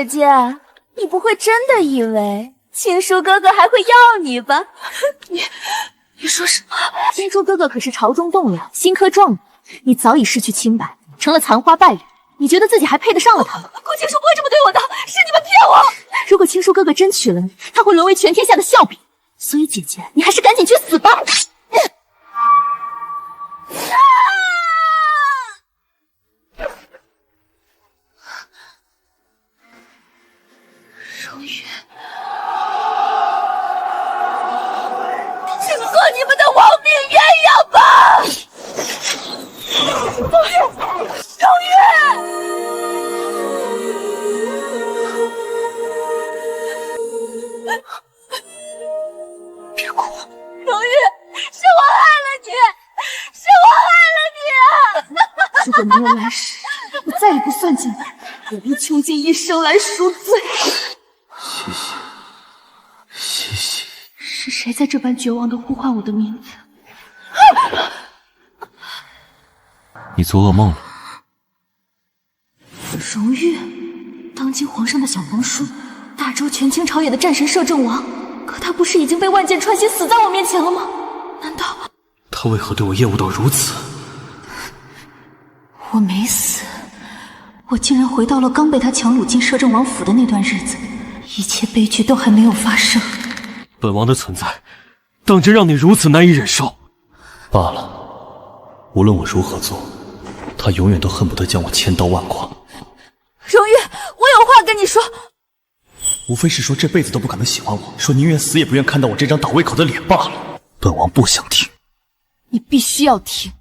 姐姐，你不会真的以为青叔哥哥还会要你吧？你说什么？青叔哥哥可是朝中栋梁，新科状元，你早已失去清白，成了残花败柳。你觉得自己还配得上了他吗？顾青叔不会这么对我的，是你们骗我！如果青叔哥哥真娶了你，他会沦为全天下的笑柄。所以姐姐，你还是赶紧去死吧！荣月，请做你们的亡命鸳鸯吧！荣月，别哭，荣月，是我害了你，是我害了你！如果没有来世，我再也不算计你，我不穷尽一生来赎罪。谢谢，谢谢。是谁在这般绝望地呼唤我的名字？你做噩梦了。荣月，当今皇上的小皇叔，大周全清朝野的战神摄政王，可他不是已经被万箭穿心死在我面前了吗？难道他为何对我厌恶到如此？我没死，我竟然回到了刚被他强掳进摄政王府的那段日子，一切悲剧都还没有发生。本王的存在，当真让你如此难以忍受？罢了，无论我如何做，他永远都恨不得将我千刀万剐。荣月，我有话跟你说。无非是说这辈子都不可能喜欢我，说宁愿死也不愿看到我这张倒胃口的脸罢了。本王不想听。你必须要听。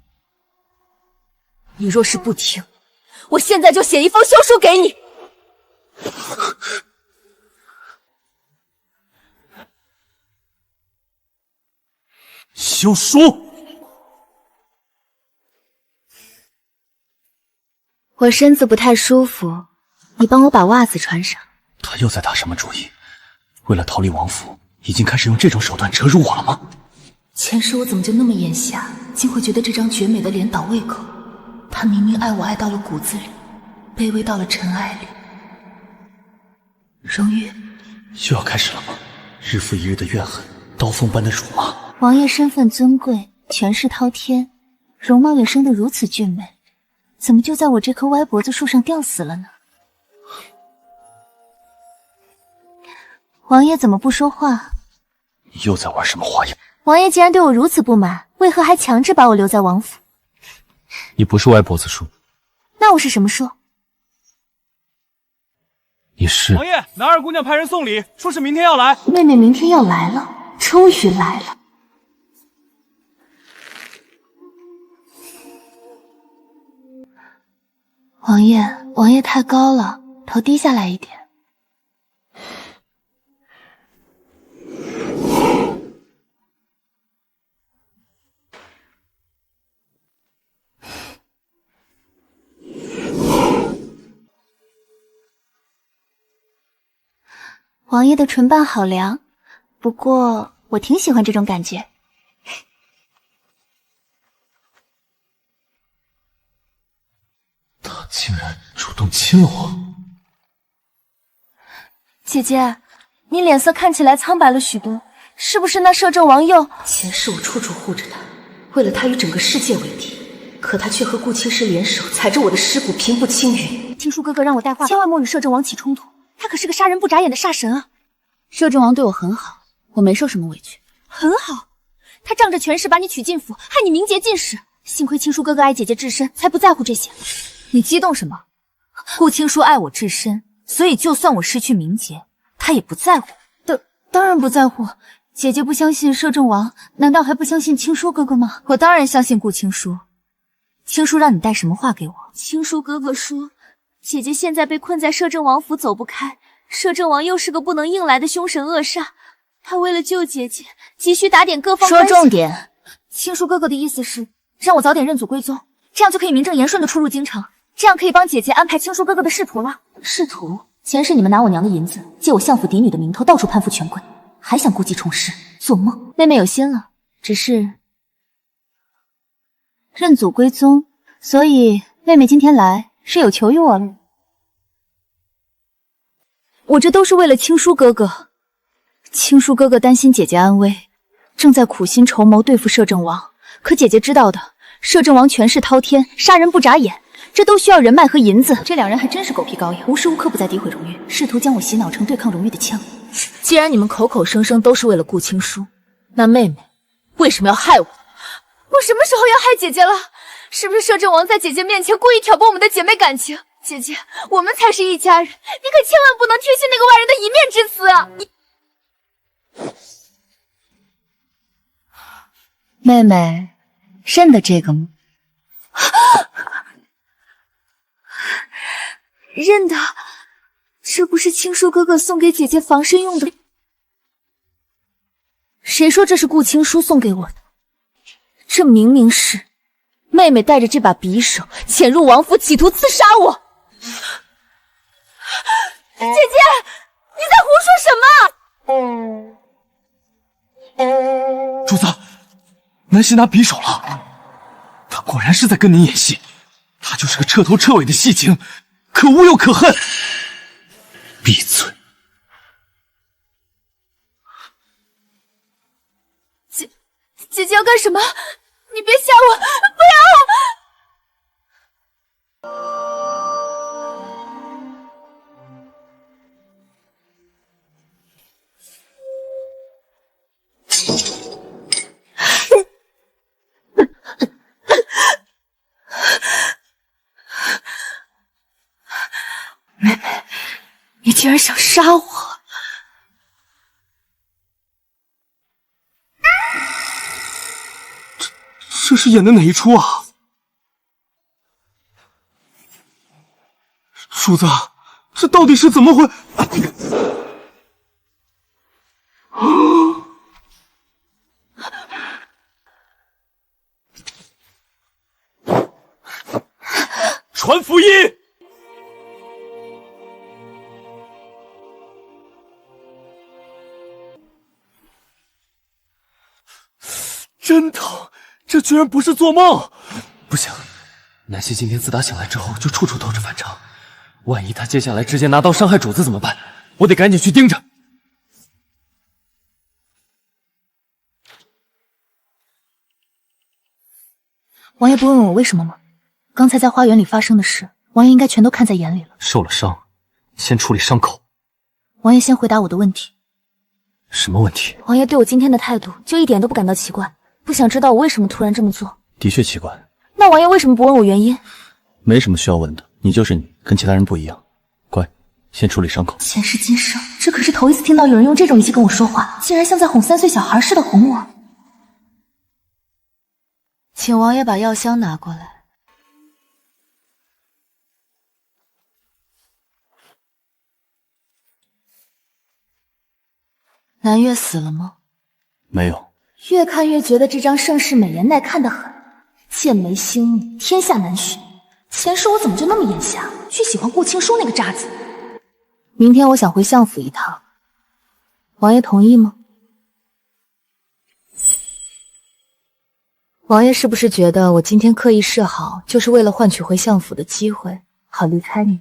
你若是不听，我现在就写一封休书给你。休书。我身子不太舒服，你帮我把袜子穿上。他又在打什么主意？为了逃离王府，已经开始用这种手段折辱我了吗？前世我怎么就那么眼瞎，竟会觉得这张绝美的脸倒胃口？他明明爱我爱到了骨子里，卑微到了尘埃里。荣月，又要开始了吗？日复一日的怨恨，刀锋般的辱骂。王爷身份尊贵，权势滔天，容貌也生得如此俊美，怎么就在我这棵歪脖子树上吊死了呢？王爷怎么不说话？又在玩什么花样？王爷既然对我如此不满，为何还强制把我留在王府？你不是歪脖子树，那我是什么树？你是王爷，南二姑娘派人送礼，说是明天要来。妹妹明天要来了，终于来了。王爷太高了，头低下来一点。王爷的唇瓣好凉，不过我挺喜欢这种感觉。他竟然主动亲了我。姐姐，你脸色看起来苍白了许多，是不是那摄政王又……前世我处处护着他，为了他与整个世界为敌，可他却和顾青师联手，踩着我的尸骨平步青云。青叔哥哥让我带话，千万莫与摄政王起冲突，他可是个杀人不眨眼的煞神啊！摄政王对我很好，我没受什么委屈。很好，他仗着权势把你娶进府，害你名节尽失。幸亏青叔哥哥爱姐姐至深，才不在乎这些。你激动什么？顾青叔爱我至深，所以就算我失去名节，他也不在乎。当然不在乎。姐姐不相信摄政王，难道还不相信青叔哥哥吗？我当然相信顾青叔。青叔让你带什么话给我？青叔哥哥说，姐姐现在被困在摄政王府走不开，摄政王又是个不能硬来的凶神恶煞，他为了救姐姐，急需打点各方关系。说重点。青叔哥哥的意思是让我早点认祖归宗，这样就可以名正言顺的出入京城，这样可以帮姐姐安排青叔哥哥的仕途了。仕途？前世你们拿我娘的银子，借我相府嫡女的名头，到处攀附权贵，还想故技重施，做梦！妹妹有心了，只是认祖归宗，所以妹妹今天来是有求于我了。我这都是为了青叔哥哥。青叔哥哥担心姐姐安危，正在苦心筹谋对付摄政王。可姐姐知道的，摄政王权势滔天，杀人不眨眼，这都需要人脉和银子。这两人还真是狗皮膏药，无时无刻不在诋毁荣誉，试图将我洗脑成对抗荣誉的枪。既然你们口口声声都是为了顾青叔，那妹妹为什么要害我？我什么时候要害姐姐了？是不是摄政王在姐姐面前故意挑拨我们的姐妹感情？姐姐，我们才是一家人，你可千万不能听信那个外人的一面之词啊！妹妹，认得这个吗？认得，这不是青叔哥哥送给姐姐防身用的？谁说这是顾青叔送给我的？这明明是妹妹带着这把匕首潜入王府，企图刺杀我。姐姐，你在胡说什么？主子，南希拿匕首了，他果然是在跟你演戏，他就是个彻头彻尾的戏精，可恶又可恨。闭嘴！姐姐要干什么？你别吓我！不要！妹妹，你竟然想杀我！这是演的哪一出啊？主子，这到底是怎么回？传福音！真疼！这居然不是做梦！不行，南希今天自打醒来之后就处处都是反常，万一他接下来直接拿刀伤害主子怎么办？我得赶紧去盯着。王爷不问我为什么吗？刚才在花园里发生的事，王爷应该全都看在眼里了。受了伤，先处理伤口。王爷先回答我的问题。什么问题？王爷对我今天的态度就一点都不感到奇怪，不想知道我为什么突然这么做。的确奇怪。那王爷为什么不问我原因？没什么需要问的，你就是你，跟其他人不一样。乖，先处理伤口。前世今生，这可是头一次听到有人用这种语气跟我说话，竟然像在哄3岁小孩似的哄我。请王爷把药箱拿过来。南月死了吗？没有。越看越觉得这张盛世美颜耐看得很，剑眉星目，天下难寻。前世我怎么就那么眼瞎，去喜欢顾青书那个渣子？明天我想回相府一趟，王爷同意吗？王爷是不是觉得我今天刻意示好，就是为了换取回相府的机会，好离开你？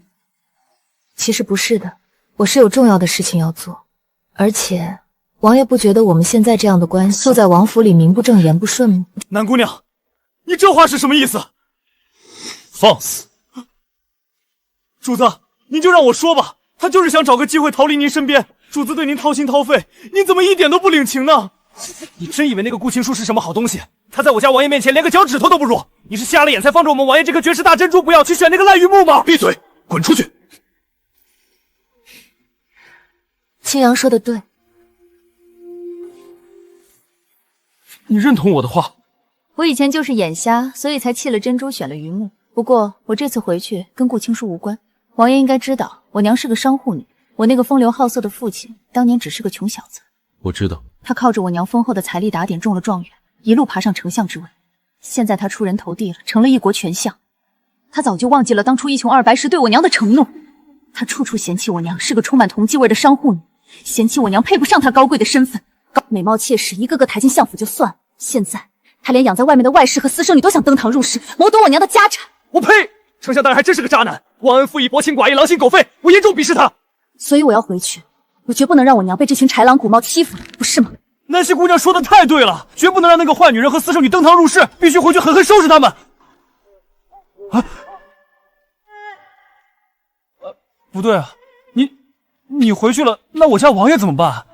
其实不是的，我是有重要的事情要做，而且王爷不觉得我们现在这样的关系，就在王府里名不正言不顺吗？南姑娘，你这话是什么意思？放肆！主子，您就让我说吧，他就是想找个机会逃离您身边。主子对您掏心掏肺，您怎么一点都不领情呢？你真以为那个顾青书是什么好东西？他在我家王爷面前连个脚趾头都不如。你是瞎了眼才放着我们王爷这颗绝世大珍珠不要，去选那个烂榆木吗？闭嘴，滚出去！青阳说的对。你认同我的话？我以前就是眼瞎，所以才弃了珍珠，选了榆木。不过我这次回去跟顾青书无关，王爷应该知道，我娘是个商户女，我那个风流好色的父亲当年只是个穷小子。我知道，他靠着我娘丰厚的财力打点中了状元，一路爬上丞相之位。现在他出人头地了，成了一国权相。他早就忘记了当初一穷二白时对我娘的承诺。他处处嫌弃我娘是个充满铜臭味的商户女，嫌弃我娘配不上他高贵的身份，美貌妾室一个个抬进相府就算了，现在他连养在外面的外室和私生女都想登堂入室，谋夺我娘的家产。我呸！丞相大人还真是个渣男，忘恩负义、薄情寡义、狼心狗肺，我严重鄙视他。所以我要回去，我绝不能让我娘被这群豺狼虎猫欺负，不是吗？南希姑娘说的太对了，绝不能让那个坏女人和私生女登堂入室，必须回去狠狠收拾他们。啊，不对啊，你回去了，那我家王爷怎么办？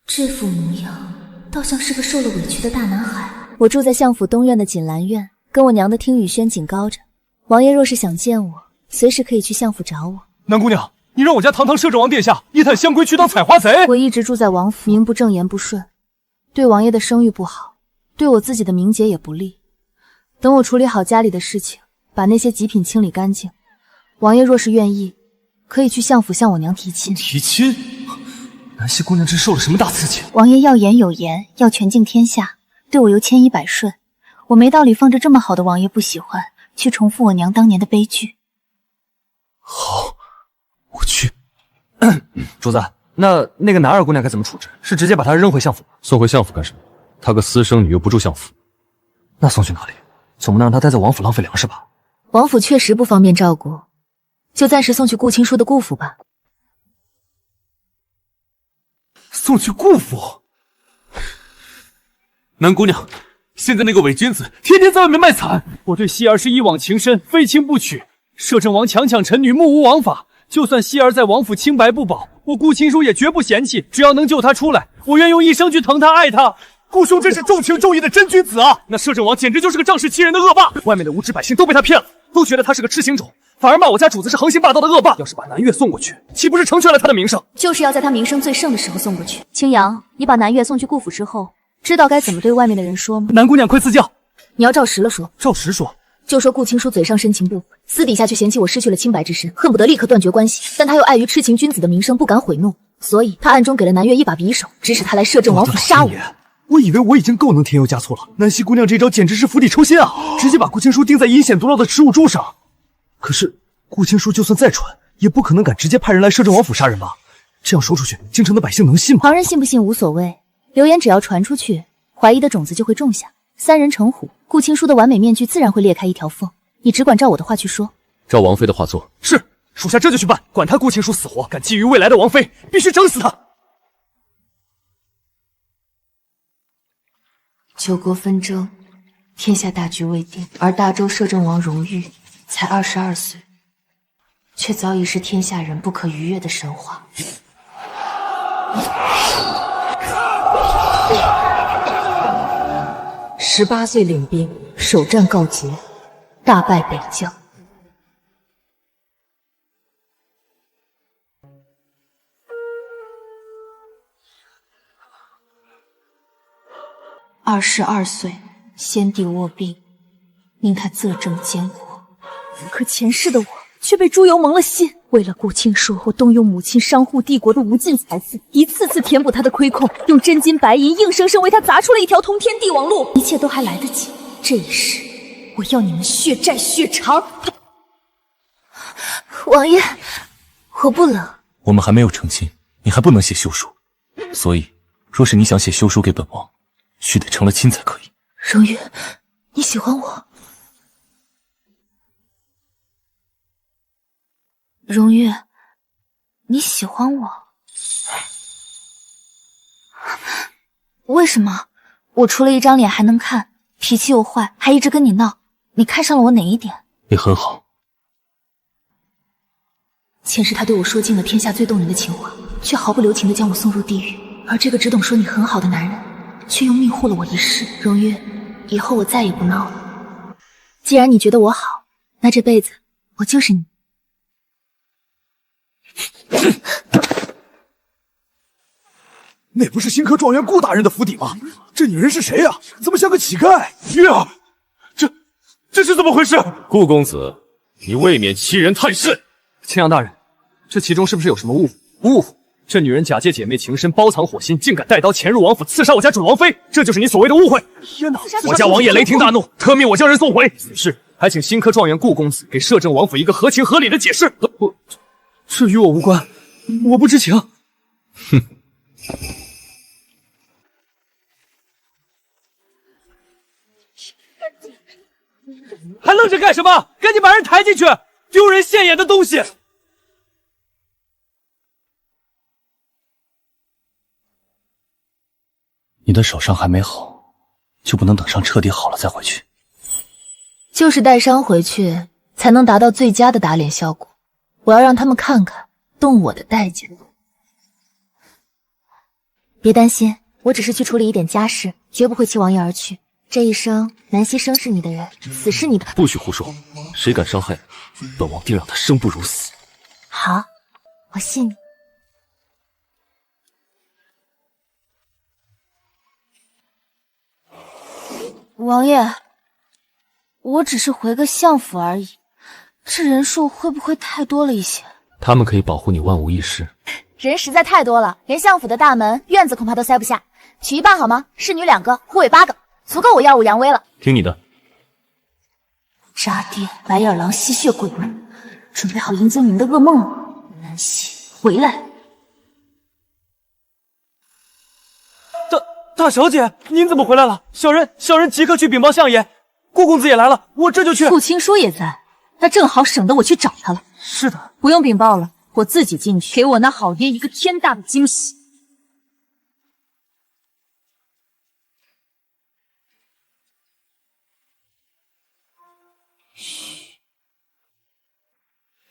这副模样，倒像是个受了委屈的大男孩。我住在相府东院的锦兰院，跟我娘的听雨轩警告着，王爷若是想见我，随时可以去相府找我。南姑娘，你让我家堂堂摄政王殿下一探香闺去当采花贼？我一直住在王府，名不正言不顺，对王爷的声誉不好，对我自己的名节也不利。等我处理好家里的事情，把那些极品清理干净，王爷若是愿意，可以去相府向我娘提亲。提亲？南希姑娘这受了什么大刺激？王爷要言有言，要权尽天下，对我又千依百顺，我没道理放着这么好的王爷不喜欢，去重复我娘当年的悲剧。好，我去。主子，那个南二姑娘该怎么处置？是直接把她扔回相府？送回相府干什么？她个私生女又不住相府，那送去哪里？总不能让她待在王府浪费粮食吧？王府确实不方便照顾，就暂时送去顾青书的顾府吧。送去顾府？南姑娘，现在那个伪君子天天在外面卖惨，我对希儿是一往情深，非亲不娶。摄政王强抢臣女，目无王法。就算希儿在王府清白不保，我顾青书也绝不嫌弃。只要能救她出来，我愿用一生去疼她爱她。顾兄真是重情重义的真君子啊！那摄政王简直就是个仗势欺人的恶霸，外面的无知百姓都被他骗了，都觉得他是个痴情种，反而骂我家主子是横行霸道的恶霸。要是把南越送过去，岂不是成全了他的名声？就是要在他名声最盛的时候送过去。青阳，你把南越送去顾府之后，知道该怎么对外面的人说吗？南姑娘快赐教。你要照实了说。照实说？就说顾青书嘴上深情不悔，私底下却嫌弃我失去了清白之身，恨不得立刻断绝关系。但他又碍于痴情君子的名声，不敢悔怒，所以他暗中给了南越一把匕首，指使他来摄政王府杀我。我以为我已经够能添油加醋了，南希姑娘这招简直是釜底抽薪啊！直接把顾青书钉在阴险毒辣的耻辱柱上。可是顾青书就算再蠢，也不可能敢直接派人来摄政王府杀人吧？这样说出去，京城的百姓能信吗？旁人信不信无所谓，流言只要传出去，怀疑的种子就会种下。三人成虎，顾青书的完美面具自然会裂开一条缝。你只管照我的话去说。照王妃的话做。是，属下这就去办。管他顾青书死活，敢觊觎未来的王妃，必须整死他！九国纷争，天下大局未定，而大周摄政王荣誉才22岁，却早已是天下人不可逾越的神话。18岁领兵，首战告捷，大败北将。22岁，先帝卧病，令他仄政监国。可前世的我却被猪油蒙了心，为了顾青书，我动用母亲商户帝国的无尽财富，一次次填补他的亏空，用真金白银硬生生为他砸出了一条通天帝王路。一切都还来得及，这一世我要你们血债血偿。王爷，我不冷。我们还没有成亲，你还不能写休书，所以若是你想写休书给本王，须得成了亲才可以。荣誉，你喜欢我？荣誉，你喜欢我？为什么？我除了一张脸还能看，脾气又坏，还一直跟你闹，你看上了我哪一点？你很好。前世他对我说尽了天下最动人的情话，却毫不留情地将我送入地狱，而这个只懂说你很好的男人，却又迷惑了我一世。荣誉，以后我再也不闹了。既然你觉得我好，那这辈子我就是你。那不是新科状元顾大人的府邸吗？这女人是谁呀？怎么像个乞丐？玉儿，这是怎么回事？顾公子，你未免欺人太甚！青阳大人，这其中是不是有什么误会？误会？这女人假借姐妹情深，包藏祸心，竟敢带刀潜入王府，刺杀我家准王妃，这就是你所谓的误会！天哪！我家王爷雷霆大怒，特命我将人送回。此事还请新科状元顾公子给摄政王府一个合情合理的解释。这与我无关，我不知情。哼。还愣着干什么？赶紧把人抬进去！丢人现眼的东西！你的手伤还没好，就不能等伤彻底好了再回去？就是带伤回去，才能达到最佳的打脸效果。我要让他们看看动我的代价。别担心，我只是去处理一点家事，绝不会弃王爷而去。这一生，南希生是你的人，死是你的。不许胡说！谁敢伤害本王，定让他生不如死。好，我信你。王爷，我只是回个相府而已，这人数会不会太多了一些？他们可以保护你万无一失。人实在太多了，连相府的大门、院子恐怕都塞不下。取一半好吗？侍女2个，护卫8个，足够我耀武扬威了。听你的。渣爹，白眼狼，吸血鬼们，准备好迎接你们的噩梦了。南希，回来！大小姐，您怎么回来了？小人即刻去禀报相爷。顾公子也来了，我这就去。傅青书也在，那正好省得我去找他了。是的，不用禀报了，我自己进去，给我那好爹一个天大的惊喜。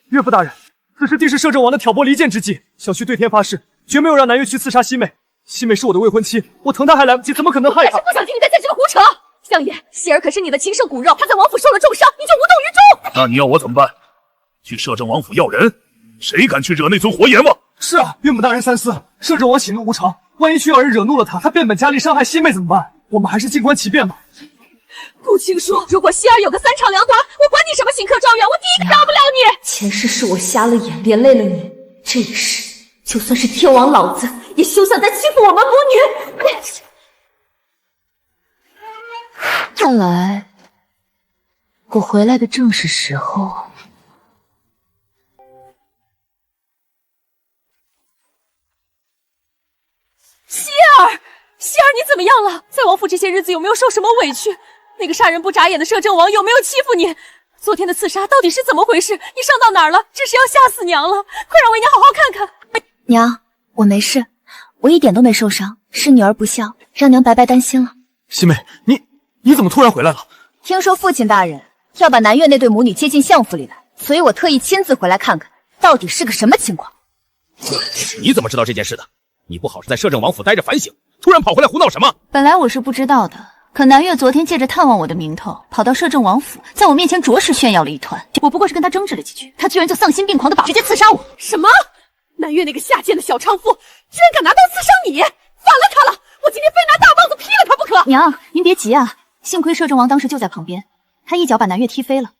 岳父大人，此时定是摄政王的挑拨离间之计。小婿对天发誓，绝没有让南越去刺杀西妹。西妹是我的未婚妻，我疼她还来不及，怎么可能害她？不想听你再继续胡扯。相爷，希儿可是你的亲生骨肉，她在王府受了重伤，你就无动于衷。那你要我怎么办？去摄政王府要人？谁敢去惹那尊活阎王？是啊，岳母大人三思，摄政王喜怒无常，万一去有人惹怒了他，他变本加厉伤害西妹怎么办？我们还是静观其变吧。顾青书，如果希儿有个3长2短，我管你什么刑克状元，我第一个饶不了你。前世是我瞎了眼，连累了你，这一世就算是天王老子也休想再欺负我们母女。看来我回来的正是时候。希儿，你怎么样了？在王府这些日子有没有受什么委屈？那个杀人不眨眼的摄政王有没有欺负你？昨天的刺杀到底是怎么回事？你伤到哪儿了？这是要吓死娘了！快让为娘好好看看。娘，我没事，我一点都没受伤，是女儿不孝，让娘白白担心了。西妹，你怎么突然回来了？听说父亲大人要把南越那对母女接进相府里来，所以我特意亲自回来看看，到底是个什么情况。你怎么知道这件事的？你不好是在摄政王府待着反省，突然跑回来胡闹什么？本来我是不知道的，可南越昨天借着探望我的名头，跑到摄政王府，在我面前着实炫耀了一团。我不过是跟他争执了几句，他居然就丧心病狂的直接刺杀我。什么？南越那个下贱的小娼妇，居然敢拿刀刺伤你！反了他了！我今天非拿大棒子劈了他不可！娘，您别急啊，幸亏摄政王当时就在旁边，他一脚把南越踢飞了，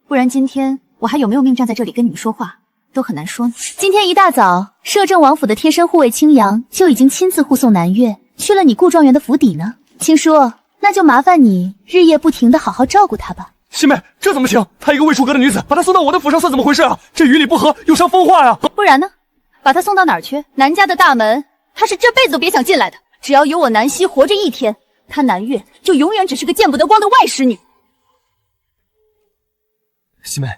不然今天我还有没有命站在这里跟你们说话？都很难说呢。今天一大早，摄政王府的贴身护卫青阳就已经亲自护送南越去了你顾状元的府邸呢。青叔，那就麻烦你日夜不停的好好照顾她吧。西妹，这怎么行？她一个未出阁的女子，把她送到我的府上算怎么回事啊？这与理不合，有伤风化呀！不然呢？把她送到哪儿去？南家的大门，她是这辈子都别想进来的。只要有我南希活着一天，她南越就永远只是个见不得光的外室女。西妹，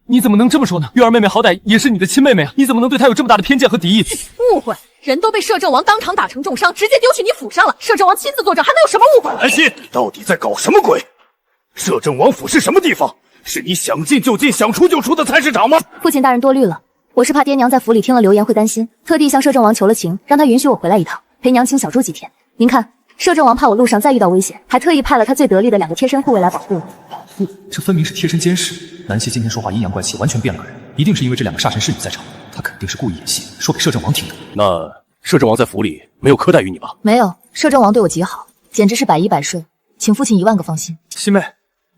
你怎么能这么说呢？月儿妹妹好歹也是你的亲妹妹啊，你怎么能对她有这么大的偏见和敌意？误会，人都被摄政王当场打成重伤，直接丢去你府上了。摄政王亲自作证，还能有什么误会？南希，到底在搞什么鬼？摄政王府是什么地方？是你想进就进、想出就出的菜市场吗？父亲大人多虑了，我是怕爹娘在府里听了流言会担心，特地向摄政王求了情，让他允许我回来一趟，陪娘亲小住几天。您看，摄政王怕我路上再遇到危险，还特意派了他最得力的2个贴身护卫来保护我。这分明是贴身监视。南希今天说话阴阳怪气，完全变了个人，一定是因为这2个煞神侍女在场，她肯定是故意演戏，说给摄政王听的。那摄政王在府里没有苛待于你吧？没有，摄政王对我极好，简直是百依百顺，请父亲1万个放心。西妹，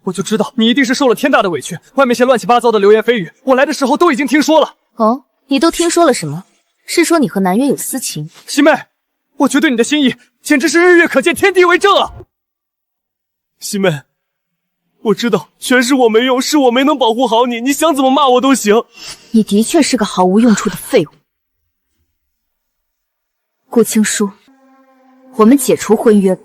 我就知道你一定是受了天大的委屈，外面些乱七八糟的流言蜚语，我来的时候都已经听说了。哦，你都听说了什么？是说你和南越有私情？西妹，我觉对你的心意简直是日月可见，天地为证啊！西妹，我知道全是我没用，是我没能保护好你，你想怎么骂我都行。你的确是个毫无用处的废物。顾青书，我们解除婚约。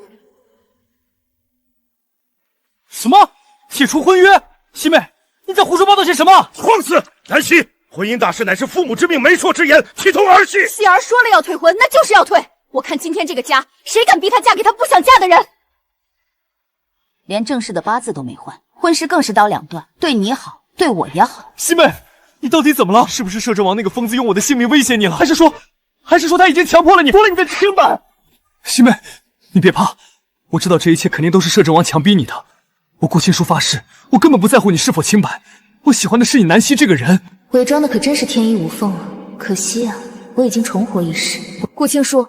什么？解除婚约？西妹，你在胡说八道些什么？放肆！南希，婚姻大事乃是父母之命，媒妁之言，岂同儿戏？希儿说了要退婚，那就是要退。我看今天这个家，谁敢逼她嫁给她不想嫁的人？连正式的八字都没换，婚事更是刀两断，对你好，对我也好。西妹，你到底怎么了？是不是摄政王那个疯子用我的性命威胁你了？还是说他已经强迫了你，夺了你的清白？西妹，你别怕，我知道这一切肯定都是摄政王强逼你的。我顾青书发誓，我根本不在乎你是否清白，我喜欢的是你南希这个人。伪装的可真是天衣无缝啊！可惜啊，我已经重活一世。顾青书，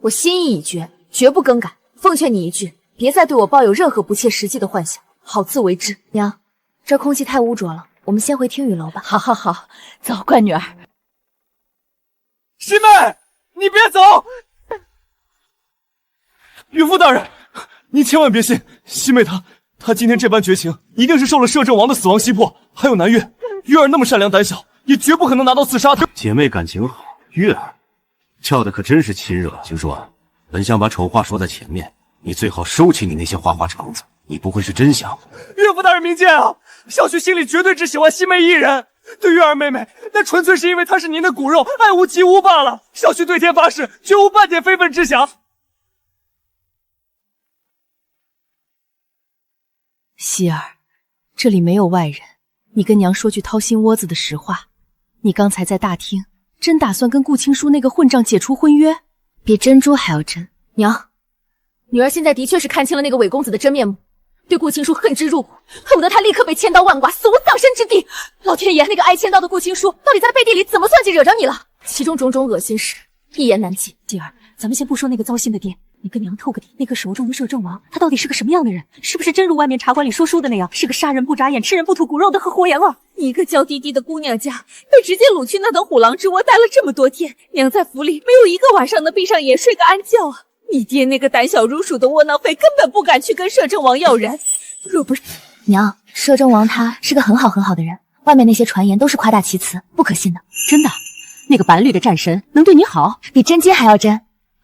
我心意已决，绝不更改。奉劝你一句，别再对我抱有任何不切实际的幻想，好自为之。娘，这空气太污浊了，我们先回听雨楼吧。好好好，走，乖女儿。西妹，你别走！岳父大人，你千万别信，西妹她今天这般绝情，一定是受了摄政王的死亡袭迫。还有南月，月儿那么善良胆小，也绝不可能拿刀自杀。姐妹感情好，月儿叫的可真是亲热。青书啊，本想把丑话说在前面，你最好收起你那些花花肠子。你不会是真想……岳父大人明鉴啊！小婿心里绝对只喜欢西妹一人。对月儿妹妹，那纯粹是因为她是您的骨肉，爱屋及乌罢了。小婿对天发誓，绝无半点非分之想。希儿，这里没有外人，你跟娘说句掏心窝子的实话，你刚才在大厅真打算跟顾青书那个混账解除婚约？比珍珠还要真。娘，女儿现在的确是看清了那个伪公子的真面目，对顾青书恨之入骨，恨不得他立刻被千刀万剐，死无葬身之地。老天爷，那个挨千刀的顾青书到底在背地里怎么算计惹着你了？其中种种恶心事，一言难尽。继儿，咱们先不说那个糟心的爹，你跟娘透个底，那个手中的摄政王，他到底是个什么样的人？是不是真如外面茶馆里说书的那样，是个杀人不眨眼、吃人不吐骨肉的合伙人了？一个娇滴滴的姑娘家，被直接掳去那等虎狼之窝待了这么多天，娘在府里没有一个晚上能闭上眼睡个安觉啊！你爹那个胆小如鼠的窝囊废，根本不敢去跟摄政王要人。若不是娘，摄政王他是个很好的人，外面那些传言都是夸大其词，不可信的。真的，那个白绿的战神能对你好，比真金还要真。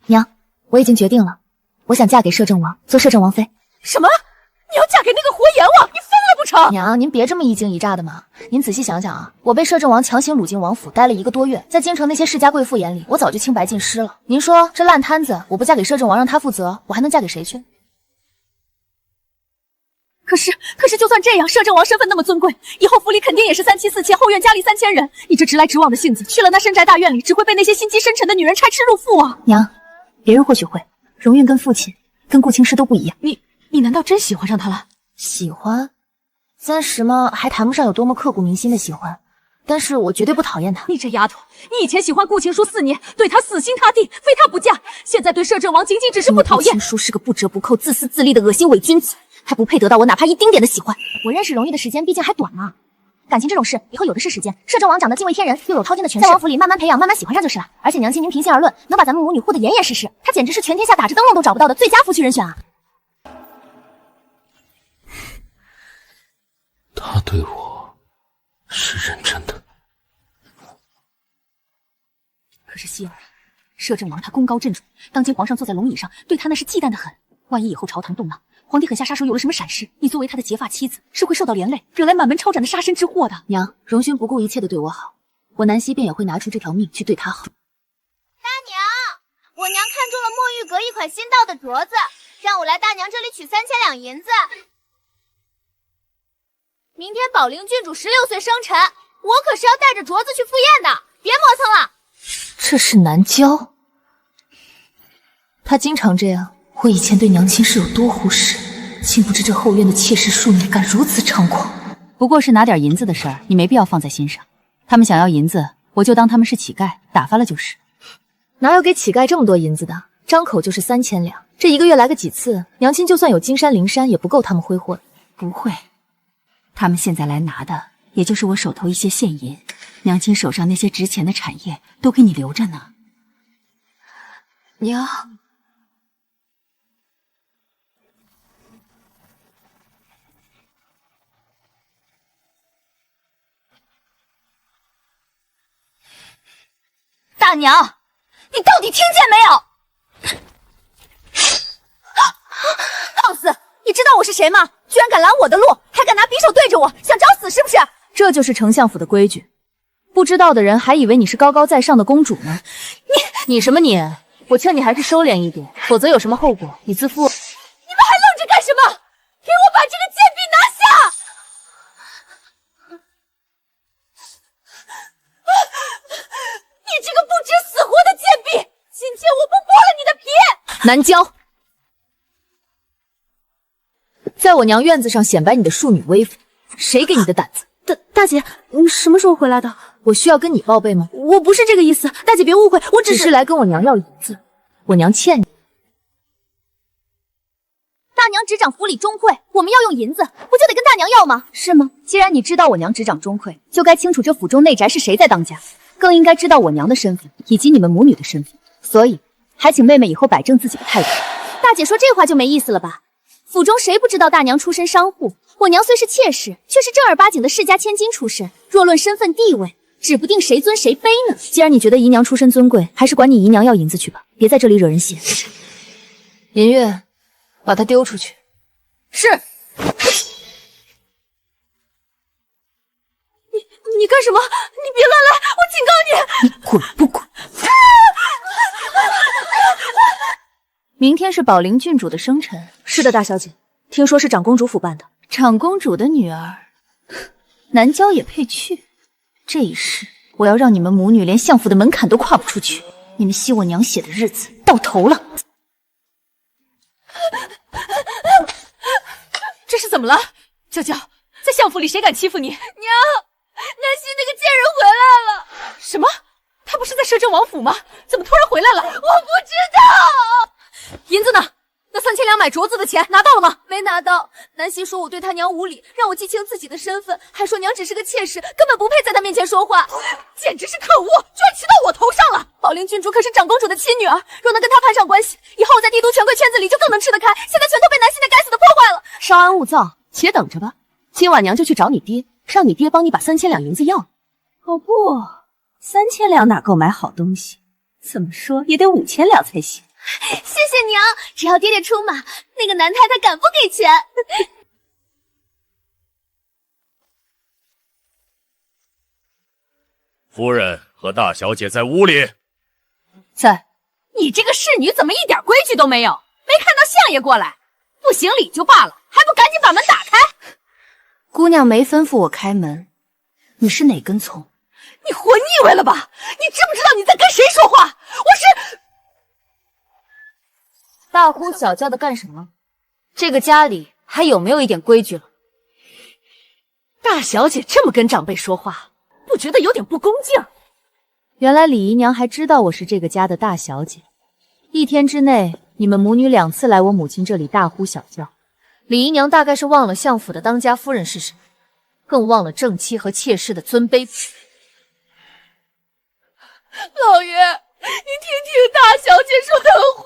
娘，我已经决定了，我想嫁给摄政王，做摄政王妃。什么？你要嫁给那个活阎王？你疯了不成？娘，您别这么一惊一乍的嘛。您仔细想想啊，我被摄政王强行掳进王府，待了1个多月，在京城那些世家贵妇眼里，我早就清白尽失了。您说这烂摊子，我不嫁给摄政王，让他负责，我还能嫁给谁去？可是，就算这样，摄政王身份那么尊贵，以后府里肯定也是3妻4妾，后院佳丽3000人。你这直来直往的性子，去了那深宅大院里，只会被那些心机深沉的女人拆吃入腹啊！娘，别人或许会，荣运跟父亲、跟顾青师都不一样。你难道真喜欢上他了？喜欢？暂时嘛，还谈不上有多么刻骨铭心的喜欢，但是我绝对不讨厌他。你这丫头，你以前喜欢顾青书4年，对他死心塌地，非他不嫁，现在对摄政王仅仅只是不讨厌。顾青书是个不折不扣、自私自利的恶心伪君子，他不配得到我哪怕一丁点的喜欢。我认识荣誉的时间毕竟还短嘛，感情这种事以后有的是时间。摄政王长得敬畏天人，又有滔天的权势，在王府里慢慢培养，慢慢喜欢上就是了。而且娘亲您平心而论，能把咱们母女护得严严实实，他简直是全天下打着灯笼都找不到的最佳夫婿人选啊！他对我是认真的。可是希儿，摄政王他功高震主，当今皇上坐在龙椅上，对他那是忌惮的很。万一以后朝堂动荡，皇帝狠下杀手有了什么闪失，你作为他的结发妻子，是会受到连累，惹来满门抄斩的杀身之祸的。娘，荣勋不顾一切的对我好，我南希便也会拿出这条命去对他好。大娘，我娘看中了墨玉阁一款新到的镯子，让我来大娘这里取3000两银子。明天宝灵郡主16岁生辰，我可是要带着镯子去赴宴的，别磨蹭了。这是南郊，他经常这样。我以前对娘亲是有多忽视，竟不知这后院的妾室庶女敢如此猖狂。不过是拿点银子的事儿，你没必要放在心上。他们想要银子，我就当他们是乞丐，打发了就是。哪有给乞丐这么多银子的？张口就是3000两，这1个月来个几次，娘亲就算有金山灵山，也不够他们挥霍的。不会，他们现在来拿的，也就是我手头一些现银。娘亲手上那些值钱的产业都给你留着呢。娘。大娘，你到底听见没有？放肆！你知道我是谁吗？居然敢拦我的路，还还敢拿匕首对着我，想找死是不是？这就是丞相府的规矩，不知道的人还以为你是高高在上的公主呢。你什么你？我劝你还是收敛一点，否则有什么后果，你自负。你们还愣着干什么？给我把这个贱婢拿下！你这个不知死活的贱婢！今天我不剥了你的皮！南郊，在我娘院子上显摆你的庶女威风，谁给你的胆子？大姐，你什么时候回来的？我需要跟你报备吗？我不是这个意思，大姐别误会，我只是来跟我娘要银子，我娘欠你。大娘执掌府里钟会，我们要用银子，不就得跟大娘要吗？是吗？既然你知道我娘执掌钟会，就该清楚这府中内宅是谁在当家，更应该知道我娘的身份以及你们母女的身份。所以，还请妹妹以后摆正自己的态度。大姐说这话就没意思了吧？府中谁不知道大娘出身商户？我娘虽是妾室，却是正儿八经的世家千金出身。若论身份地位，指不定谁尊谁卑呢。既然你觉得姨娘出身尊贵，还是管你姨娘要银子去吧，别在这里惹人嫌。银月，把她丢出去。是。你干什么？你别乱来，我警告你！你滚不滚？明天是宝灵郡主的生辰。是的，大小姐，听说是长公主府办的。长公主的女儿，南郊也配去？这一世，我要让你们母女连相府的门槛都跨不出去。你们吸我娘血的日子到头了。这是怎么了？娇娇，在相府里谁敢欺负你？娘，南希那个贱人回来了。什么？她不是在摄政王府吗？怎么突然回来了？我不知道。银子呢？那3000两买镯子的钱拿到了吗？没拿到。南希说我对她娘无礼，让我记清自己的身份，还说娘只是个妾室，根本不配在她面前说话。简直是可恶，居然骑到我头上了！宝灵郡主可是长公主的亲女儿，若能跟她攀上关系，以后我在帝都权贵圈子里就更能吃得开。现在全都被南希那该死的破坏了。稍安勿躁，且等着吧。今晚娘就去找你爹，让你爹帮你把3000两银子要。哦不，3000两哪够买好东西？怎么说也得5000两才行。谢谢娘，只要爹爹出马，那个南太太敢不给钱？夫人和大小姐在屋里。在。你这个侍女怎么一点规矩都没有？没看到相爷过来，不行礼就罢了，还不赶紧把门打开？姑娘没吩咐我开门，你是哪根葱？你活腻歪了吧？你知不知道你在跟谁说话？我是大呼小叫的干什么？这个家里还有没有一点规矩了？大小姐这么跟长辈说话，不觉得有点不恭敬？原来李姨娘还知道我是这个家的大小姐。1天之内，你们母女2次来我母亲这里大呼小叫，李姨娘大概是忘了相府的当家夫人是谁，更忘了正妻和妾室的尊卑。老爷，你听听大小姐说的话。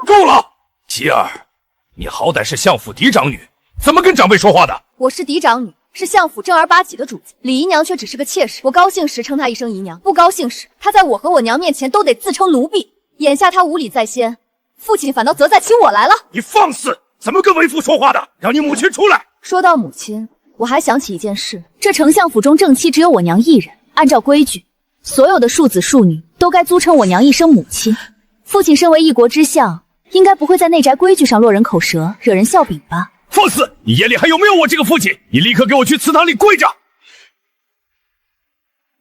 够了，琪儿，你好歹是相府嫡长女，怎么跟长辈说话的？我是嫡长女，是相府正儿八经的主子，李姨娘却只是个妾室。我高兴时称她一声姨娘，不高兴时，她在我和我娘面前都得自称奴婢。眼下她无礼在先，父亲反倒责在请我来了。你放肆！怎么跟为父说话的？让你母亲出来！说到母亲，我还想起一件事，这丞相府中正妻只有我娘一人，按照规矩，所有的庶子庶女都该尊称我娘一声母亲。父亲身为一国之相，应该不会在内宅规矩上落人口舌，惹人笑柄吧？放肆！你眼里还有没有我这个父亲？你立刻给我去祠堂里跪着！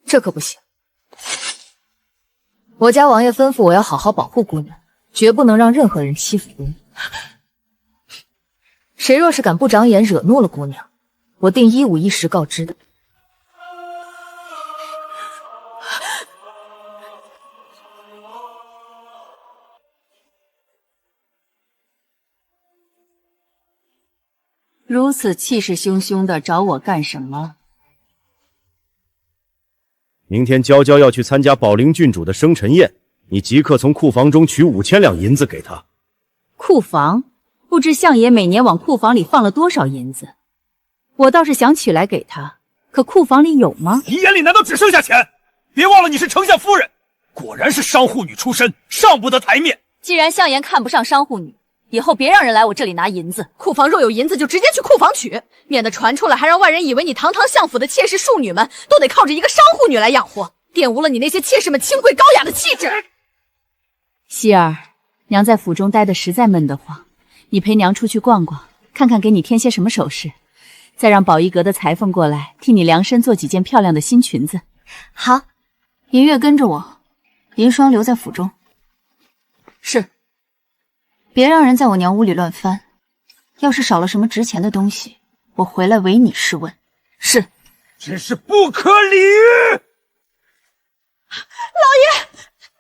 这可不行，我家王爷吩咐我要好好保护姑娘，绝不能让任何人欺负姑娘。谁若是敢不长眼惹怒了姑娘，我定151时告知的。如此气势汹汹的找我干什么？明天娇娇要去参加宝灵郡主的生辰宴，你即刻从库房中取5000两银子给她。库房？不知相爷每年往库房里放了多少银子？我倒是想取来给他，可库房里有吗？你眼里难道只剩下钱？别忘了你是丞相夫人，果然是商户女出身，上不得台面。既然相爷看不上商户女，以后别让人来我这里拿银子。库房若有银子，就直接去库房取，免得传出来，还让外人以为你堂堂相府的妾室庶女们都得靠着一个商户女来养活，玷污了你那些妾室们清贵高雅的气质。希儿，娘在府中待得实在闷得慌，你陪娘出去逛逛，看看给你添些什么首饰，再让宝仪阁的裁缝过来替你量身做几件漂亮的新裙子。好，银月跟着我，银霜留在府中。是。别让人在我娘屋里乱翻，要是少了什么值钱的东西，我回来唯你是问。是。真是不可理喻！老爷，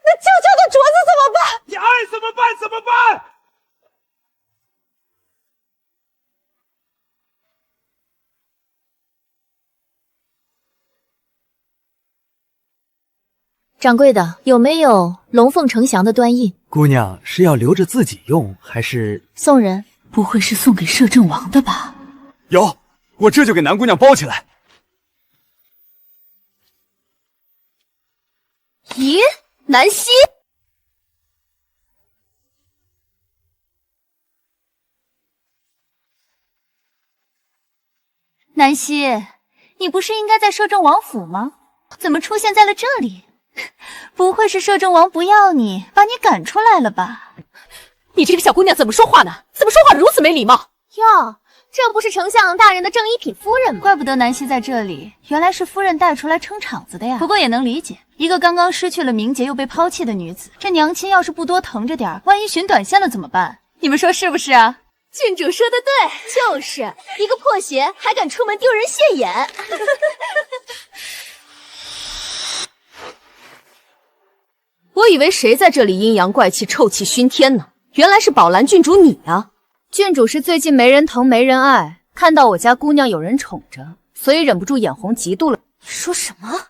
那娇娇的镯子怎么办？你爱怎么办怎么办？掌柜的，有没有龙凤呈祥的端印？姑娘是要留着自己用，还是送人？不会是送给摄政王的吧？有，我这就给南姑娘包起来。咦，南希，南希，你不是应该在摄政王府吗？怎么出现在了这里？不会是摄政王不要你，把你赶出来了吧？你这个小姑娘怎么说话呢？怎么说话如此没礼貌？哟，这不是丞相大人的正一品夫人吗？怪不得南希在这里，原来是夫人带出来撑场子的呀。不过也能理解，一个刚刚失去了名节又被抛弃的女子，这娘亲要是不多疼着点，万一寻短见了怎么办？你们说是不是啊？郡主说的对，就是一个破鞋还敢出门丢人现眼。我以为谁在这里阴阳怪气、臭气熏天呢？原来是宝兰郡主你啊！郡主是最近没人疼没人爱，看到我家姑娘有人宠着，所以忍不住眼红嫉妒了。你说什么？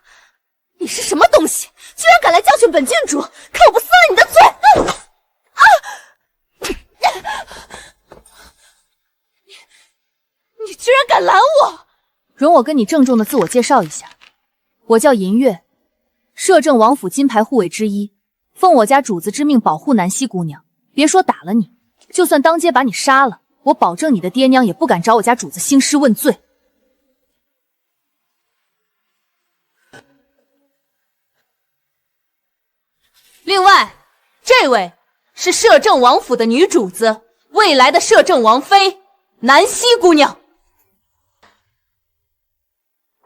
你是什么东西？居然敢来教训本郡主！看我不撕了你的嘴！你居然敢拦我！容我跟你郑重的自我介绍一下，我叫银月，摄政王府金牌护卫之一，奉我家主子之命保护南希姑娘。别说打了你，就算当街把你杀了，我保证你的爹娘也不敢找我家主子兴师问罪。另外，这位是摄政王府的女主子，未来的摄政王妃南希姑娘。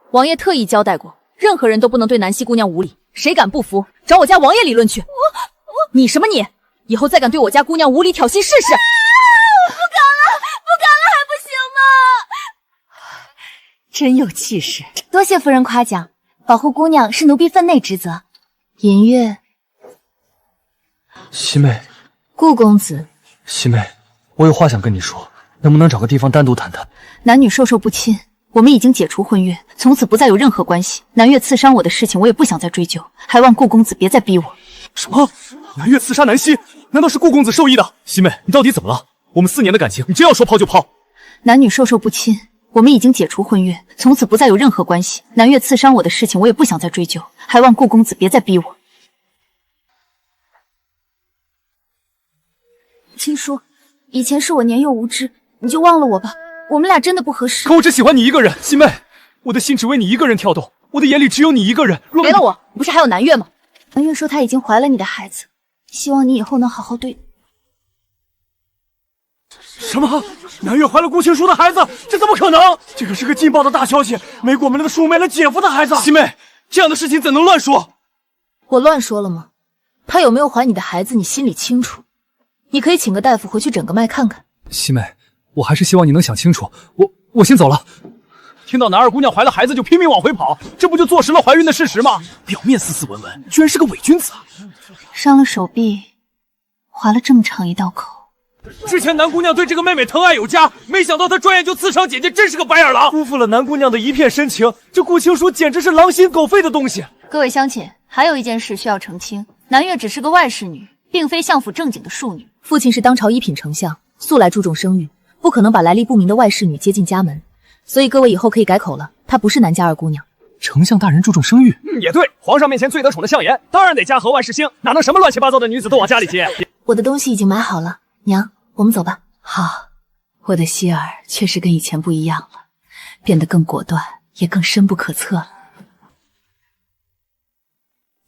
王爷特意交代过，任何人都不能对南希姑娘无礼，谁敢不服，找我家王爷理论去。你什么你？以后再敢对我家姑娘无理挑衅试试！我不敢了，不敢了还不行吗？真有气势，多谢夫人夸奖，保护姑娘是奴婢分内职责。银月，西妹，顾公子，西妹，我有话想跟你说，能不能找个地方单独谈谈？男女授受不亲，我们已经解除婚约，从此不再有任何关系。南月刺伤我的事情，我也不想再追究，还望顾公子别再逼我。什么？南月刺杀南希？难道是顾公子授意的？西妹，你到底怎么了？我们4年的感情，你真要说抛就抛？男女授受不亲，我们已经解除婚约，从此不再有任何关系。南月刺伤我的事情，我也不想再追究，还望顾公子别再逼我。青叔，以前是我年幼无知，你就忘了我吧。我们俩真的不合适。可我只喜欢你一个人，西妹，我的心只为你一个人跳动，我的眼里只有你一个人。没了我，不是还有南月吗？南月说她已经怀了你的孩子，希望你以后能好好对。什么？南月怀了顾青书的孩子？这怎么可能？这可是个劲爆的大消息，没过门的叔没了姐夫的孩子。西妹，这样的事情怎能乱说？我乱说了吗？他有没有怀你的孩子，你心里清楚。你可以请个大夫回去诊个脉看看。西妹，我还是希望你能想清楚。我先走了。听到南二姑娘怀了孩子就拼命往回跑，这不就坐实了怀孕的事实吗？表面斯斯文文，居然是个伪君子啊！伤了手臂，划了这么长一道口。之前南姑娘对这个妹妹疼爱有加，没想到她转眼就刺伤姐姐，真是个白眼狼！辜负了南姑娘的一片深情，这顾青书简直是狼心狗肺的东西。各位乡亲，还有一件事需要澄清：南月只是个外室女，并非相府正经的庶女。父亲是当朝一品丞相，素来注重声誉，不可能把来历不明的外室女接进家门。所以各位以后可以改口了，她不是南家二姑娘。丞相大人注重声誉，也对，皇上面前最得宠的相爷，当然得家和万事兴，哪能什么乱七八糟的女子都往家里接？我的东西已经买好了，娘，我们走吧。好，我的希儿确实跟以前不一样了，变得更果断，也更深不可测了。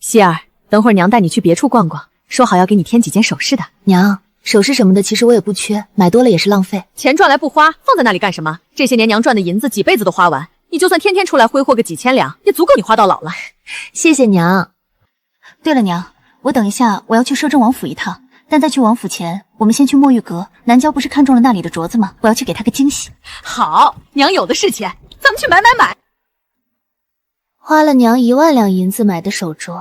希儿，等会儿娘带你去别处逛逛，说好要给你添几件首饰的。娘，首饰什么的其实我也不缺，买多了也是浪费。钱赚来不花，放在那里干什么？这些年娘赚的银子几辈子都花完，你就算天天出来挥霍个几千两，也足够你花到老了。谢谢娘。对了，娘，我等一下我要去摄政王府一趟，但在去王府前，我们先去墨玉阁。南郊不是看中了那里的镯子吗？我要去给他个惊喜。好，娘有的是钱，咱们去买。花了娘1万两银子买的手镯，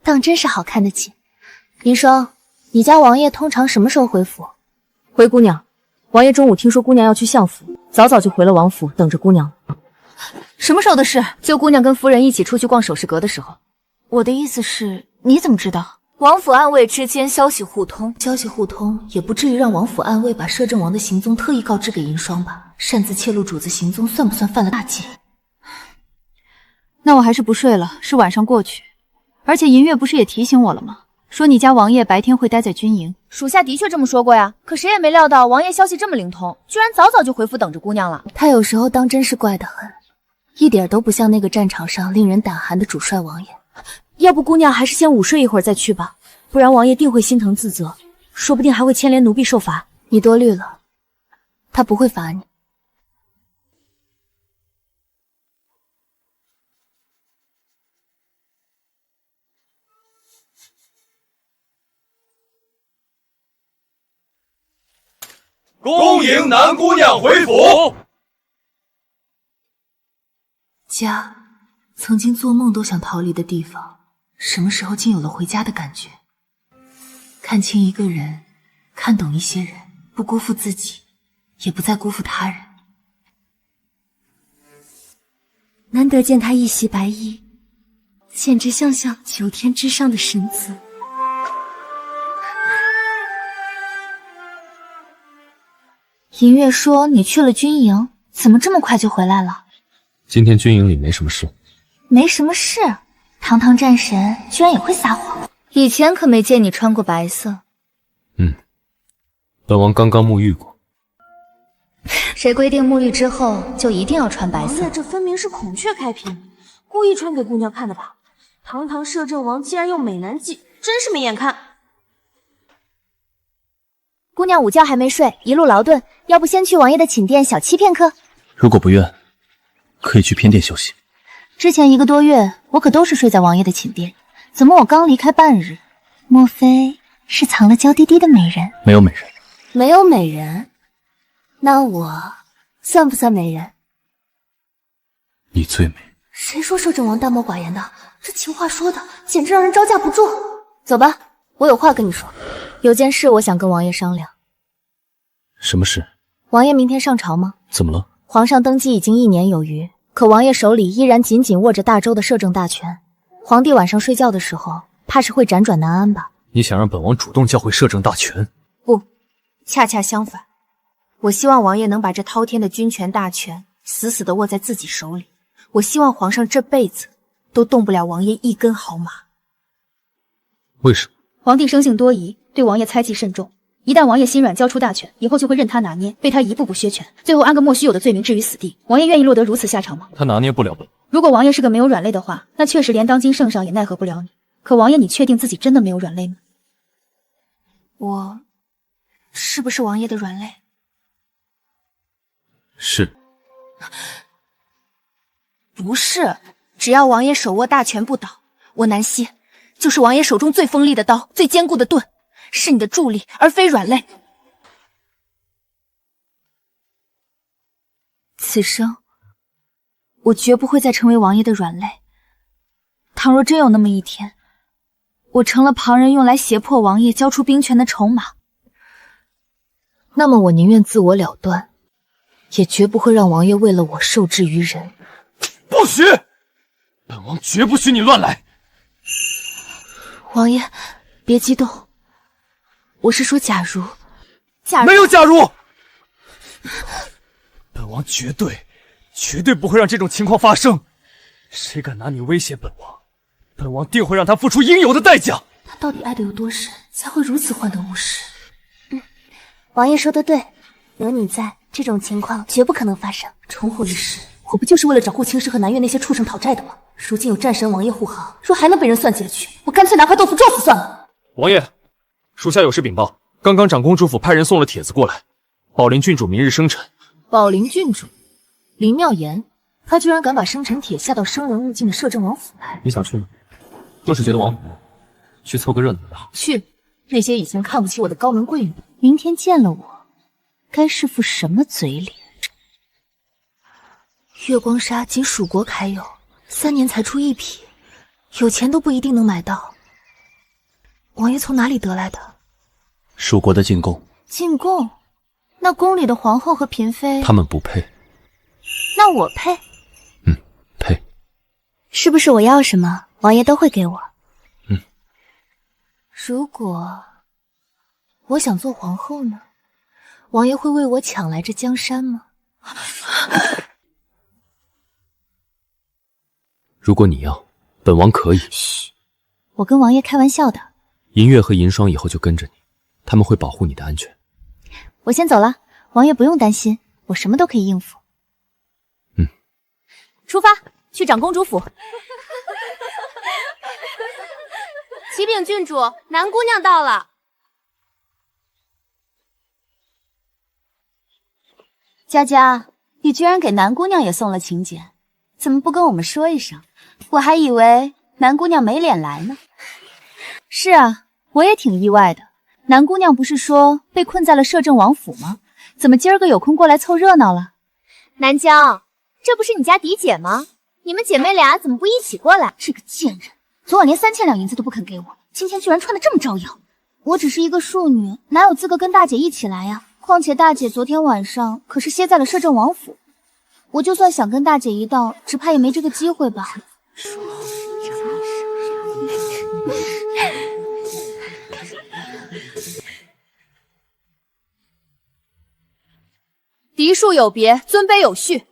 当真是好看得起。林霜，你家王爷通常什么时候回府？回姑娘，王爷中午听说姑娘要去相府，早就回了王府，等着姑娘了。什么时候的事？就姑娘跟夫人一起出去逛首饰阁的时候。我的意思是，你怎么知道？王府暗卫之间消息互通，也不至于让王府暗卫把摄政王的行踪特意告知给银霜吧？擅自窃录主子行踪，算不算犯了大忌？那我还是不睡了，是晚上过去。而且银月不是也提醒我了吗？说你家王爷白天会待在军营。属下的确这么说过呀，可谁也没料到王爷消息这么灵通，居然早就回府等着姑娘了。他有时候当真是怪得很，一点都不像那个战场上令人胆寒的主帅王爷。要不姑娘还是先午睡一会儿再去吧，不然王爷定会心疼自责，说不定还会牵连奴婢受罚。你多虑了，他不会罚你。恭迎南姑娘回府。家，曾经做梦都想逃离的地方，什么时候竟有了回家的感觉？看清一个人，看懂一些人，不辜负自己，也不再辜负他人。难得见他一袭白衣，简直像9天之上的神子。银月说你去了军营，怎么这么快就回来了？今天军营里没什么事。没什么事？堂堂战神居然也会撒谎？以前可没见你穿过白色。本王刚刚沐浴过。谁规定沐浴之后就一定要穿白色？王爷这分明是孔雀开屏，故意穿给姑娘看的吧？堂堂摄政王竟然用美男计，真是没眼看。姑娘午觉还没睡，一路劳顿，要不先去王爷的寝殿小憩片刻？如果不愿，可以去偏殿休息。之前1个多月，我可都是睡在王爷的寝殿，怎么我刚离开半日，莫非是藏了娇滴滴的美人？没有美人。没有美人？那我算不算美人？你最美。谁说摄政王淡漠寡言的？这情话说的简直让人招架不住。走吧，我有话跟你说。有件事我想跟王爷商量。什么事？王爷明天上朝吗？怎么了？皇上登基已经1年有余，可王爷手里依然紧紧握着大周的摄政大权。皇帝晚上睡觉的时候，怕是会辗转难安吧？你想让本王主动教会摄政大权？不，恰恰相反，我希望王爷能把这滔天的军权大权死死地握在自己手里。我希望皇上这辈子都动不了王爷一根毫毛。为什么？皇帝生性多疑，对王爷猜忌甚重。一旦王爷心软交出大权，以后就会任他拿捏，被他一步步削权，最后安个莫须有的罪名置于死地。王爷愿意落得如此下场吗？他拿捏不了本。如果王爷是个没有软肋的话，那确实连当今圣上也奈何不了你。可王爷，你确定自己真的没有软肋吗？我是不是王爷的软肋？是。不是，只要王爷手握大权不倒，我南希就是王爷手中最锋利的刀，最坚固的盾，是你的助力，而非软肋。此生，我绝不会再成为王爷的软肋。倘若真有那么一天，我成了旁人用来胁迫王爷交出兵权的筹码，那么我宁愿自我了断，也绝不会让王爷为了我受制于人。不许！本王绝不许你乱来！王爷，别激动，我是说假如没有假如。本王绝对不会让这种情况发生。谁敢拿你威胁本王，本王定会让他付出应有的代价。他到底爱得有多深，才会如此患得无识？王爷说的对，有你在，这种情况绝不可能发生。重护一世，我不就是为了找顾青师和南岳那些畜生讨债的吗？如今有战神王爷护航，若还能被人算计了去，我干脆拿块豆腐撞死算了。王爷，属下有事禀报，刚刚长公主府派人送了帖子过来，宝林郡主明日生辰。宝林郡主林妙言，他居然敢把生辰帖下到生人勿近的摄政王府来。你想去吗？就是觉得王府去凑个热闹的好。去，那些以前看不起我的高门贵女，明天见了我，该是副什么嘴脸？月光砂仅蜀国开有，3年才出1匹，有钱都不一定能买到。王爷从哪里得来的？蜀国的进贡。进贡？那宫里的皇后和嫔妃，他们不配。那我配？配。是不是我要什么，王爷都会给我？如果我想做皇后呢？王爷会为我抢来这江山吗？如果你要，本王可以。嘘，我跟王爷开玩笑的。银月和银霜以后就跟着你，他们会保护你的安全。我先走了，王爷不用担心，我什么都可以应付。出发去长公主府。启禀郡主，南姑娘到了。佳佳，你居然给南姑娘也送了请柬，怎么不跟我们说一声？我还以为南姑娘没脸来呢。是啊，我也挺意外的。南姑娘不是说被困在了摄政王府吗？怎么今儿个有空过来凑热闹了？南娇，这不是你家嫡姐吗？你们姐妹俩怎么不一起过来？这个贱人，昨晚连3000两银子都不肯给我，今天居然穿得这么招摇。我只是一个庶女，哪有资格跟大姐一起来呀？况且大姐昨天晚上可是歇在了摄政王府，我就算想跟大姐一道，只怕也没这个机会吧。嫡庶有别，尊卑有序。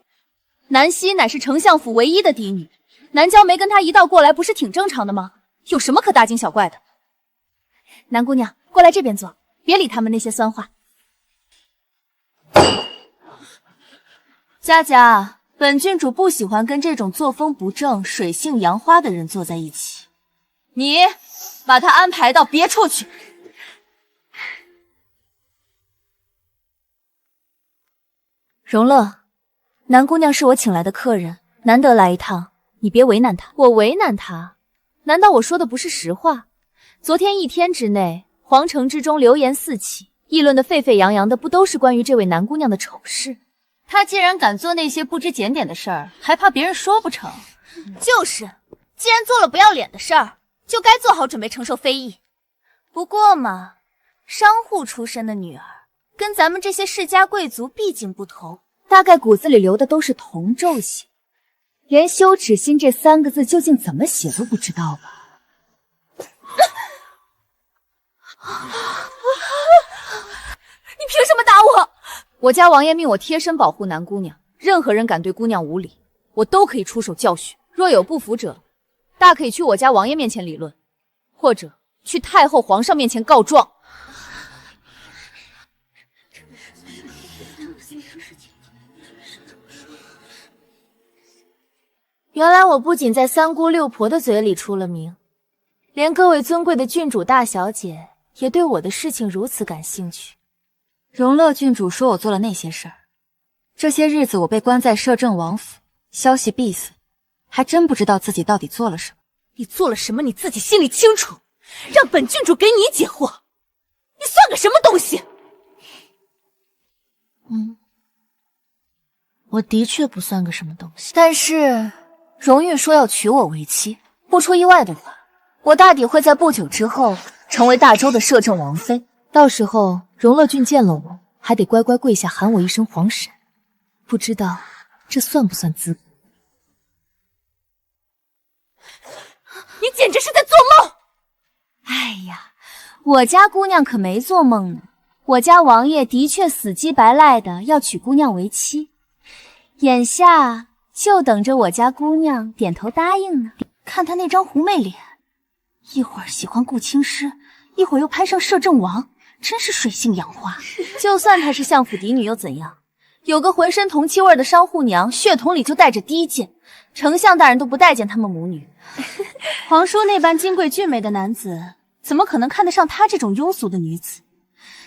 南希乃是丞相府唯一的嫡女，南娇没跟她一道过来，不是挺正常的吗？有什么可大惊小怪的？南姑娘，过来这边坐，别理他们那些酸话。佳佳，本郡主不喜欢跟这种作风不正、水性杨花的人坐在一起，你把他安排到别处去。荣乐，南姑娘是我请来的客人，难得来一趟，你别为难她。我为难她？难道我说的不是实话？昨天1天之内，皇城之中流言四起，议论的沸沸扬扬的，不都是关于这位南姑娘的丑事？她既然敢做那些不知检点的事儿，还怕别人说不成？就是，既然做了不要脸的事儿，就该做好准备承受非议。不过嘛，商户出身的女儿，跟咱们这些世家贵族毕竟不同，大概骨子里流的都是铜咒血，连羞耻心这3个字究竟怎么写都不知道吧？你凭什么打我？我家王爷命我贴身保护南姑娘，任何人敢对姑娘无礼，我都可以出手教训。若有不服者，大可以去我家王爷面前理论，或者去太后皇上面前告状。原来我不仅在3姑6婆的嘴里出了名，连各位尊贵的郡主大小姐也对我的事情如此感兴趣。荣乐郡主说我做了那些事儿，这些日子我被关在摄政王府，消息闭塞，还真不知道自己到底做了什么。你做了什么你自己心里清楚，让本郡主给你解惑，你算个什么东西？我的确不算个什么东西，但是荣玉说要娶我为妻，不出意外的话，我大抵会在不久之后成为大周的摄政王妃。到时候荣乐郡见了我，还得乖乖跪下喊我一声皇婶，不知道这算不算资格？你简直是在做梦！哎呀，我家姑娘可没做梦呢，我家王爷的确死鸡白赖的要娶姑娘为妻，眼下就等着我家姑娘点头答应呢。看她那张狐媚脸，一会儿喜欢顾青师，一会儿又攀上摄政王，真是水性杨花。就算她是相府嫡女又怎样？有个浑身铜气味的商户娘，血统里就带着低贱，丞相大人都不待见他们母女。皇叔那般金贵俊美的男子，怎么可能看得上她这种庸俗的女子？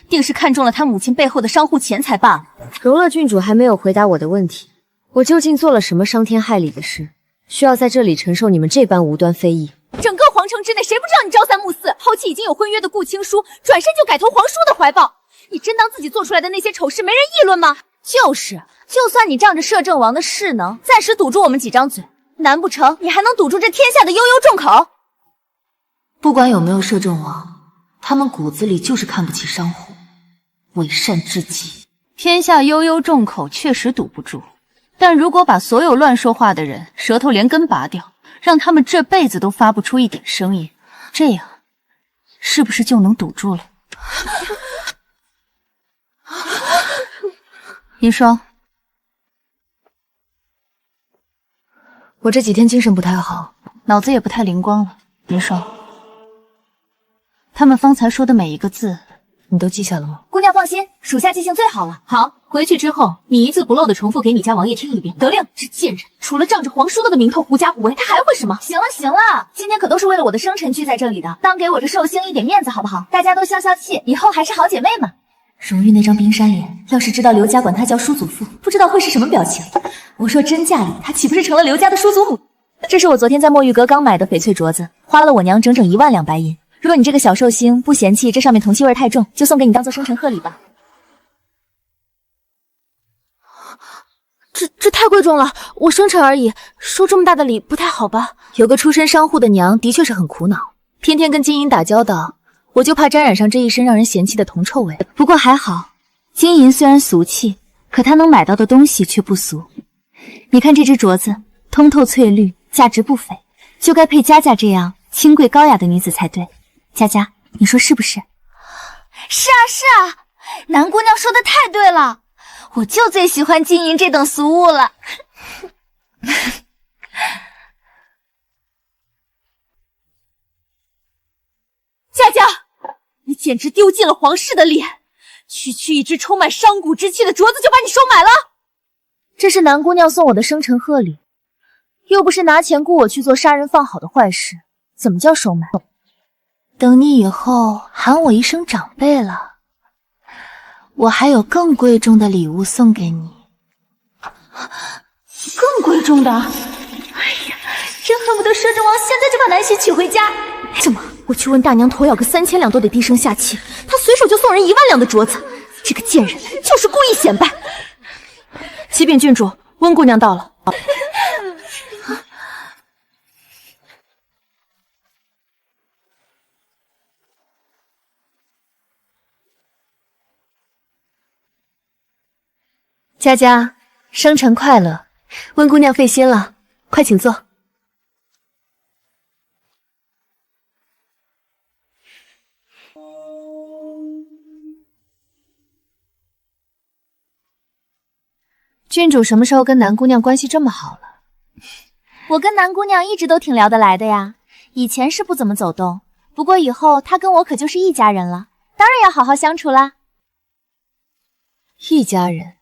定是看中了她母亲背后的商户钱财罢了。荣乐郡主还没有回答我的问题，我究竟做了什么伤天害理的事，需要在这里承受你们这般无端非议？整个皇城之内，谁不知道你朝三暮四，抛弃已经有婚约的顾青书，转身就改投皇叔的怀抱？你真当自己做出来的那些丑事没人议论吗？就是，就算你仗着摄政王的势能，暂时堵住我们几张嘴，难不成你还能堵住这天下的悠悠众口？不管有没有摄政王，他们骨子里就是看不起商户，伪善至极。天下悠悠众口确实堵不住，但如果把所有乱说话的人舌头连根拔掉，让他们这辈子都发不出一点声音，这样是不是就能堵住了？你说，我这几天精神不太好，脑子也不太灵光了。你说，他们方才说的每一个字，你都记下了吗？姑娘放心，属下记性最好了。好，回去之后你一字不漏的重复给你家王爷听一遍。得令。这贱人除了仗着皇叔的名头狐假虎威，他还会什么？行了行了，今天可都是为了我的生辰聚在这里的，当给我这寿星一点面子好不好？大家都消消气，以后还是好姐妹嘛。荣玉那张冰山脸，要是知道刘家管她叫叔祖父，不知道会是什么表情。我说真嫁里，她岂不是成了刘家的叔祖母？这是我昨天在墨玉阁刚买的翡翠镯子，花了我娘整整1万2白银。如果你这个小寿星不嫌弃这上面铜气味太重，就送给你当做生辰贺礼吧。这太贵重了，我生辰而已，收这么大的礼不太好吧？有个出身商户的娘的确是很苦恼，天天跟金银打交道，我就怕沾染上这一身让人嫌弃的铜臭味。不过还好，金银虽然俗气，可它能买到的东西却不俗。你看这只镯子，通透翠绿，价值不菲，就该配佳佳这样清贵高雅的女子才对。佳佳，你说是不是？是啊是啊，南姑娘说的太对了，我就最喜欢金银这等俗物了。佳佳，你简直丢尽了皇室的脸！区一只充满商贾之气的镯子就把你收买了？这是南姑娘送我的生辰贺礼，又不是拿钱雇我去做杀人放火的坏事，怎么叫收买？等你以后喊我一声长辈了，我还有更贵重的礼物送给你。更贵重的？哎呀，真恨不得摄政王现在就把南希娶回家。怎么，我去问大娘头要个3000两都得低声下气，她随手就送人1万两的镯子，这个贱人就是故意显摆。启禀郡主，温姑娘到了。佳佳，生辰快乐！温姑娘费心了，快请坐。郡主什么时候跟南姑娘关系这么好了？我跟南姑娘一直都挺聊得来的呀，以前是不怎么走动，不过以后她跟我可就是一家人了，当然要好好相处啦。一家人？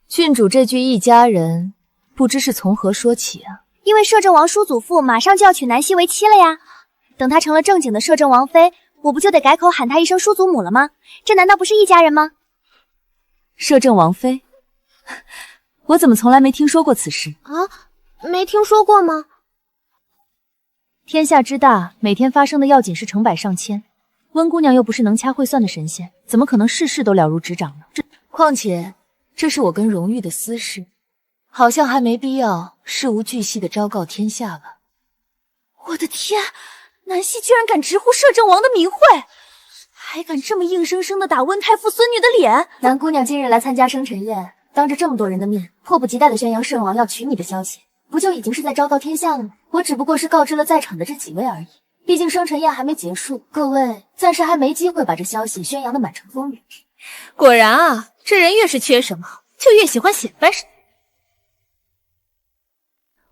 郡主这句一家人，不知是从何说起啊？因为摄政王叔祖父马上就要娶南希为妻了呀，等他成了正经的摄政王妃，我不就得改口喊他一声叔祖母了吗？这难道不是一家人吗？摄政王妃？我怎么从来没听说过此事啊？没听说过吗？天下之大，每天发生的要紧事成百上千，温姑娘又不是能掐会算的神仙，怎么可能事事都了如指掌呢？况且这是我跟荣玉的私事，好像还没必要事无巨细的昭告天下吧。我的天，南希居然敢直呼摄政王的名讳，还敢这么硬生生的打温太傅孙女的脸。南姑娘今日来参加生辰宴，当着这么多人的面，迫不及待的宣扬摄王要娶你的消息，不就已经是在昭告天下了吗？我只不过是告知了在场的这几位而已，毕竟生辰宴还没结束，各位暂时还没机会把这消息宣扬的满城风雨。果然啊，这人越是缺什么，就越喜欢显摆什么。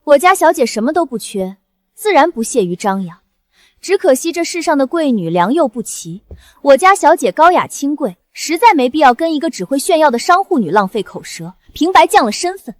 我家小姐什么都不缺，自然不屑于张扬。只可惜这世上的贵女良莠不齐，我家小姐高雅清贵，实在没必要跟一个只会炫耀的商户女浪费口舌，平白降了身份。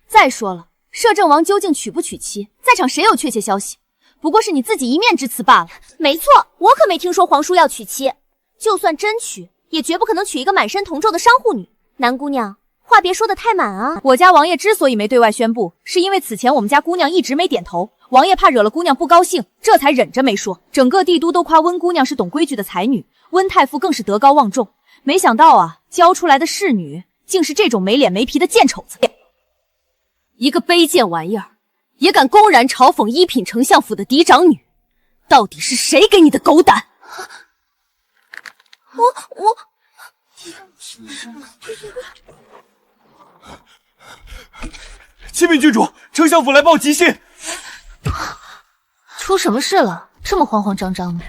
再说了，摄政王究竟娶不娶妻，在场谁有确切消息？不过是你自己一面之词罢了。没错，我可没听说皇叔要娶妻，就算真娶，也绝不可能娶一个满身铜皱的商户女。南姑娘，话别说得太满啊！我家王爷之所以没对外宣布，是因为此前我们家姑娘一直没点头，王爷怕惹了姑娘不高兴，这才忍着没说。整个帝都都夸温姑娘是懂规矩的才女，温太傅更是德高望重。没想到啊，教出来的侍女竟是这种没脸没皮的贱丑子，一个卑贱玩意儿，也敢公然嘲讽一品丞相府的嫡长女，到底是谁给你的狗胆？我。启禀郡主，丞相府来报急信。出什么事了？这么慌慌张张的。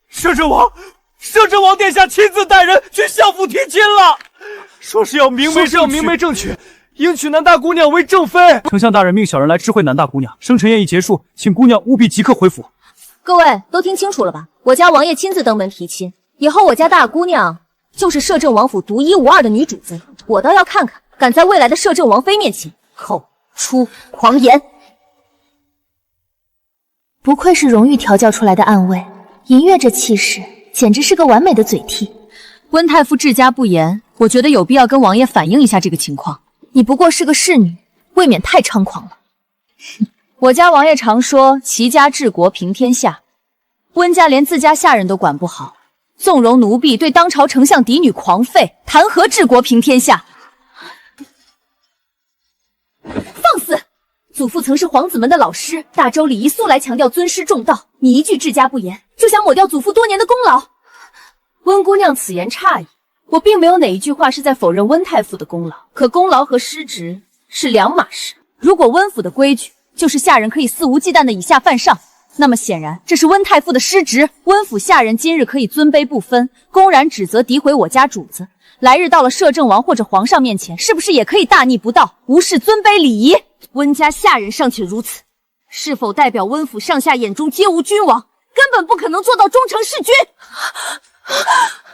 摄政王殿下亲自带人去相府提亲了，说是要明媒正娶，迎娶南大姑娘为正妃。丞相大人命小人来知会南大姑娘，生辰宴已结束，请姑娘务必即刻回府。各位都听清楚了吧？我家王爷亲自登门提亲，以后我家大姑娘就是摄政王府独一无二的女主子，我倒要看看敢在未来的摄政王妃面前口出狂言。不愧是荣誉调教出来的暗卫，银月这气势简直是个完美的嘴替。温太傅治家不严，我觉得有必要跟王爷反映一下这个情况。你不过是个侍女，未免太猖狂了。我家王爷常说齐家治国平天下，温家连自家下人都管不好，纵容奴婢对当朝丞相嫡女狂吠，谈何治国平天下？放肆！祖父曾是皇子们的老师，大周礼仪素来强调尊师重道，你一句治家不严，就想抹掉祖父多年的功劳。温姑娘此言差矣，我并没有哪一句话是在否认温太傅的功劳，可功劳和失职是两码事。如果温府的规矩就是下人可以肆无忌惮的以下犯上，那么显然这是温太傅的失职。温府下人今日可以尊卑不分，公然指责诋毁我家主子，来日到了摄政王或者皇上面前，是不是也可以大逆不道，无视尊卑礼仪？温家下人尚且如此，是否代表温府上下眼中皆无君王，根本不可能做到忠诚弑君？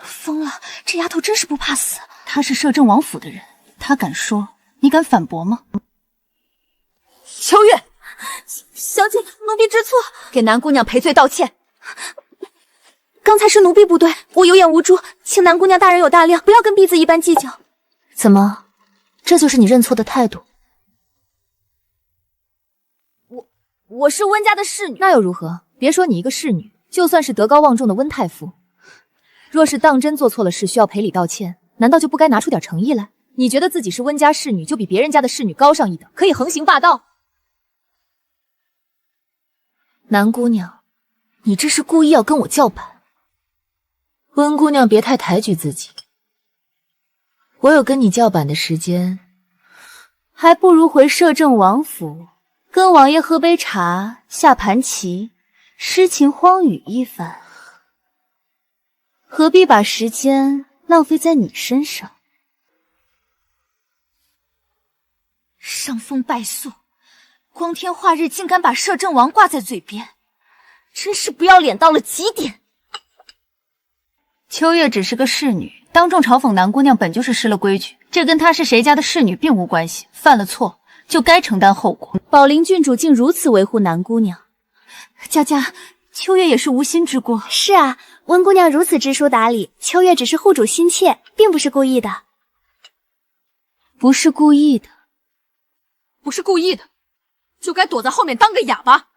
疯了，这丫头真是不怕死。她是摄政王府的人，她敢说，你敢反驳吗？秋月，小姐，奴婢知错，给南姑娘赔罪道歉。刚才是奴婢不对，我有眼无珠，请南姑娘大人有大量，不要跟婢子一般计较。怎么，这就是你认错的态度？我是温家的侍女，那又如何？别说你一个侍女，就算是德高望重的温太傅，若是当真做错了事需要赔礼道歉，难道就不该拿出点诚意来？你觉得自己是温家侍女，就比别人家的侍女高上一等，可以横行霸道？南姑娘，你这是故意要跟我叫板。温姑娘别太抬举自己，我有跟你叫板的时间，还不如回摄政王府跟王爷喝杯茶，下盘棋，诗情荒语一番，何必把时间浪费在你身上？伤风败俗，光天化日竟敢把摄政王挂在嘴边，真是不要脸到了极点。秋月只是个侍女，当众嘲讽南姑娘本就是失了规矩，这跟她是谁家的侍女并无关系，犯了错就该承担后果。宝林郡主竟如此维护南姑娘，佳佳，秋月也是无心之过。是啊，温姑娘如此知书达理，秋月只是护主心切，并不是故意的。不是故意的，不是故意的，就该躲在后面当个哑巴。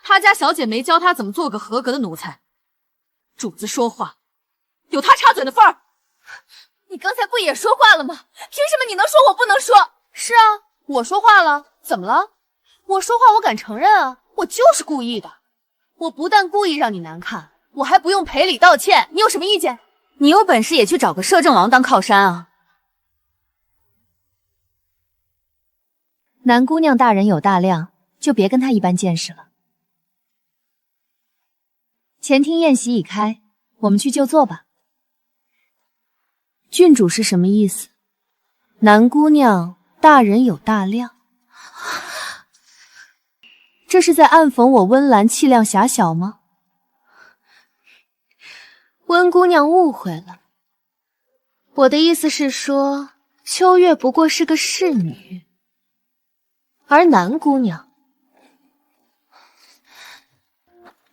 他家小姐没教他怎么做个合格的奴才，主子说话有他插嘴的份儿。你刚才不也说话了吗？凭什么你能说我不能说？是啊，我说话了，怎么了？我说话我敢承认啊，我就是故意的。我不但故意让你难看，我还不用赔礼道歉，你有什么意见？你有本事也去找个摄政王当靠山啊！南姑娘大人有大量，就别跟她一般见识了。前厅宴席已开，我们去就坐吧。郡主是什么意思？南姑娘大人有大量。这是在暗讽我温岚气量狭小吗？温姑娘误会了，我的意思是说，秋月不过是个侍女，而南姑娘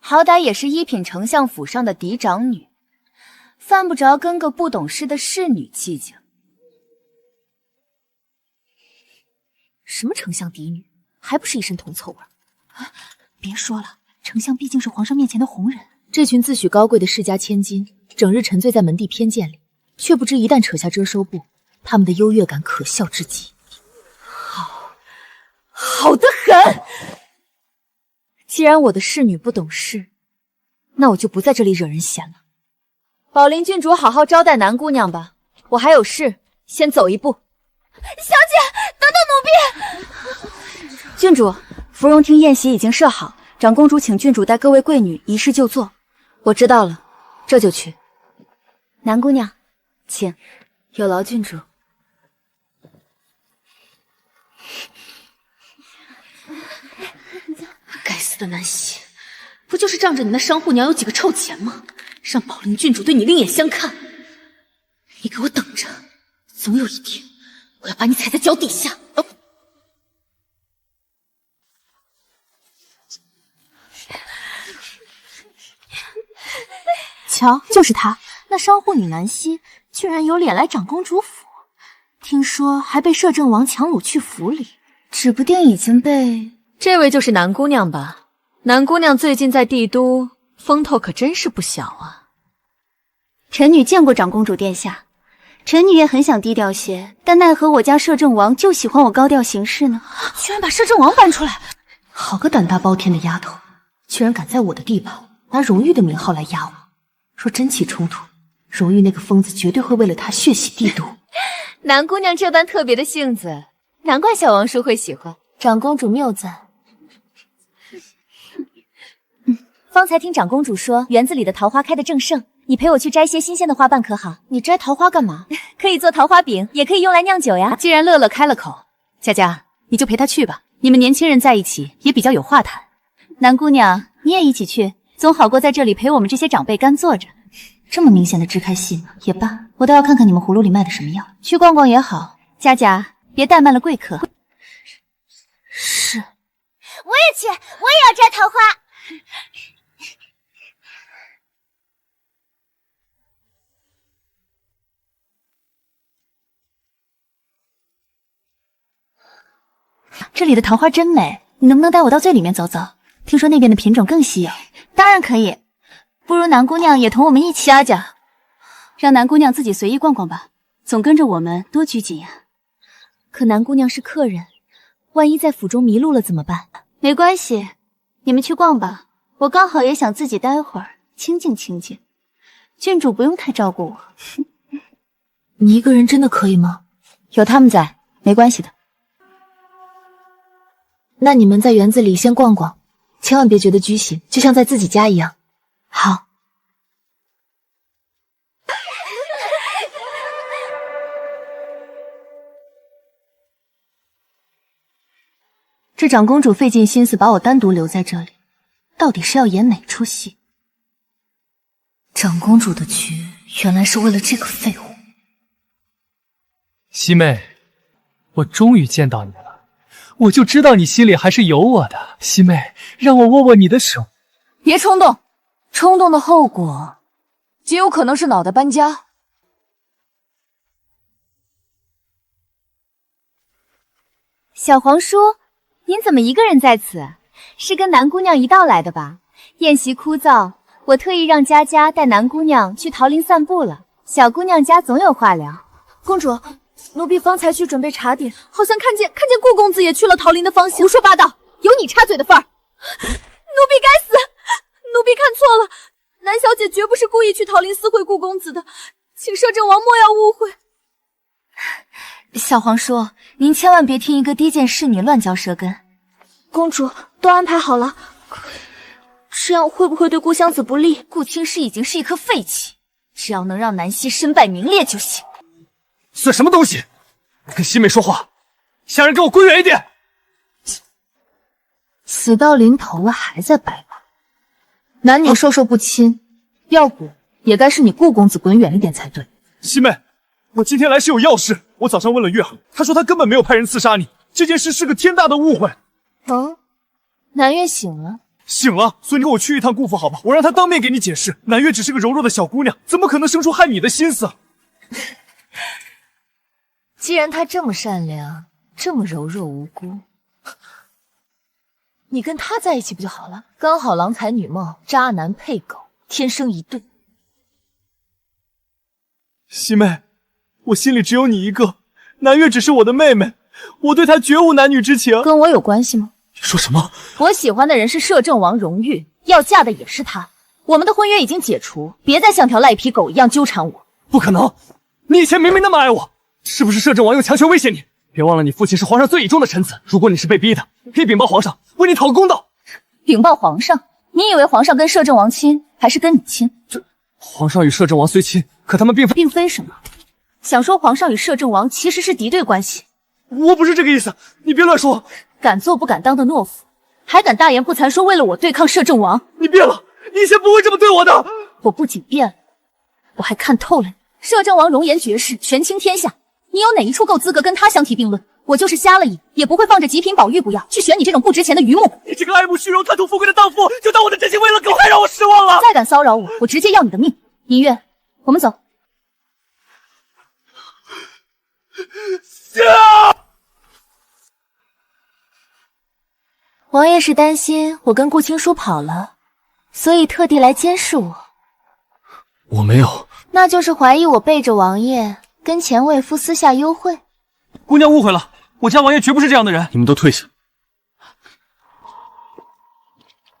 好歹也是一品丞相府上的嫡长女，犯不着跟个不懂事的侍女计较。什么丞相嫡女，还不是一身铜臭味？别说了，丞相毕竟是皇上面前的红人，这群自诩高贵的世家千金，整日沉醉在门第偏见里，却不知一旦扯下遮收布，他们的优越感可笑至极。好得很。既然我的侍女不懂事，那我就不在这里惹人嫌了。宝林郡主好好招待南姑娘吧，我还有事，先走一步。小姐，等等奴婢！郡主，芙蓉厅宴席已经设好，长公主请郡主带各位贵女一室就坐。我知道了，这就去。南姑娘，请。有劳郡主。该死的南希，不就是仗着你那商户娘有几个臭钱吗？让宝林郡主对你另眼相看。你给我等着，总有一天我要把你踩在脚底下。瞧，就是她，那商户女南希，居然有脸来长公主府，听说还被摄政王强掳去府里，指不定已经被……这位就是南姑娘吧？南姑娘最近在帝都风头可真是不小啊。臣女见过长公主殿下，臣女也很想低调些，但奈何我家摄政王就喜欢我高调行事呢。居然把摄政王搬出来，好个胆大包天的丫头，居然敢在我的地盘拿荣誉的名号来压我！若真起冲突，荣誉那个疯子绝对会为了他血洗帝都。南姑娘这般特别的性子，难怪小王叔会喜欢。长公主谬赞。方才听长公主说园子里的桃花开得正盛，你陪我去摘些新鲜的花瓣可好？你摘桃花干嘛？可以做桃花饼，也可以用来酿酒呀。既然乐乐开了口，佳佳你就陪她去吧，你们年轻人在一起也比较有话谈。南姑娘你也一起去，总好过在这里陪我们这些长辈干坐着。这么明显的支开戏呢？也罢，我倒要看看你们葫芦里卖的什么药。去逛逛也好，佳佳别怠慢了贵客。是，我也去，我也要摘桃花。这里的桃花真美，你能不能带我到最里面走走？听说那边的品种更稀有。当然可以，不如南姑娘也同我们一起。佳佳，让南姑娘自己随意逛逛吧，总跟着我们多拘谨呀。可南姑娘是客人，万一在府中迷路了怎么办？没关系，你们去逛吧，我刚好也想自己待会儿，清静清静。郡主不用太照顾我。你一个人真的可以吗？有他们在，没关系的。那你们在园子里先逛逛，千万别觉得拘谨，就像在自己家一样。好。这长公主费尽心思把我单独留在这里，到底是要演哪出戏？长公主的局原来是为了这个废物。西妹，我终于见到你了，我就知道你心里还是有我的。西妹，让我握握你的手。别冲动，冲动的后果极有可能是脑袋搬家。小皇叔，您怎么一个人在此？是跟南姑娘一道来的吧？宴席枯燥，我特意让佳佳带南姑娘去桃林散步了。小姑娘家总有话聊。公主，奴婢方才去准备茶点，好像看见顾公子也去了桃林的方向。胡说八道，有你插嘴的份儿！奴婢该死，奴婢看错了，南小姐绝不是故意去桃林私会顾公子的，请摄政王莫要误会。小皇叔，您千万别听一个低贱侍女乱嚼舌根。公主，都安排好了，这样会不会对顾湘子不利？顾青诗已经是一颗废气，只要能让南希身败名裂就行。算什么东西？跟西妹说话，下人给我滚远一点！死到临头了还在摆谱，男女授受不亲，要不也该是你顾公子滚远一点才对。西妹，我今天来是有要事。我早上问了月儿，她说她根本没有派人刺杀你，这件事是个天大的误会。哦，南月醒了。醒了，所以你跟我去一趟顾府好吧？我让他当面给你解释，南月只是个柔弱的小姑娘，怎么可能生出害你的心思？既然她这么善良，这么柔弱无辜，你跟她在一起不就好了？刚好郎才女貌，渣男配狗，天生一对。西妹，我心里只有你一个，南月只是我的妹妹，我对她绝无男女之情。跟我有关系吗？你说什么？我喜欢的人是摄政王荣玉，要嫁的也是他。我们的婚约已经解除，别再像条赖皮狗一样纠缠我。不可能！你以前明明那么爱我，是不是摄政王用强权威胁你？别忘了，你父亲是皇上最倚重的臣子，如果你是被逼的，可以禀报皇上，为你讨个公道。禀报皇上？你以为皇上跟摄政王亲，还是跟你亲？皇上与摄政王虽亲，可他们并非什么。想说皇上与摄政王其实是敌对关系？我不是这个意思，你别乱说。敢做不敢当的懦夫，还敢大言不惭说为了我对抗摄政王？你变了，你以前不会这么对我的。我不仅变了，我还看透了你。摄政王容颜绝世，权倾天下，你有哪一处够资格跟他相提并论？我就是瞎了眼，也不会放着极品宝玉不要，去选你这种不值钱的榆木。你这个爱慕虚荣、贪图富贵的荡妇，就当我的真心为了狗，还让我失望了。再敢骚扰我，我直接要你的命。银月，我们走。王爷是担心我跟顾青书跑了，所以特地来监视我。我没有。那就是怀疑我背着王爷跟前卫夫私下幽会。姑娘误会了，我家王爷绝不是这样的人。你们都退下。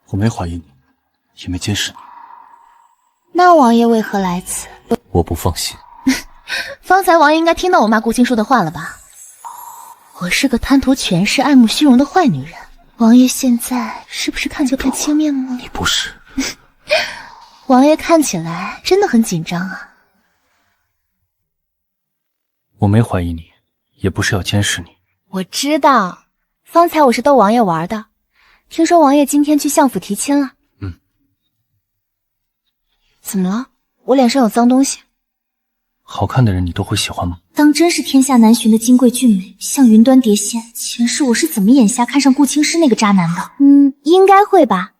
我没怀疑你，也没监视你。那王爷为何来此？我不放心。方才王爷应该听到我骂顾青书的话了吧？我是个贪图权势、爱慕虚荣的坏女人。王爷现在是不是看着不清面目？你不是。王爷看起来真的很紧张啊。我没怀疑你，也不是要监视你。我知道，方才我是逗王爷玩的。听说王爷今天去相府提亲了。怎么了？我脸上有脏东西？好看的人你都会喜欢吗？当真是天下难寻的金贵俊美，像云端蝶仙。前世我是怎么眼瞎看上顾青诗那个渣男的？应该会吧。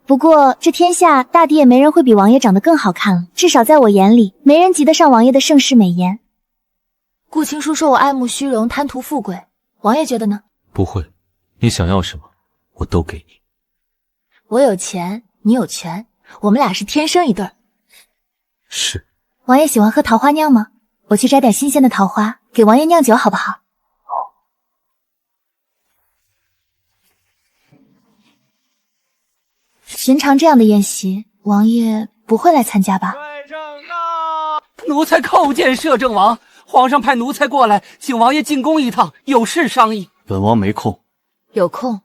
不过这天下大抵也没人会比王爷长得更好看了，至少在我眼里，没人及得上王爷的盛世美颜。顾青书说我爱慕虚荣，贪图富贵，王爷觉得呢？不会，你想要什么，我都给你。我有钱，你有权，我们俩是天生一对儿。是。王爷喜欢喝桃花酿吗？我去摘点新鲜的桃花，给王爷酿酒好不好？寻常这样的宴席，王爷不会来参加吧？奴才叩见摄政王，皇上派奴才过来，请王爷进宫一趟，有事商议。本王没空。有空，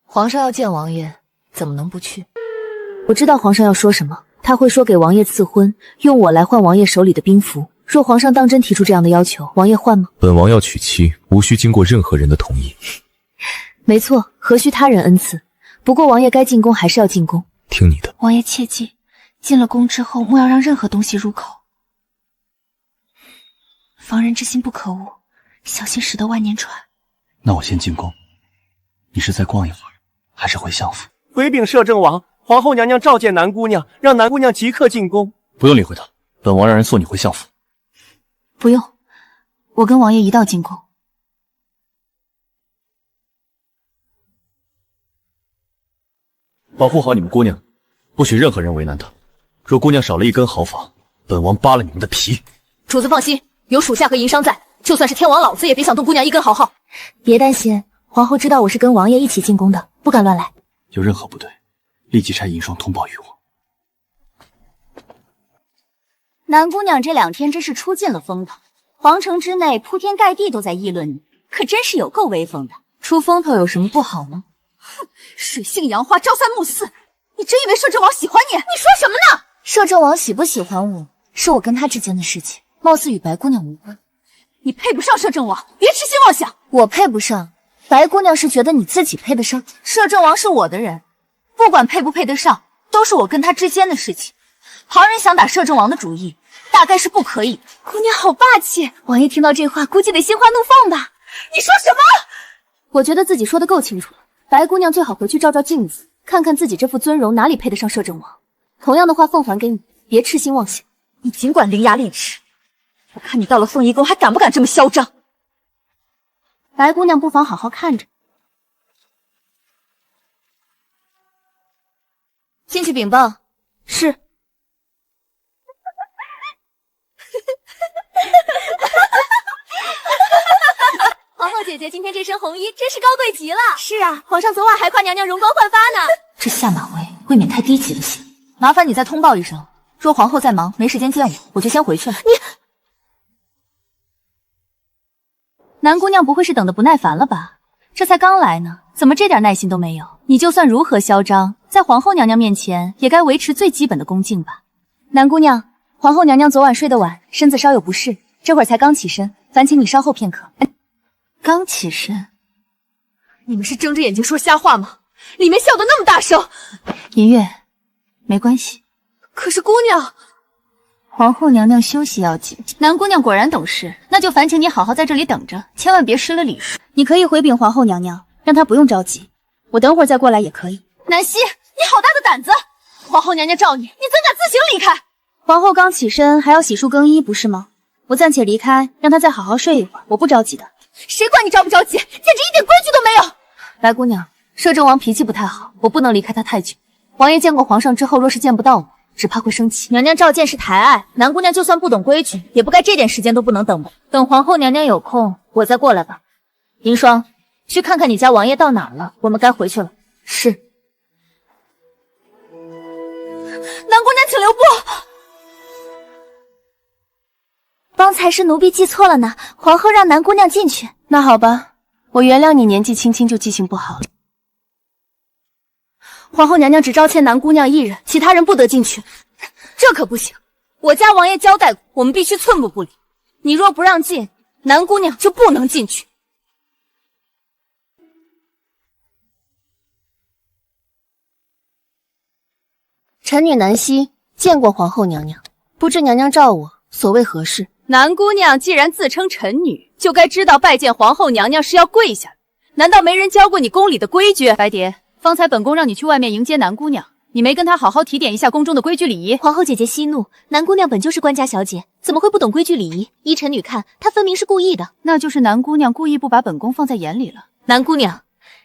皇上要见王爷，怎么能不去？我知道皇上要说什么，他会说给王爷赐婚，用我来换王爷手里的兵符。若皇上当真提出这样的要求，王爷换吗？本王要娶妻，无需经过任何人的同意。没错，何须他人恩赐？不过王爷该进宫还是要进宫。听你的。王爷切记，进了宫之后莫要让任何东西入口。防人之心不可无，小心驶得万年船。那我先进宫，你是再逛一会儿，还是回相府？回禀摄政王，皇后娘娘召见南姑娘，让南姑娘即刻进宫。不用理会她，本王让人送你回相府。不用，我跟王爷一道进宫。保护好你们姑娘，不许任何人为难她。若姑娘少了一根毫发，本王扒了你们的皮。主子放心，有属下和银商在，就算是天王老子也别想动姑娘一根毫毫。别担心，皇后知道我是跟王爷一起进宫的，不敢乱来。有任何不对，立即差银霜通报于我。南姑娘这2天真是出尽了风头，皇城之内铺天盖地都在议论你，可真是有够威风的。出风头有什么不好吗？哼，水性杨花，朝三暮四，你真以为摄政王喜欢你？你说什么呢？摄政王喜不喜欢我，是我跟他之间的事情，貌似与白姑娘无关。你配不上摄政王，别痴心妄想。我配不上，白姑娘是觉得你自己配得上？摄政王是我的人，不管配不配得上，都是我跟他之间的事情。旁人想打摄政王的主意，大概是不可以。姑娘好霸气，王爷听到这话，估计得心花怒放吧？你说什么？我觉得自己说的够清楚了。白姑娘最好回去照照镜子，看看自己这副尊容哪里配得上摄政王。同样的话奉还给你，别痴心妄想。你尽管伶牙俐齿，我看你到了凤仪宫还敢不敢这么嚣张？白姑娘不妨好好看着。进去禀报。是。皇后姐姐今天这身红衣真是高贵极了。是啊，皇上昨晚还夸娘娘容光焕发呢。这下马威未免太低级了些。麻烦你再通报一声，说皇后在忙，没时间见我，我就先回去了。南姑娘不会是等得不耐烦了吧？这才刚来呢，怎么这点耐心都没有？你就算如何嚣张，在皇后娘娘面前也该维持最基本的恭敬吧。南姑娘，皇后娘娘昨晚睡得晚，身子稍有不适，这会儿才刚起身，烦请你稍后片刻。刚起身？你们是睁着眼睛说瞎话吗？里面笑得那么大声。银月，没关系。可是姑娘，皇后娘娘休息要紧。南姑娘果然懂事，那就烦请你好好在这里等着，千万别失了礼数。你可以回禀皇后娘娘，让她不用着急，我等会儿再过来也可以。南希，你好大的胆子！皇后娘娘召你，你怎敢自行离开？皇后刚起身还要洗漱更衣，不是吗？我暂且离开，让她再好好睡一会儿，我不着急的。谁管你着不着急，简直一点规矩都没有！白姑娘，摄政王脾气不太好，我不能离开他太久。王爷见过皇上之后，若是见不到我，只怕会生气。娘娘召见是抬爱，南姑娘就算不懂规矩，也不该这点时间都不能等吧？等皇后娘娘有空，我再过来吧。银霜，去看看你家王爷到哪儿了，我们该回去了。是。南姑娘，请留步。方才是奴婢记错了呢，皇后让南姑娘进去。那好吧，我原谅你年纪轻轻就记性不好了。皇后娘娘只招见南姑娘一人，其他人不得进去。这可不行，我家王爷交代过，我们必须寸步不离。你若不让进，南姑娘就不能进去。臣女南希见过皇后娘娘，不知娘娘召我，所谓何事？南姑娘既然自称臣女，就该知道拜见皇后娘娘是要跪下。难道没人教过你宫里的规矩？白蝶，方才本宫让你去外面迎接南姑娘，你没跟她好好提点一下宫中的规矩礼仪？皇后姐姐息怒，南姑娘本就是官家小姐，怎么会不懂规矩礼仪？依臣女看，她分明是故意的。那就是南姑娘故意不把本宫放在眼里了。南姑娘，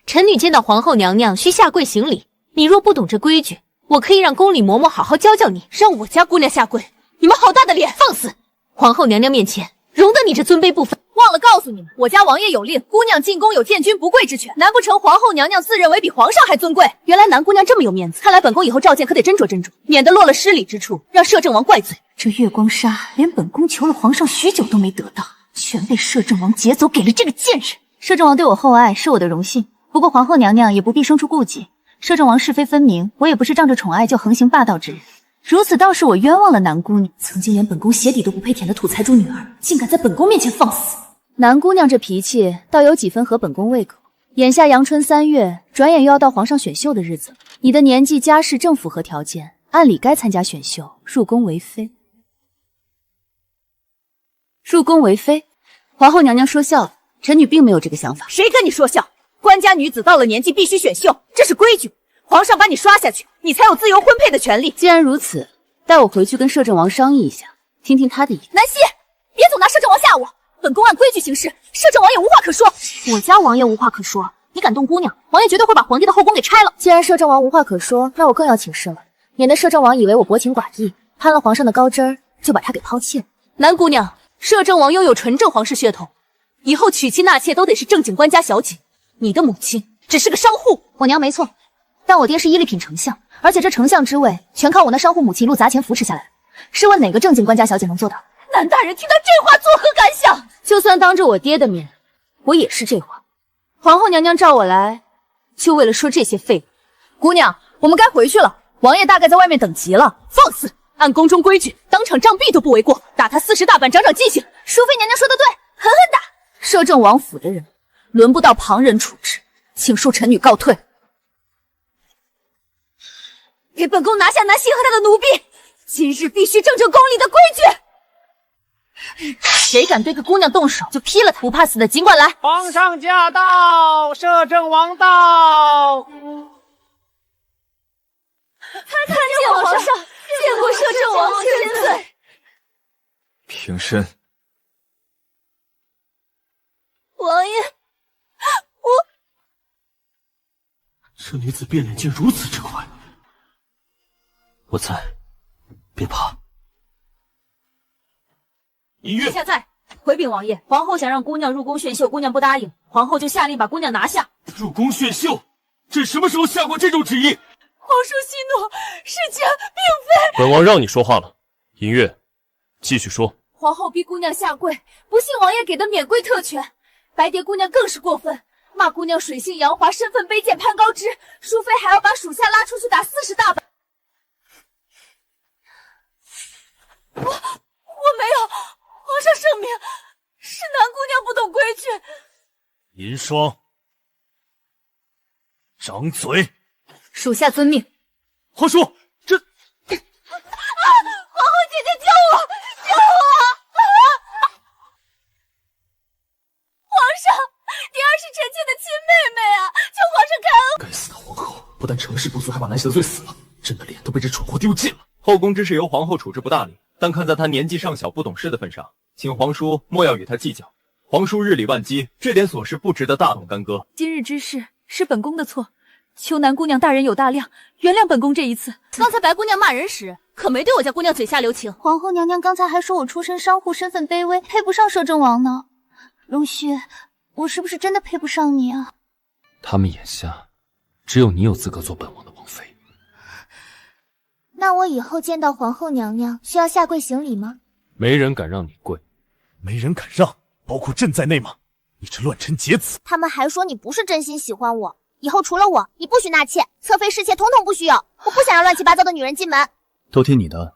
臣女见到皇后娘娘需下跪行礼，你若不懂这规矩，我可以让宫里嬷嬷好好教教你。让我家姑娘下跪，你们好大的脸！放肆！皇后娘娘面前，容得你这尊卑不分？忘了告诉你们，我家王爷有令，姑娘进宫有见君不跪之权。难不成皇后娘娘自认为比皇上还尊贵？原来南姑娘这么有面子，看来本宫以后召见可得斟酌斟酌，免得落了失礼之处，让摄政王怪罪。这月光纱连本宫求了皇上许久都没得到，全被摄政王劫走，给了这个贱人。摄政王对我厚爱是我的荣幸，不过皇后娘娘也不必生出顾忌。摄政王是非分明，我也不是仗着宠爱就横行霸道之人。如此倒是我冤枉了南姑娘，曾经连本宫鞋底都不配舔的土财主女儿，竟敢在本宫面前放肆。南姑娘这脾气倒有几分合本宫胃口。眼下阳春3月，转眼又要到皇上选秀的日子，你的年纪家世正符合条件，按理该参加选秀，入宫为妃。入宫为妃？皇后娘娘说笑了，臣女并没有这个想法。谁跟你说笑？官家女子到了年纪必须选秀，这是规矩。皇上把你刷下去，你才有自由婚配的权利。既然如此，带我回去跟摄政王商议一下，听听他的意见。南希，别总拿摄政王吓我，本宫按规矩行事，摄政王也无话可说。我家王爷无话可说，你敢动姑娘，王爷绝对会把皇帝的后宫给拆了。既然摄政王无话可说，那我更要请示了，免得摄政王以为我薄情寡义，攀了皇上的高枝儿就把他给抛弃了。南姑娘，摄政王拥有纯正皇室血统，以后娶妻纳妾都得是正经官家小姐。你的母亲只是个商户。我娘没错，但我爹是伊利品丞相，而且这丞相之位全靠我那商户母亲一路砸钱扶持下来的。试问哪个正经官家小姐能做到？南大人听到这话作何感想？就算当着我爹的面，我也是这话。皇后娘娘召我来，就为了说这些废物。姑娘，我们该回去了，王爷大概在外面等急了。放肆！按宫中规矩，当场杖毙都不为过，打他40大板，长长记性。淑妃娘娘说的对，狠狠打！摄政王府的人，轮不到旁人处置，请恕臣女告退。给本宫拿下南希和他的奴婢，今日必须正正宫里的规矩。谁敢对个姑娘动手，就劈了他！不怕死的尽管来。皇上驾到，摄政王到。参见皇上，见过摄政王千岁。平身。王爷，这女子变脸竟如此之快。我在，别怕。陛下在，回禀王爷，皇后想让姑娘入宫炫秀，姑娘不答应，皇后就下令把姑娘拿下。入宫炫秀？朕什么时候下过这种旨意？皇叔息怒，事情并非……本王让你说话了，银月，继续说。皇后逼姑娘下跪，不信王爷给的免跪特权。白蝶姑娘更是过分，骂姑娘水性杨滑，身份卑贱，攀高枝。淑妃还要把属下拉出去打40大板。我没有，皇上圣明，是南姑娘不懂规矩。银霜，掌嘴！属下遵命。皇叔，这……皇后姐姐救我！救我！皇上，蝶儿是臣妾的亲妹妹啊，求皇上开恩！该死的皇后，不但成事不足，还把南希得罪死了，朕的脸都被这蠢货丢尽了。后宫之事由皇后处置不大理，但看在她年纪尚小不懂事的份上，请皇叔莫要与她计较。皇叔日理万机，这点琐事不值得大动干戈。今日之事是本宫的错，求南姑娘大人有大量，原谅本宫这一次。刚才白姑娘骂人时，可没对我家姑娘嘴下留情。皇后娘娘刚才还说我出身商户，身份卑微，配不上摄政王呢。容萱，我是不是真的配不上你啊？他们眼下，只有你有资格做本王的王妃。那我以后见到皇后娘娘，需要下跪行礼吗？没人敢让你跪，没人敢让，包括朕在内吗？你这乱臣劫子！他们还说你不是真心喜欢我，以后除了我，你不许纳妾，侧妃侍妾统统不许有。我不想让乱七八糟的女人进门。都听你的，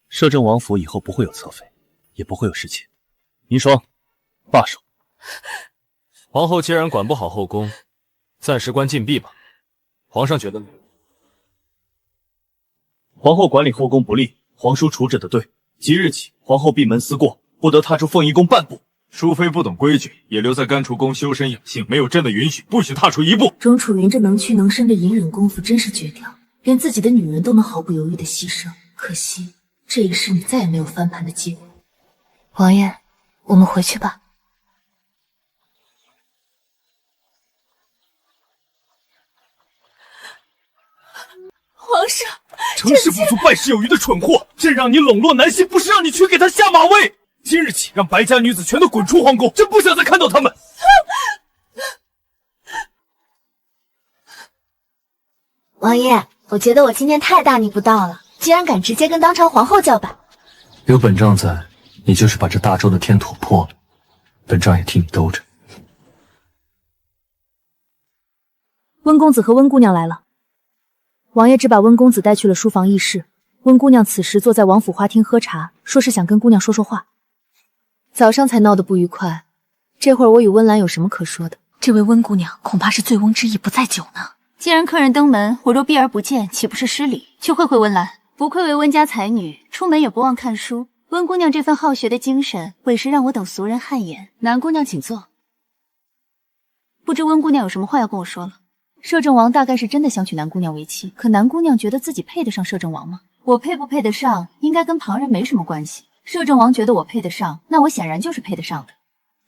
摄政王府以后不会有侧妃，也不会有侍妾。银霜，罢手。皇后既然管不好后宫，暂时关禁闭吧。皇上觉得呢？皇后管理后宫不力，皇叔处置的对。即日起，皇后闭门思过，不得踏出凤仪宫半步。淑妃不懂规矩，也留在甘楚宫修身养性，没有朕的允许，不许踏出一步。钟楚云这能屈能伸的隐忍功夫真是绝挑，连自己的女人都能毫不犹豫的牺牲。可惜这一世你再也没有翻盘的机会。王爷，我们回去吧。皇上，成事不足败事有余的蠢货，朕让你笼络南希，不是让你去给他下马威。今日起，让白家女子全都滚出皇宫，朕不想再看到他们。王爷，我觉得我今天太大逆不道了，竟然敢直接跟当朝皇后叫板。有本账在，你就是把这大周的天妥破了，本账也替你兜着。温公子和温姑娘来了。王爷只把温公子带去了书房议事，温姑娘此时坐在王府花厅喝茶，说是想跟姑娘说说话。早上才闹得不愉快，这会儿我与温岚有什么可说的？这位温姑娘恐怕是醉翁之意不在酒呢。既然客人登门，我若避而不见，岂不是失礼？去会会温岚，不愧为温家才女，出门也不忘看书。温姑娘这份好学的精神，委实让我等俗人汗颜。南姑娘请坐。不知温姑娘有什么话要跟我说了？摄政王大概是真的想娶南姑娘为妻，可南姑娘觉得自己配得上摄政王吗？我配不配得上，应该跟旁人没什么关系。摄政王觉得我配得上，那我显然就是配得上的。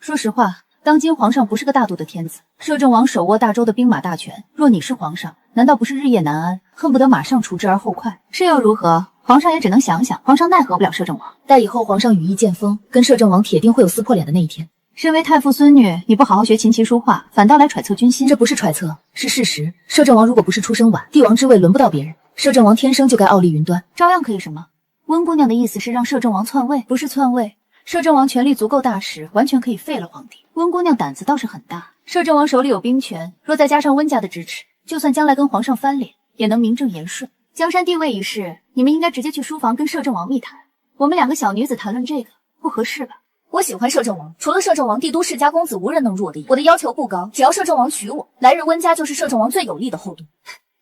说实话，当今皇上不是个大度的天子，摄政王手握大周的兵马大权，若你是皇上，难道不是日夜难安，恨不得马上除之而后快？是又如何？皇上也只能想想，皇上奈何不了摄政王。待以后皇上羽翼渐丰，跟摄政王铁定会有撕破脸的那一天。身为太傅孙女，你不好好学琴棋书画，反倒来揣测军心，这不是揣测，是事实。摄政王如果不是出生晚，帝王之位轮不到别人。摄政王天生就该傲立云端，照样可以什么？温姑娘的意思是让摄政王篡位，不是篡位。摄政王权力足够大时，完全可以废了皇帝。温姑娘胆子倒是很大，摄政王手里有兵权，若再加上温家的支持，就算将来跟皇上翻脸，也能名正言顺。江山地位一事，你们应该直接去书房跟摄政王密谈。我们两个小女子谈论这个，不合适吧？我喜欢摄政王，除了摄政王，帝都世家公子无人能入我的眼。我的要求不高，只要摄政王娶我，来日温家就是摄政王最有力的后盾。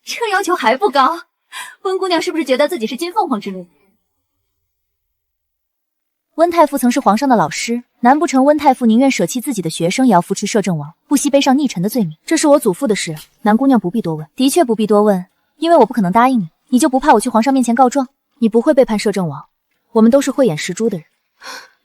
这要求还不高？温姑娘是不是觉得自己是金凤凰之类的？温太傅曾是皇上的老师，难不成温太傅宁愿舍弃自己的学生，也要扶持摄政王，不惜背上逆臣的罪名？这是我祖父的事，南姑娘不必多问。的确不必多问，因为我不可能答应你。你就不怕我去皇上面前告状？你不会背叛摄政王，我们都是慧眼识珠的人。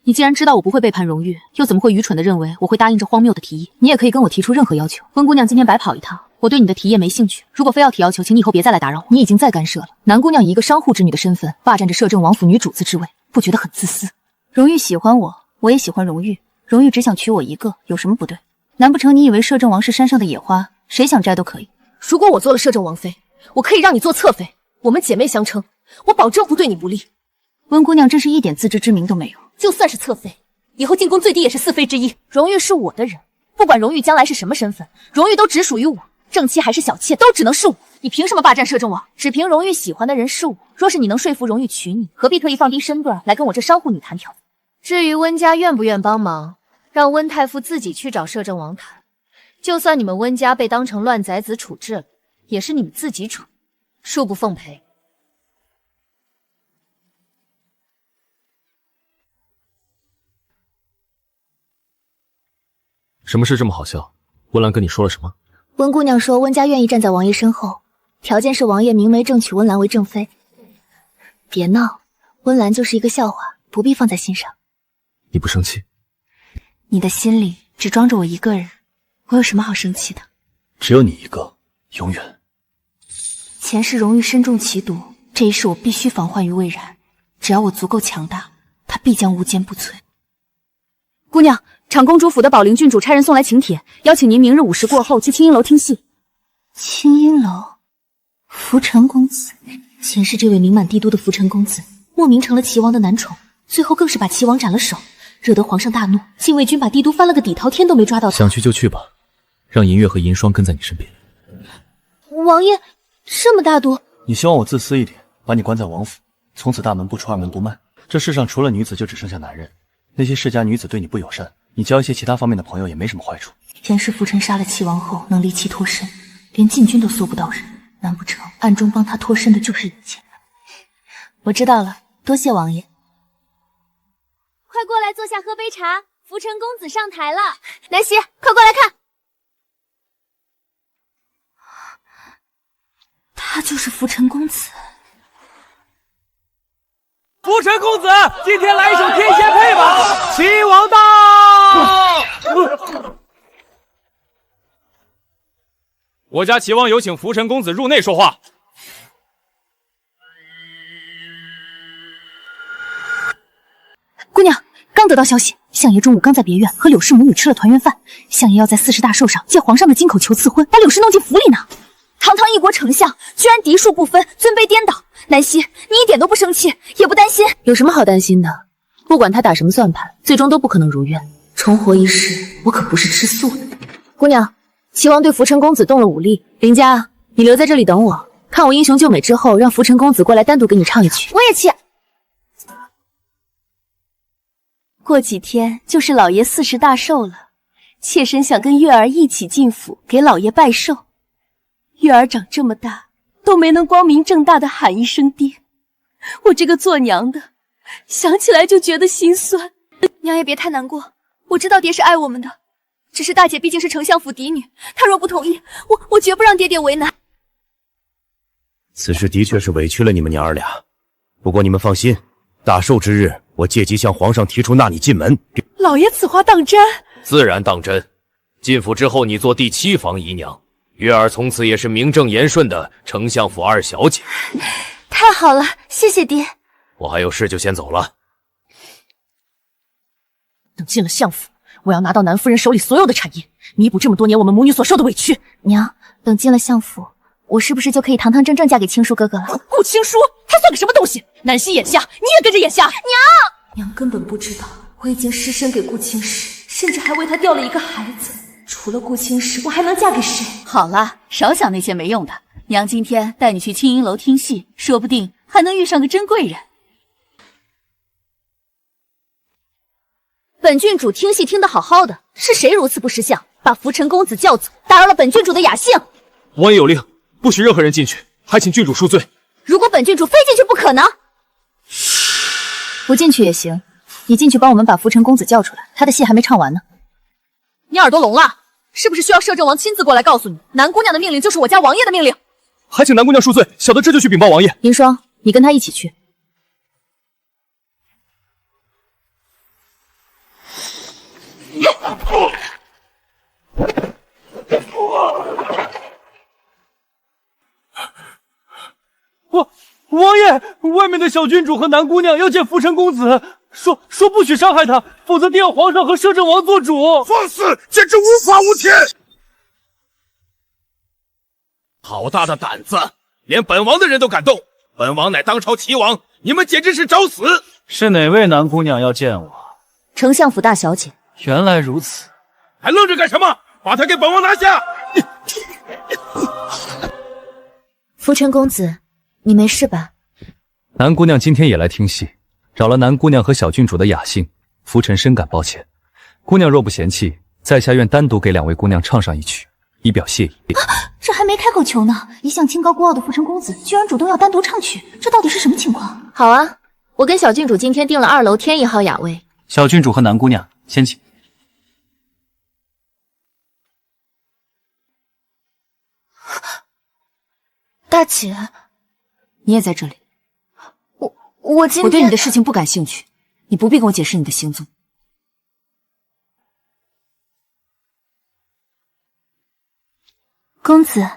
你既然知道我不会背叛荣誉，又怎么会愚蠢的认为我会答应这荒谬的提议？你也可以跟我提出任何要求。温姑娘今天白跑一趟，我对你的提议没兴趣。如果非要提要求，请你以后别再来打扰我。你已经在干涉了。南姑娘以一个商户之女的身份霸占着摄政王府女主子之位，不觉得很自私？荣誉喜欢我，我也喜欢荣誉，荣誉只想娶我一个，有什么不对？难不成你以为摄政王是山上的野花，谁想摘都可以？如果我做了摄政王妃，我可以让你做侧妃，我们姐妹相称，我保证不对你不利。温姑娘真是一点自知之明都没有。就算是侧妃，以后进宫最低也是4妃之一。荣誉是我的人，不管荣誉将来是什么身份，荣誉都只属于我。正妻还是小妾，都只能是我。你凭什么霸占摄政王？只凭荣誉喜欢的人是我。若是你能说服荣誉娶你，何必特意放低身段来跟我这商户女谈条？至于温家愿不愿帮忙，让温太傅自己去找摄政王谈。就算你们温家被当成乱崽子处置了，也是你们自己蠢，恕不奉陪。什么事这么好笑？温岚跟你说了什么？温姑娘说温家愿意站在王爷身后，条件是王爷明媒正娶温岚为正妃。别闹，温岚就是一个笑话，不必放在心上。你不生气？你的心里只装着我一个人，我有什么好生气的？只有你一个，永远。前世荣誉身中奇毒，这一世我必须防患于未然。只要我足够强大，他必将无坚不摧。姑娘，长公主府的宝灵郡主差人送来请帖，邀请您明日午时过后去清音楼听戏。清音楼，浮尘公子，前世这位名满帝都的浮尘公子，莫名成了齐王的男宠，最后更是把齐王斩了首，惹得皇上大怒，禁卫军把帝都翻了个底朝天都没抓到他。想去就去吧，让银月和银霜跟在你身边。王爷这么大度，你希望我自私一点，把你关在王府，从此大门不出二门不迈。这世上除了女子就只剩下男人，那些世家女子对你不友善，你交一些其他方面的朋友也没什么坏处。前世浮尘杀了齐王后能离其脱身，连禁军都搜不到人，难不成暗中帮他脱身的就是你前？我知道了，多谢王爷。快过来坐下喝杯茶，浮尘公子上台了。南希，快过来看，他就是浮尘公子。浮尘公子，今天来一首天仙配吧！齐王到！我家齐王有请浮尘公子入内说话。姑娘，刚得到消息，相爷中午刚在别院和柳氏母女吃了团圆饭，相爷要在40大寿上借皇上的金口求赐婚，把柳氏弄进府里呢。堂堂一国丞相，居然嫡庶不分，尊卑颠倒。南希，你一点都不生气，也不担心？有什么好担心的？不管他打什么算盘，最终都不可能如愿。重活一世，我可不是吃素的。姑娘，齐王对浮尘公子动了武力，林家，你留在这里等我，看我英雄救美之后，让浮尘公子过来单独给你唱一曲。我也去。过几天就是老爷40大寿了，妾身想跟月儿一起进府给老爷拜寿。月儿长这么大，都没能光明正大的喊一声爹，我这个做娘的想起来就觉得心酸。娘也别太难过，我知道爹是爱我们的，只是大姐毕竟是丞相府嫡女，她若不同意，我绝不让爹爹为难。此事的确是委屈了你们娘儿俩，不过你们放心，大寿之日，我借机向皇上提出纳你进门。老爷此话当真？自然当真。进府之后，你做第7房姨娘，月儿从此也是名正言顺的丞相府2小姐。太好了，谢谢爹。我还有事就先走了。等进了相府，我要拿到南夫人手里所有的产业，弥补这么多年我们母女所受的委屈。娘，等进了相府，我是不是就可以堂堂正正嫁给青叔哥哥了？顾青叔，他算个什么东西？南希眼下，你也跟着眼下。娘根本不知道我已经失身给顾青石，甚至还为他掉了一个孩子。除了顾青石，我还能嫁给谁？好了，少想那些没用的。娘今天带你去清音楼听戏，说不定还能遇上个真贵人。本郡主听戏听得好好的，是谁如此不识相，把浮尘公子叫走，打扰了本郡主的雅兴？王爷有令，不许任何人进去，还请郡主恕罪。如果本郡主非进去不可呢？不进去也行，你进去帮我们把浮尘公子叫出来，他的戏还没唱完呢。你耳朵聋了？是不是需要摄政王亲自过来告诉你，南姑娘的命令就是我家王爷的命令？还请南姑娘恕罪，小的这就去禀报王爷。银霜，你跟他一起去。王爷，外面的小郡主和南姑娘要见浮尘公子，说不许伤害他，否则定要皇上和摄政王做主。放肆，简直无法无天！好大的胆子，连本王的人都敢动！本王乃当朝齐王，你们简直是找死！是哪位南姑娘要见我？丞相府大小姐。原来如此，还愣着干什么？把她给本王拿下！浮尘公子，你没事吧？南姑娘今天也来听戏，扰了南姑娘和小郡主的雅兴，浮尘深感抱歉。姑娘若不嫌弃，在下愿单独给两位姑娘唱上一曲，以表谢意。这还没开口求呢，一向清高孤傲的浮尘公子居然主动要单独唱曲，这到底是什么情况？好啊，我跟小郡主今天订了2楼天一号雅位。小郡主和南姑娘先请。大姐，你也在这里？我今天……我对你的事情不感兴趣，你不必跟我解释你的行踪。公子，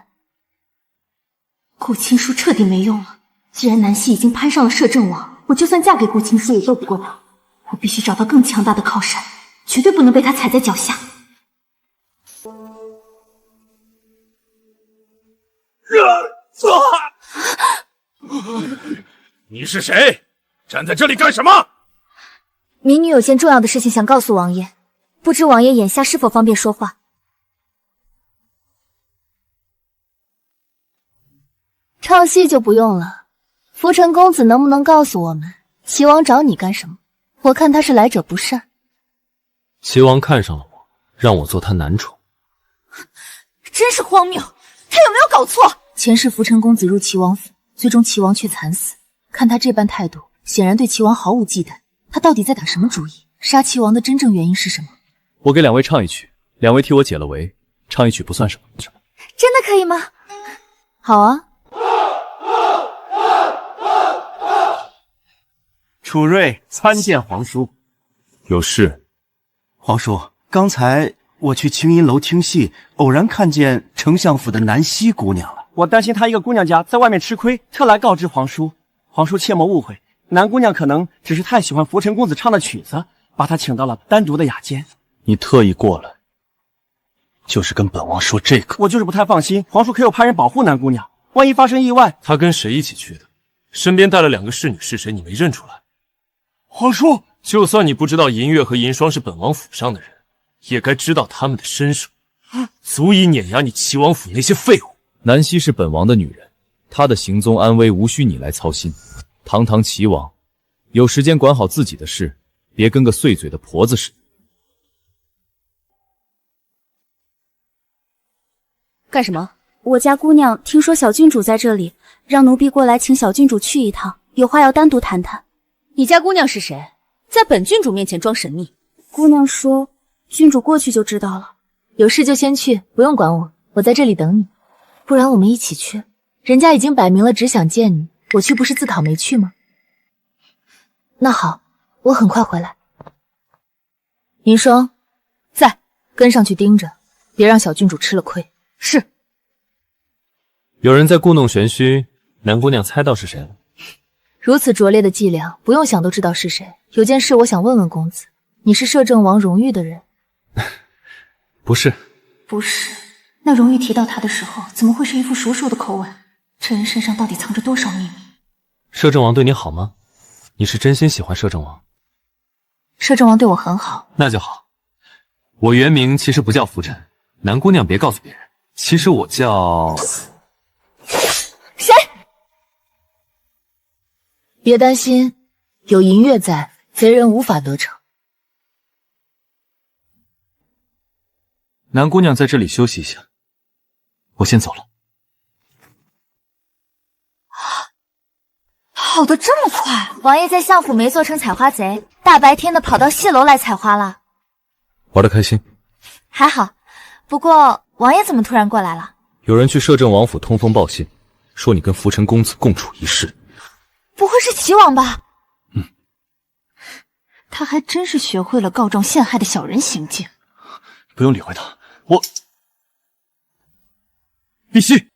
顾青书彻底没用了。既然南希已经攀上了摄政王，我就算嫁给顾青书也斗不过他。我必须找到更强大的靠山，绝对不能被他踩在脚下。你是谁？站在这里干什么？民女有件重要的事情想告诉王爷，不知王爷眼下是否方便说话？唱戏就不用了，浮尘公子能不能告诉我们，齐王找你干什么？我看他是来者不善。齐王看上了我，让我做他男宠。真是荒谬，他有没有搞错？前世浮尘公子入齐王府，最终齐王却惨死。看他这般态度，显然对齐王毫无忌惮。他到底在打什么主意？杀齐王的真正原因是什么？我给两位唱一曲，两位替我解了围，唱一曲不算什么。真的可以吗？好啊。楚瑞参见皇叔。有事？皇叔，刚才我去清音楼听戏，偶然看见丞相府的南希姑娘了。我担心她一个姑娘家在外面吃亏，特来告知皇叔。皇叔切莫误会，南姑娘可能只是太喜欢浮尘公子唱的曲子，把她请到了单独的雅间。你特意过来，就是跟本王说这个？我就是不太放心，皇叔可有派人保护南姑娘？万一发生意外……她跟谁一起去的？身边带了2个侍女，是谁？你没认出来？皇叔，就算你不知道银月和银霜是本王府上的人，也该知道他们的身手，足以碾压你齐王府那些废物。南希是本王的女人，她的行踪安危无需你来操心。堂堂齐王，有时间管好自己的事，别跟个碎嘴的婆子似的。干什么？我家姑娘听说小郡主在这里，让奴婢过来请小郡主去一趟，有话要单独谈谈。你家姑娘是谁？在本郡主面前装神秘。姑娘说，郡主过去就知道了。有事就先去，不用管我，我在这里等你。不然我们一起去，人家已经摆明了只想见你，我去不是自讨没趣吗？那好，我很快回来。银霜，在，跟上去盯着，别让小郡主吃了亏。是。有人在故弄玄虚，南姑娘猜到是谁了？如此拙劣的伎俩，不用想都知道是谁。有件事我想问问公子，你是摄政王荣誉的人？不是。不是。那荣誉提到他的时候，怎么会是一副熟熟的口吻？这人身上到底藏着多少秘密？摄政王对你好吗？你是真心喜欢摄政王？摄政王对我很好。那就好。我原名其实不叫浮尘，南姑娘别告诉别人。其实我叫……谁？别担心，有银月在，贼人无法得逞。南姑娘在这里休息一下，我先走了。跑得这么快！王爷在相府没做成采花贼，大白天的跑到戏楼来采花了。玩得开心？还好，不过王爷怎么突然过来了？有人去摄政王府通风报信，说你跟浮尘公子共处一室。不会是齐王吧？他还真是学会了告状陷害的小人行径。不用理会他，我必须。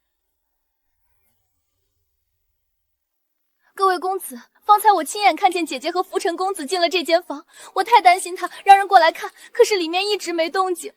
各位公子，方才我亲眼看见姐姐和浮尘公子进了这间房，我太担心他，让人过来看，可是里面一直没动静，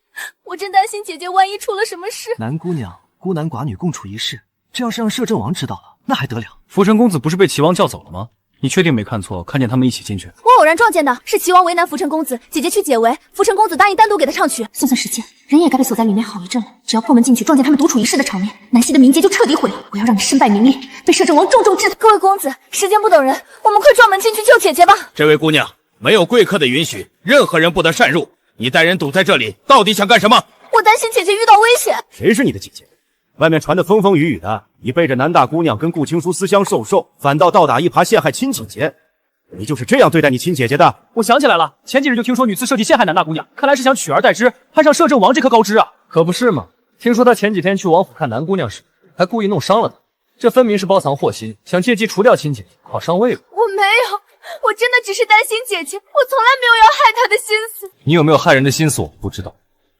我真担心姐姐万一出了什么事。南姑娘孤男寡女共处一室，这要是让摄政王知道了，那还得了？浮尘公子不是被齐王叫走了吗？你确定没看错，看见他们一起进去？我偶然撞见的，是齐王为难浮尘公子，姐姐去解围，浮尘公子答应单独给他唱曲。算算时间，人也该被锁在里面好一阵了。只要破门进去，撞见他们独处一室的场面，南溪的名节就彻底毁了。我要让你身败名裂，被摄政王重重治。各位公子，时间不等人，我们快撞门进去救姐姐吧。这位姑娘，没有贵客的允许，任何人不得擅入。你带人堵在这里，到底想干什么？我担心姐姐遇到危险。谁是你的姐姐？外面传得风风雨雨的，你背着南大姑娘跟顾青书私相授受，反倒倒打一耙陷害亲姐姐。你就是这样对待你亲姐姐的？我想起来了，前几日就听说女子设计陷害南大姑娘，看来是想取而代之，攀上摄政王这颗高枝啊！可不是嘛，听说他前几天去王府看南姑娘时，还故意弄伤了她，这分明是包藏祸心，想借机除掉亲姐姐，好上位吧？我没有，我真的只是担心姐姐，我从来没有要害她的心思。你有没有害人的心思我不知道，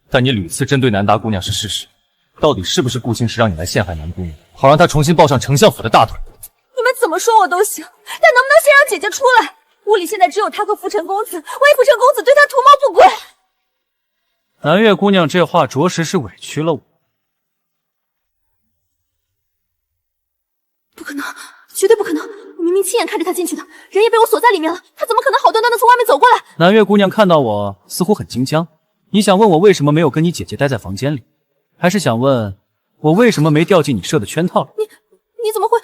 但你屡次针对南大姑娘是事实，到底是不是顾青石让你来陷害南姑娘，好让她重新抱上丞相府的大腿？你们怎么说我都行，但能不能先让姐姐出来？屋里现在只有她和浮尘公子，万一浮尘公子对她图谋不轨……南月姑娘这话着实是委屈了我。不可能，绝对不可能！我明明亲眼看着她进去的，人也被我锁在里面了，她怎么可能好端端的从外面走过来？南月姑娘看到我似乎很惊僵，你想问我为什么没有跟你姐姐待在房间里，还是想问我为什么没掉进你设的圈套里？你怎么会？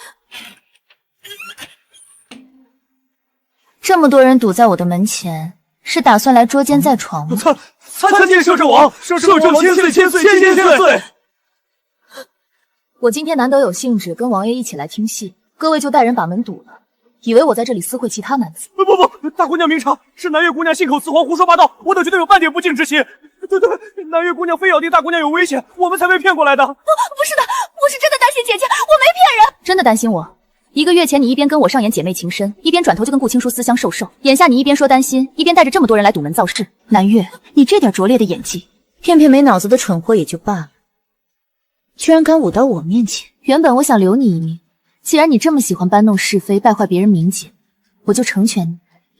这么多人堵在我的门前，是打算来捉奸在床吗？参见摄政王，摄政千岁千岁千岁！我今天难得有兴致跟王爷一起来听戏，各位就带人把门堵了，以为我在这里私会其他男子。不，大姑娘明察，是南月姑娘信口雌黄，胡说八道，我等觉得有半点不敬之心。对，南月姑娘非咬定大姑娘有危险，我们才被骗过来的。不是的，我是真的担心姐姐，我没骗人。真的担心我？1个月前你一边跟我上演姐妹情深，一边转头就跟顾青书私相授受，眼下你一边说担心，一边带着这么多人来堵门造势。南月，你这点拙劣的演技，骗骗没脑子的蠢货也就罢了，居然敢舞到我面前。原本我想留你一命，既然你这么喜欢搬弄是非，败坏别人名节，我就成全你。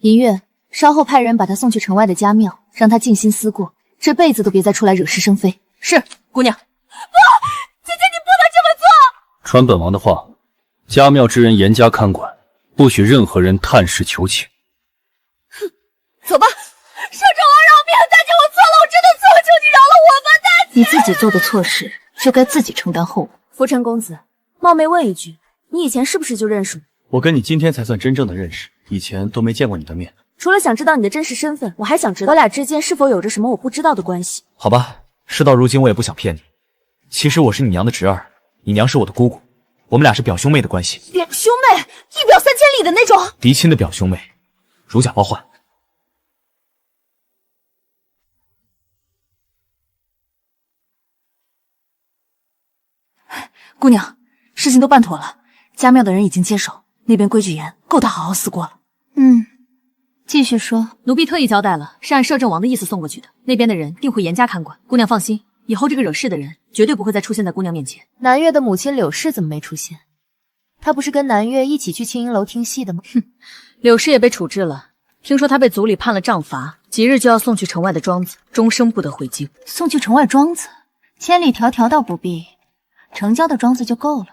银月，稍后派人把他送去城外的家庙，让他静心思过，这辈子都别再出来惹是生非。是，姑娘。不，姐姐你不能这么做。传本王的话，家庙之人严加看管，不许任何人探视求情。哼，走吧。摄政王饶命，大姐我错了，我真的错了，求你饶了我吧，大姐。你自己做的错事，就该自己承担后果。浮尘公子，冒昧问一句，你以前是不是就认识我？我跟你今天才算真正的认识，以前都没见过你的面。除了想知道你的真实身份，我还想知道我俩之间是否有着什么我不知道的关系。好吧，事到如今我也不想骗你，其实我是你娘的侄儿，你娘是我的姑姑，我们俩是表兄妹的关系。表兄妹，一表3000里的那种。嫡亲的表兄妹，如假包换。姑娘，事情都办妥了，家庙的人已经接手，那边规矩严，够他好好思过了。继续说。奴婢特意交代了，是按摄政王的意思送过去的，那边的人定会严加看管。姑娘放心，以后这个惹事的人绝对不会再出现在姑娘面前。南月的母亲柳氏怎么没出现？她不是跟南月一起去青音楼听戏的吗？哼，柳氏也被处置了，听说她被族里判了杖罚，即日就要送去城外的庄子，终生不得回京。送去城外庄子，千里迢迢倒不必，城郊的庄子就够了，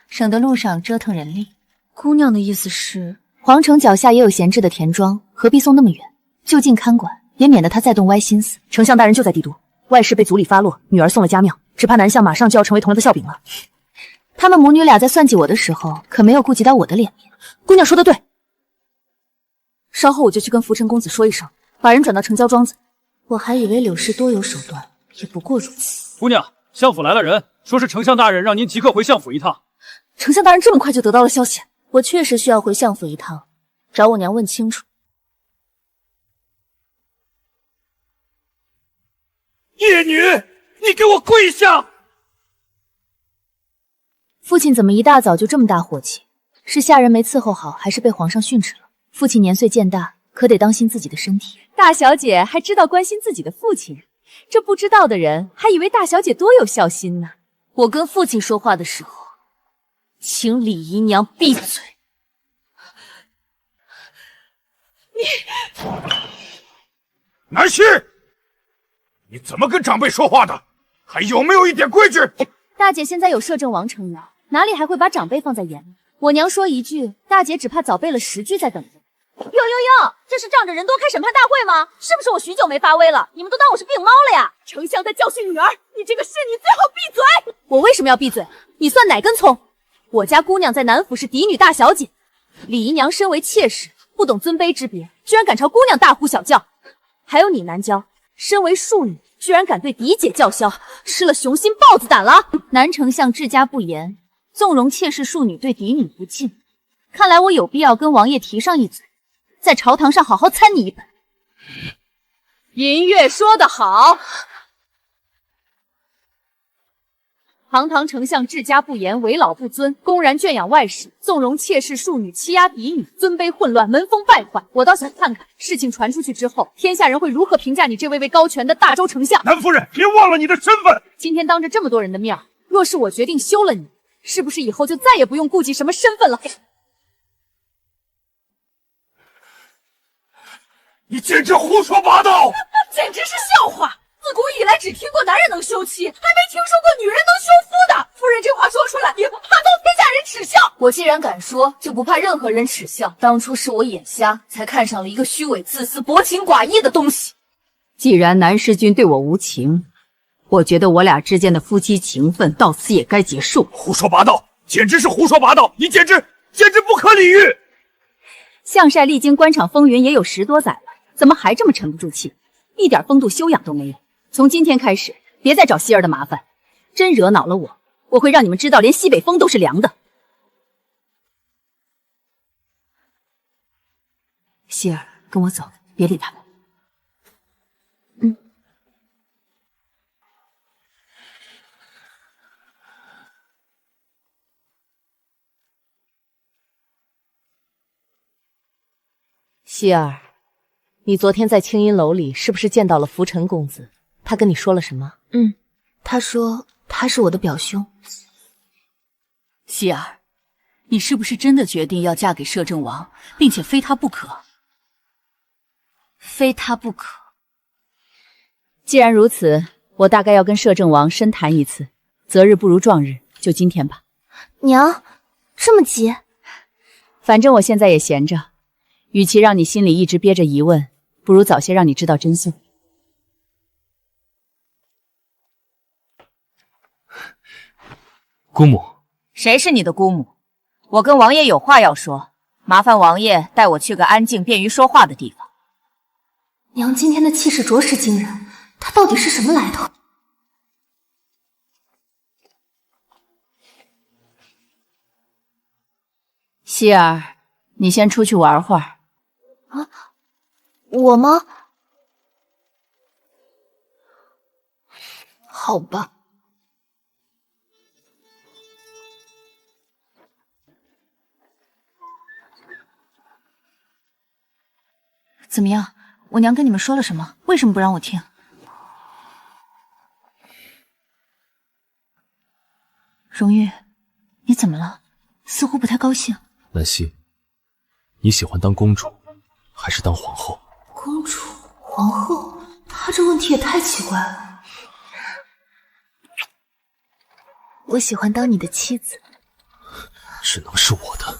省得路上折腾人力。姑娘的意思是，皇城脚下也有闲置的田庄，何必送那么远？就近看管，也免得他再动歪心思。丞相大人就在帝都，外事被族里发落，女儿送了家庙，只怕南相马上就要成为同僚的笑柄了。他们母女俩在算计我的时候，可没有顾及到我的脸面。姑娘说的对，稍后我就去跟浮尘公子说一声，把人转到城郊庄子。我还以为柳氏多有手段，也不过如此。姑娘，相府来了人，说是丞相大人让您即刻回相府一趟。丞相大人这么快就得到了消息，我确实需要回相府一趟，找我娘问清楚。孽女，你给我跪下！父亲怎么一大早就这么大火气？是下人没伺候好，还是被皇上训斥了？父亲年岁渐大，可得当心自己的身体。大小姐还知道关心自己的父亲，这不知道的人还以为大小姐多有孝心呢。我跟父亲说话的时候，请李姨娘闭嘴。南希，你怎么跟长辈说话的？还有没有一点规矩？大姐现在有摄政王撑腰，哪里还会把长辈放在眼里？我娘说一句，大姐只怕早背了10句在等着。哟，这是仗着人多开审判大会吗？是不是我许久没发威了？你们都当我是病猫了呀？丞相在教训女儿，你这个侍女最好闭嘴！我为什么要闭嘴？你算哪根葱？我家姑娘在南府是嫡女大小姐，李姨娘身为妾室，不懂尊卑之别，居然敢朝姑娘大呼小叫。还有你南郊，身为庶女，居然敢对嫡姐叫嚣，吃了雄心豹子胆了。南丞相治家不严，纵容妾室庶女对嫡女不敬，看来我有必要跟王爷提上一嘴，在朝堂上好好参你一本。银月说得好，堂堂丞相治家不严，为老不尊，公然圈养外室，纵容妾室庶女欺压嫡女，尊卑混乱，门风败坏。我倒想看看事情传出去之后，天下人会如何评价你这位高权的大周丞相。南夫人，别忘了你的身份。今天当着这么多人的面，若是我决定休了你，是不是以后就再也不用顾及什么身份了？你简直胡说八道，简直是笑话！自古以来只听过男人能休妻，还没听说过女人能休夫的。夫人这话说出来，也不怕遭天下人耻笑。我既然敢说，就不怕任何人耻笑。当初是我眼瞎，才看上了一个虚伪、自私、薄情寡义的东西。既然南师君对我无情，我觉得我俩之间的夫妻情分到此也该结束。胡说八道，简直是胡说八道！你简直不可理喻。项帅历经官场风云也有10多载了，怎么还这么沉不住气，一点风度修养都没有？从今天开始，别再找希儿的麻烦，真惹恼了我，我会让你们知道连西北风都是凉的。希儿，跟我走，别理他们。希儿，你昨天在青音楼里是不是见到了浮尘公子？他跟你说了什么？他说他是我的表兄。希儿，你是不是真的决定要嫁给摄政王，并且非他不可？非他不可。既然如此，我大概要跟摄政王深谈一次，择日不如撞日，就今天吧。娘，这么急？反正我现在也闲着，与其让你心里一直憋着疑问，不如早些让你知道真相。姑母，谁是你的姑母？我跟王爷有话要说，麻烦王爷带我去个安静便于说话的地方。娘今天的气势着实惊人，她到底是什么来头？希儿，你先出去玩会儿。啊，我吗？好吧。怎么样？我娘跟你们说了什么？为什么不让我听？荣玉，你怎么了？似乎不太高兴。南希，你喜欢当公主，还是当皇后？公主、皇后，她这问题也太奇怪了。我喜欢当你的妻子。只能是我的。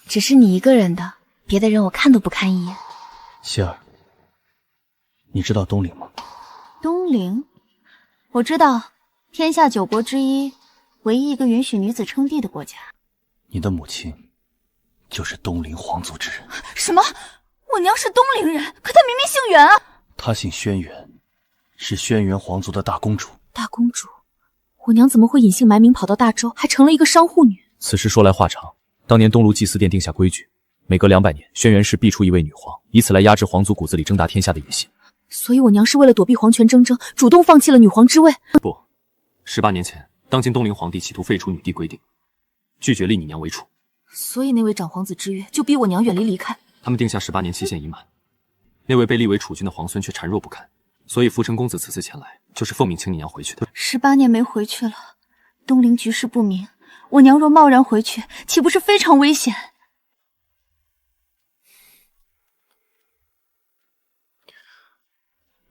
只是你一个人的，别的人我看都不看一眼。希儿，你知道东陵吗？东陵，我知道，天下9国之一，唯一一个允许女子称帝的国家。你的母亲就是东陵皇族之人。什么？我娘是东陵人，可她明明姓袁啊！她姓轩辕，是轩辕皇族的大公主。大公主，我娘怎么会隐姓埋名跑到大周，还成了一个商户女？此事说来话长。当年东庐祭祀殿定下规矩，每隔200年，轩辕氏必出一位女皇，以此来压制皇族骨子里争大天下的野心。所以我娘是为了躲避皇权争，主动放弃了女皇之位。不，18年前，当今东陵皇帝企图废除女帝规定，拒绝立你娘为储。所以那位长皇子之约就逼我娘远离开。他们定下18年期限已满，那位被立为储君的皇孙却孱弱不堪，所以福辰公子此次前来，就是奉命请你娘回去的。18年没回去了，东陵局势不明，我娘若贸然回去，岂不是非常危险？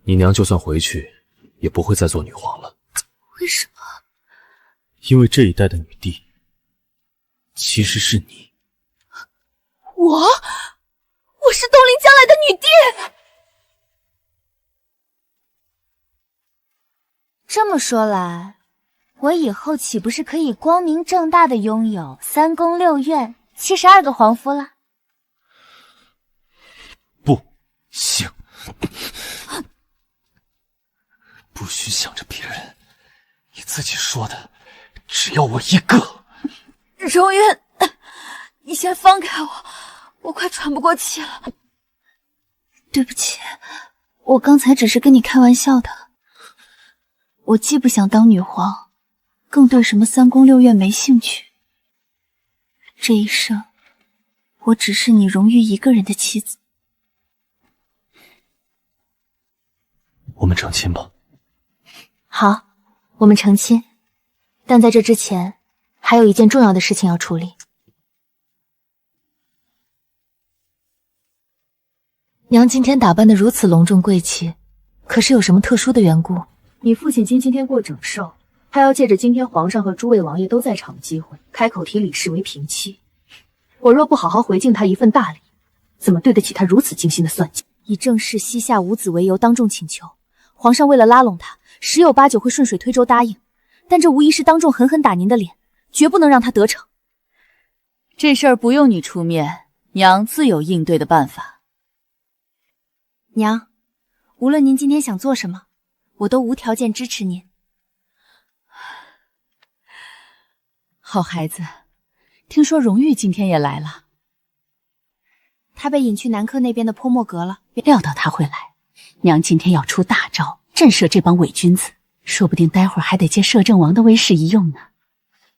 你娘就算回去，也不会再做女皇了。为什么？因为这一代的女帝，其实是你。我是东陵将来的女帝。这么说来，我以后岂不是可以光明正大的拥有3宫6院72个皇夫了？不行，不许想着别人，你自己说的，只要我一个。荣渊，你先放开我，我快喘不过气了。对不起，我刚才只是跟你开玩笑的。我既不想当女皇，更对什么3宫6院没兴趣。这一生，我只是你荣誉一个人的妻子。我们成亲吧。好，我们成亲。但在这之前，还有一件重要的事情要处理。娘今天打扮得如此隆重贵气，可是有什么特殊的缘故？你父亲今天过整寿，他要借着今天皇上和诸位王爷都在场的机会，开口提李氏为平妻。我若不好好回敬他一份大礼，怎么对得起他如此精心的算计？以正室膝下无子为由当众请求，皇上为了拉拢他，10有8九会顺水推舟答应，但这无疑是当众狠狠打您的脸，绝不能让他得逞。这事儿不用你出面，娘自有应对的办法。娘，无论您今天想做什么，我都无条件支持您。好孩子，听说荣玉今天也来了。他被引去南柯那边的泼墨阁了。料到他会来，娘今天要出大招，震慑这帮伪君子，说不定待会儿还得借摄政王的威势一用呢。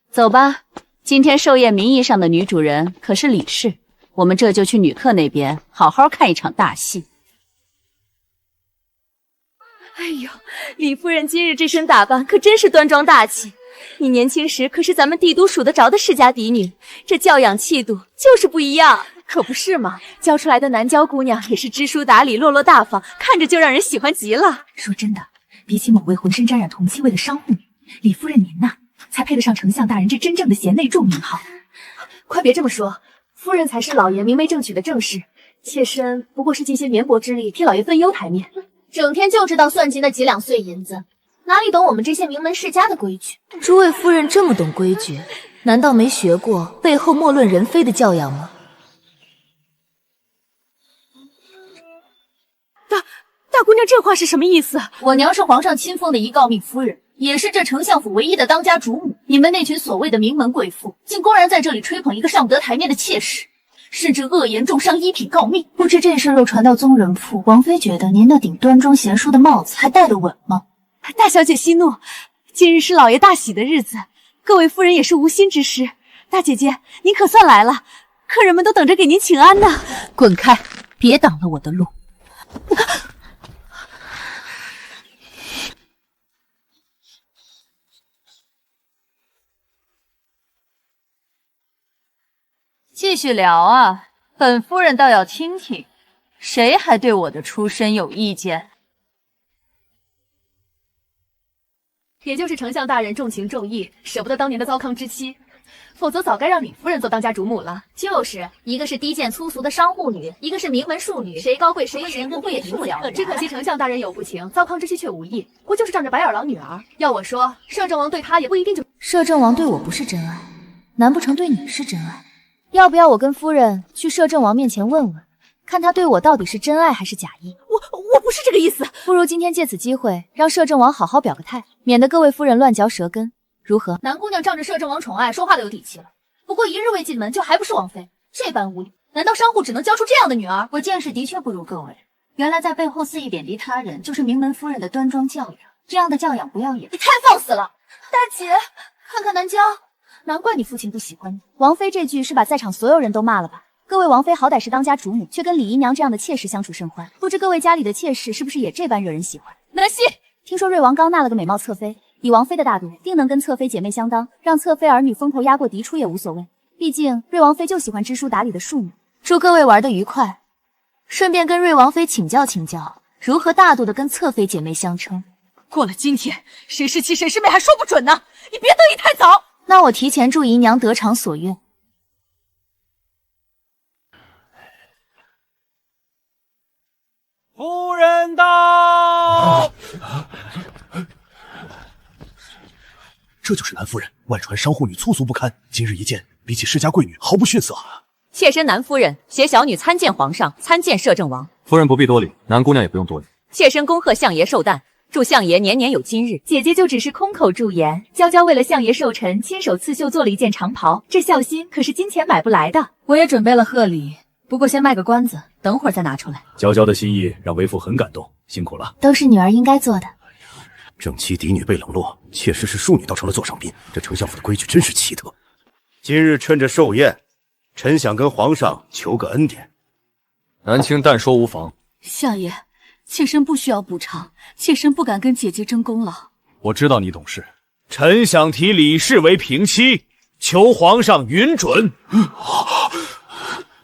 走吧，今天寿宴名义上的女主人可是李氏，我们这就去女客那边好好看一场大戏。哎呦，李夫人今日这身打扮可真是端庄大气。你年轻时可是咱们帝都数得着的世家嫡女，这教养气度就是不一样。可不是嘛，教出来的南郊姑娘也是知书达理、落落大方，看着就让人喜欢极了。说真的，比起某位浑身沾染铜气味的商户女，李夫人您呐，才配得上丞相大人这真正的贤内助名号。快别这么说，夫人才是老爷明媒正娶的正室，妾身不过是尽些绵薄之力替老爷分忧台面。整天就知道算计那几两碎银子，哪里懂我们这些名门世家的规矩？诸位夫人这么懂规矩，难道没学过背后莫论人非的教养吗？大姑娘这话是什么意思？我娘是皇上亲封的一诰命夫人，也是这丞相府唯一的当家主母。你们那群所谓的名门贵妇，竟公然在这里吹捧一个上不得台面的妾室，甚至恶言重伤一品诰命。不知这事若传到宗人府，王妃觉得您那顶端庄贤淑的帽子还戴得稳吗？大小姐息怒，今日是老爷大喜的日子，各位夫人也是无心之失。大姐姐，您可算来了，客人们都等着给您请安呢。滚开，别挡了我的路。继续聊啊，本夫人倒要听听，谁还对我的出身有意见？也就是丞相大人重情重义，舍不得当年的糟糠之妻，否则早该让李夫人做当家主母了。就是一个是低贱粗俗的商户女，一个是名门庶女，谁高贵谁贤，不会也平不了。只可惜丞相大人有不情，糟糠之妻却无意，不就是仗着白眼狼女儿？要我说，摄政王对她也不一定就……摄政王对我不是真爱，难不成对你是真爱？要不要我跟夫人去摄政王面前问问，看他对我到底是真爱还是假意。我不是这个意思。不如今天借此机会，让摄政王好好表个态，免得各位夫人乱嚼舌根，如何？南姑娘仗着摄政王宠爱，说话都有底气了。不过一日未进门，就还不是王妃，这般无礼，难道商户只能教出这样的女儿？我见识的确不如各位，原来在背后肆意贬低他人，就是名门夫人的端庄教养。这样的教养不要也。你太放肆了，大姐，看看南郊，难怪你父亲不喜欢你。王妃这句是把在场所有人都骂了吧？各位王妃好歹是当家主母，却跟李姨娘这样的妾室相处甚欢，不知各位家里的妾室是不是也这般惹人喜欢？南希，听说瑞王刚纳了个美貌侧妃，以王妃的大度，定能跟侧妃姐妹相当，让侧妃儿女风头压过嫡出也无所谓。毕竟瑞王妃就喜欢知书达理的庶女。祝各位玩得愉快，顺便跟瑞王妃请教请教，如何大度的跟侧妃姐妹相称。过了今天，谁是妻谁是妹还说不准呢，你别得意太早。那我提前祝姨娘得偿所愿。夫人到！这就是南夫人，外传商户女粗俗不堪，今日一见，比起世家贵女毫不逊色啊！妾身南夫人携小女参见皇上，参见摄政王。夫人不必多礼，南姑娘也不用多礼。妾身恭贺相爷寿诞，祝相爷年年有今日。姐姐就只是空口祝言，娇娇为了相爷寿辰，亲手刺绣做了一件长袍，这孝心可是金钱买不来的。我也准备了贺礼，不过先卖个关子，等会儿再拿出来。娇娇的心意让为父很感动，辛苦了。都是女儿应该做的。正妻嫡女被冷落，妾室是庶女倒成了座上宾，这丞相府的规矩真是奇特。今日趁着寿宴，臣想跟皇上求个恩典。南青但说无妨。相爷，妾身不需要补偿，妾身不敢跟姐姐争功劳。我知道你懂事。臣想提李氏为平妻，求皇上允准。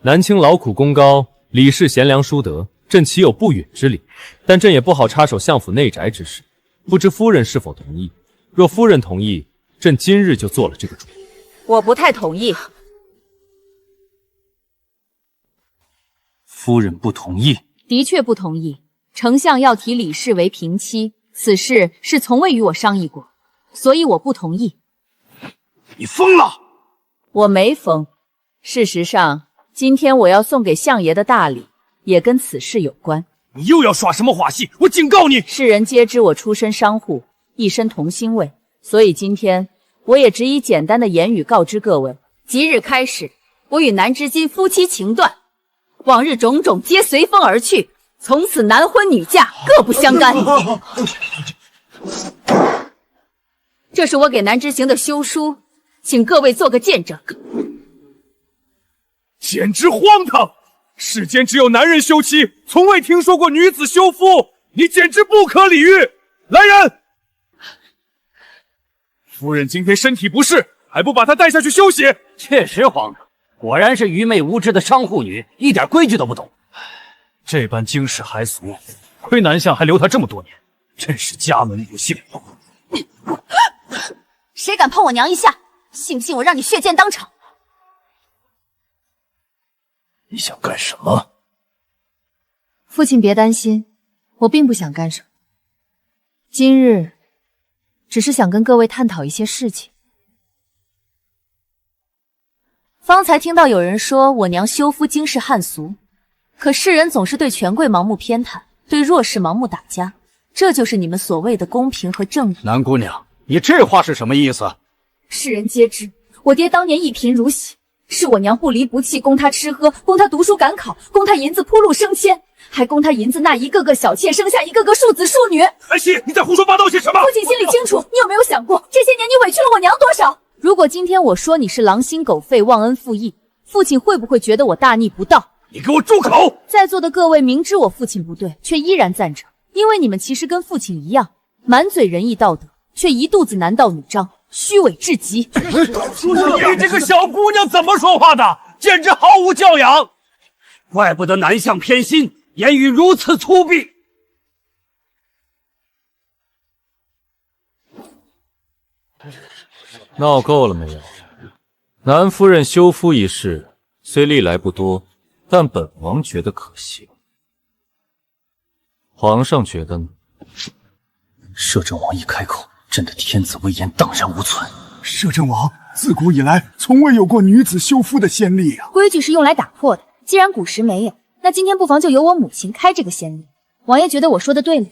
南青劳苦功高，李氏贤良淑德，朕岂有不允之理？但朕也不好插手相府内宅之事，不知夫人是否同意？若夫人同意，朕今日就做了这个主意。我不太同意。夫人不同意？的确不同意。丞相要提李氏为平妻，此事是从未与我商议过，所以我不同意。你疯了！我没疯。事实上，今天我要送给相爷的大礼，也跟此事有关。你又要耍什么把戏？我警告你！世人皆知我出身商户，一身同心味，所以今天我也只以简单的言语告知各位：即日开始，我与南之金夫妻情断，往日种种皆随风而去，从此男婚女嫁，各不相干。这是我给南之行的休书，请各位做个见证。简直荒唐！世间只有男人休妻，从未听说过女子休夫，你简直不可理喻！来人！夫人今天身体不适，还不把她带下去休息？确实，皇上果然是愚昧无知的商户女，一点规矩都不懂。这般惊世骇俗，亏南相还留她这么多年，真是家门不幸。谁敢碰我娘一下，信不信我让你血溅当场？你想干什么？父亲别担心，我并不想干什么。今日只是想跟各位探讨一些事情。方才听到有人说我娘休夫惊世骇俗，可世人总是对权贵盲目偏袒，对弱势盲目打压，这就是你们所谓的公平和正义。南姑娘，你这话是什么意思？世人皆知，我爹当年一贫如洗，是我娘不离不弃，供他吃喝，供他读书赶考，供他银子铺路升迁，还供他银子纳一个个小妾，生下一个个庶子庶女。安息，你在胡说八道些什么？父亲心里清楚，你有没有想过，这些年你委屈了我娘多少？如果今天我说你是狼心狗肺、忘恩负义，父亲会不会觉得我大逆不道？你给我住口！在座的各位明知我父亲不对，却依然赞成，因为你们其实跟父亲一样，满嘴仁义道德，却一肚子男盗女娼，虚伪至极。你这个小姑娘怎么说话的？简直毫无教养！怪不得南相偏心，言语如此粗鄙。闹够了没有？南夫人休夫一事虽历来不多，但本王觉得可行。皇上觉得呢？摄政王一开口，朕的天子威严荡然无存。摄政王，自古以来从未有过女子休夫的先例啊！规矩是用来打破的，既然古时没有，那今天不妨就由我母亲开这个先例。王爷觉得我说的对了。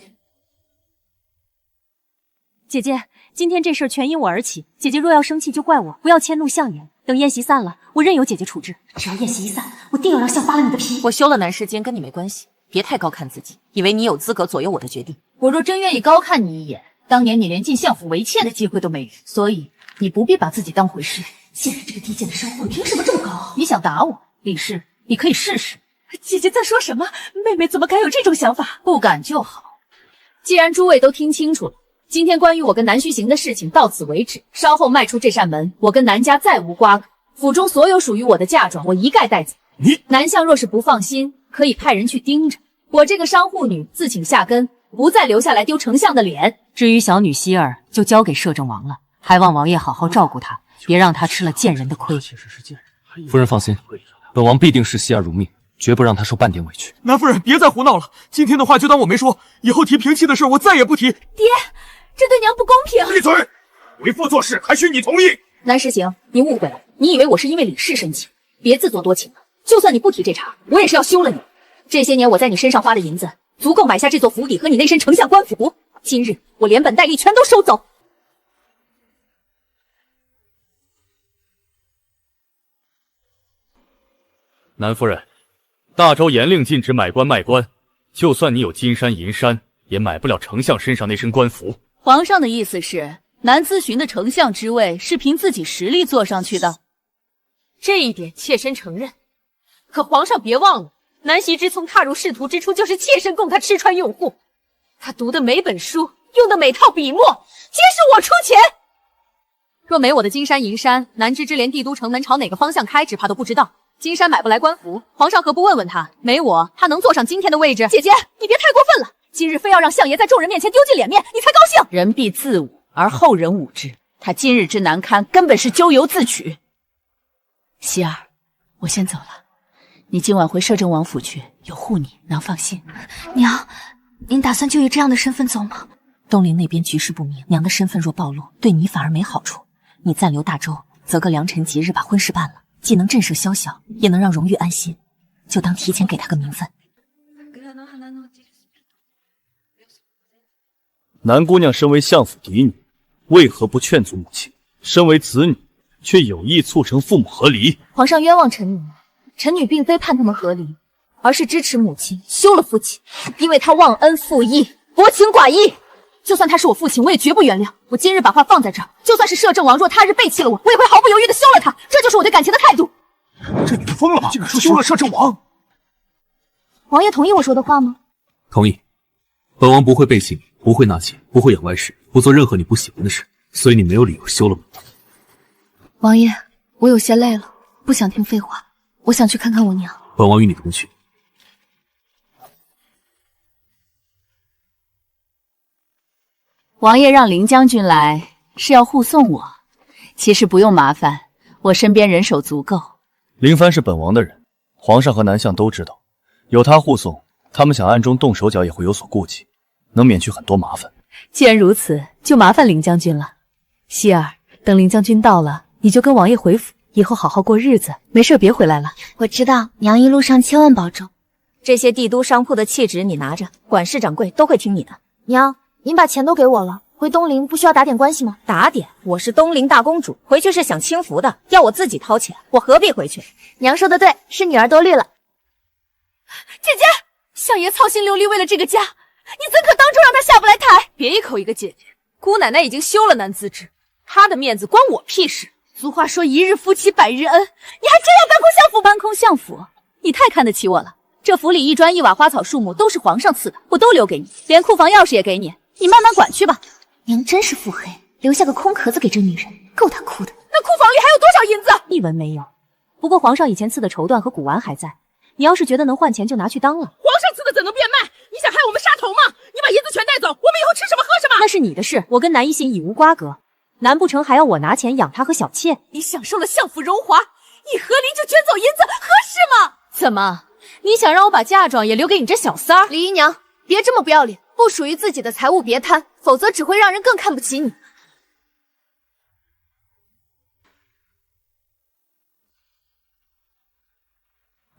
姐姐，今天这事儿全因我而起，姐姐若要生气就怪我，不要迁怒相爷。等宴席散了，我任由姐姐处置。只要宴席一散，我定要让相扒了你的皮。我休了南世间跟你没关系，别太高看自己，以为你有资格左右我的决定。我若真愿意高看你一眼，当年你连进相府为妾的机会都没有，所以你不必把自己当回事。现在这个低贱的商户凭什么这么高？你想打我，李氏，你可以试试。姐姐在说什么？妹妹怎么敢有这种想法？不敢就好。既然诸位都听清楚了，今天关于我跟南虚行的事情到此为止。稍后迈出这扇门，我跟南家再无瓜葛，府中所有属于我的嫁妆，我一概带走。南相若是不放心，可以派人去盯着。我这个商户女自请下根，不再留下来丢丞相的脸。至于小女希儿，就交给摄政王了，还望王爷好好照顾她，别让她吃了贱人的亏。夫人放心，本王必定视希儿如命，绝不让她受半点委屈。南夫人，别再胡闹了，今天的话就当我没说，以后提平妻的事我再也不提。爹，这对娘不公平！闭嘴！为父做事还需你同意。南实行，你误会了，你以为我是因为李氏生气，别自作多情了。就算你不提这茬，我也是要休了你。这些年我在你身上花的银子，足够买下这座府邸和你那身丞相官服。今日我连本带利全都收走。南夫人，大周严令禁止买官卖官，就算你有金山银山，也买不了丞相身上那身官服。皇上的意思是，南咨询的丞相之位是凭自己实力坐上去的，这一点妾身承认。可皇上别忘了，南袭之从踏入仕途之初，就是妾身供他吃穿用户。他读的每本书，用的每套笔墨，皆是我出钱。若没我的金山银山，南知之连帝都城门朝哪个方向开，只怕都不知道。金山买不来官服，皇上何不问问他？没我，他能坐上今天的位置？姐姐，你别太过分了！今日非要让相爷在众人面前丢尽脸面，你才高兴？人必自侮，而后人侮之。他今日之难堪，根本是咎由自取。希儿，我先走了。你今晚回摄政王府去，有护你，娘放心。娘，您打算就以这样的身份走吗？东陵那边局势不明，娘的身份若暴露，对你反而没好处。你暂留大周，择个良辰吉日把婚事办了，既能震慑宵小，也能让荣玉安心，就当提前给他个名分。南姑娘身为相府嫡女，为何不劝阻母亲？身为子女，却有意促成父母和离。皇上冤枉臣女，臣女并非盼他们和离，而是支持母亲休了父亲，因为他忘恩负义，薄情寡义。就算他是我父亲，我也绝不原谅。我今日把话放在这儿，就算是摄政王若他日背弃了我，我也会毫不犹豫的休了他。这就是我对感情的态度。这女的疯了吗？竟敢说休了摄政王！王爷同意我说的话吗？同意。本王不会背弃你，不会纳妾，不会养歪事，不做任何你不喜欢的事，所以你没有理由休了我。王爷，我有些累了，不想听废话，我想去看看我娘。本王与你同去。王爷让林将军来，是要护送我。其实不用麻烦，我身边人手足够。林帆是本王的人，皇上和南相都知道，有他护送，他们想暗中动手脚也会有所顾忌，能免去很多麻烦。既然如此，就麻烦林将军了。希儿，等林将军到了，你就跟王爷回府，以后好好过日子，没事别回来了。我知道，娘一路上千万保重。这些帝都商铺的契纸你拿着，管事掌柜都会听你的。娘，您把钱都给我了，回东陵不需要打点关系吗？打点？我是东陵大公主，回去是享清福的，要我自己掏钱，我何必回去？娘说的对，是女儿多虑了。姐姐，相爷操心流离为了这个家，你怎可当众让他下不来台？别一口一个姐姐，姑奶奶已经休了南资之，她的面子关我屁事。俗话说一日夫妻百日恩，你还真要搬空相府？搬空相府？你太看得起我了。这府里一砖一瓦花草树木都是皇上赐的，我都留给你，连库房钥匙也给你，你慢慢管去吧。娘真是腹黑，留下个空壳子给这女人，够她哭的。那库房里还有多少银子？一文没有。不过皇上以前赐的绸缎和古玩还在，你要是觉得能换钱，就拿去当了。皇上赐的怎能变卖？你想害我们杀头吗？你把银子全带走，我们以后吃什么喝什么？那是你的事，我跟南一行已无瓜葛。难不成还要我拿钱养他和小妾？你享受了相府荣华，一和离就卷走银子，合适吗？怎么，你想让我把嫁妆也留给你这小三儿？李姨娘，别这么不要脸，不属于自己的财物别贪，否则只会让人更看不起你。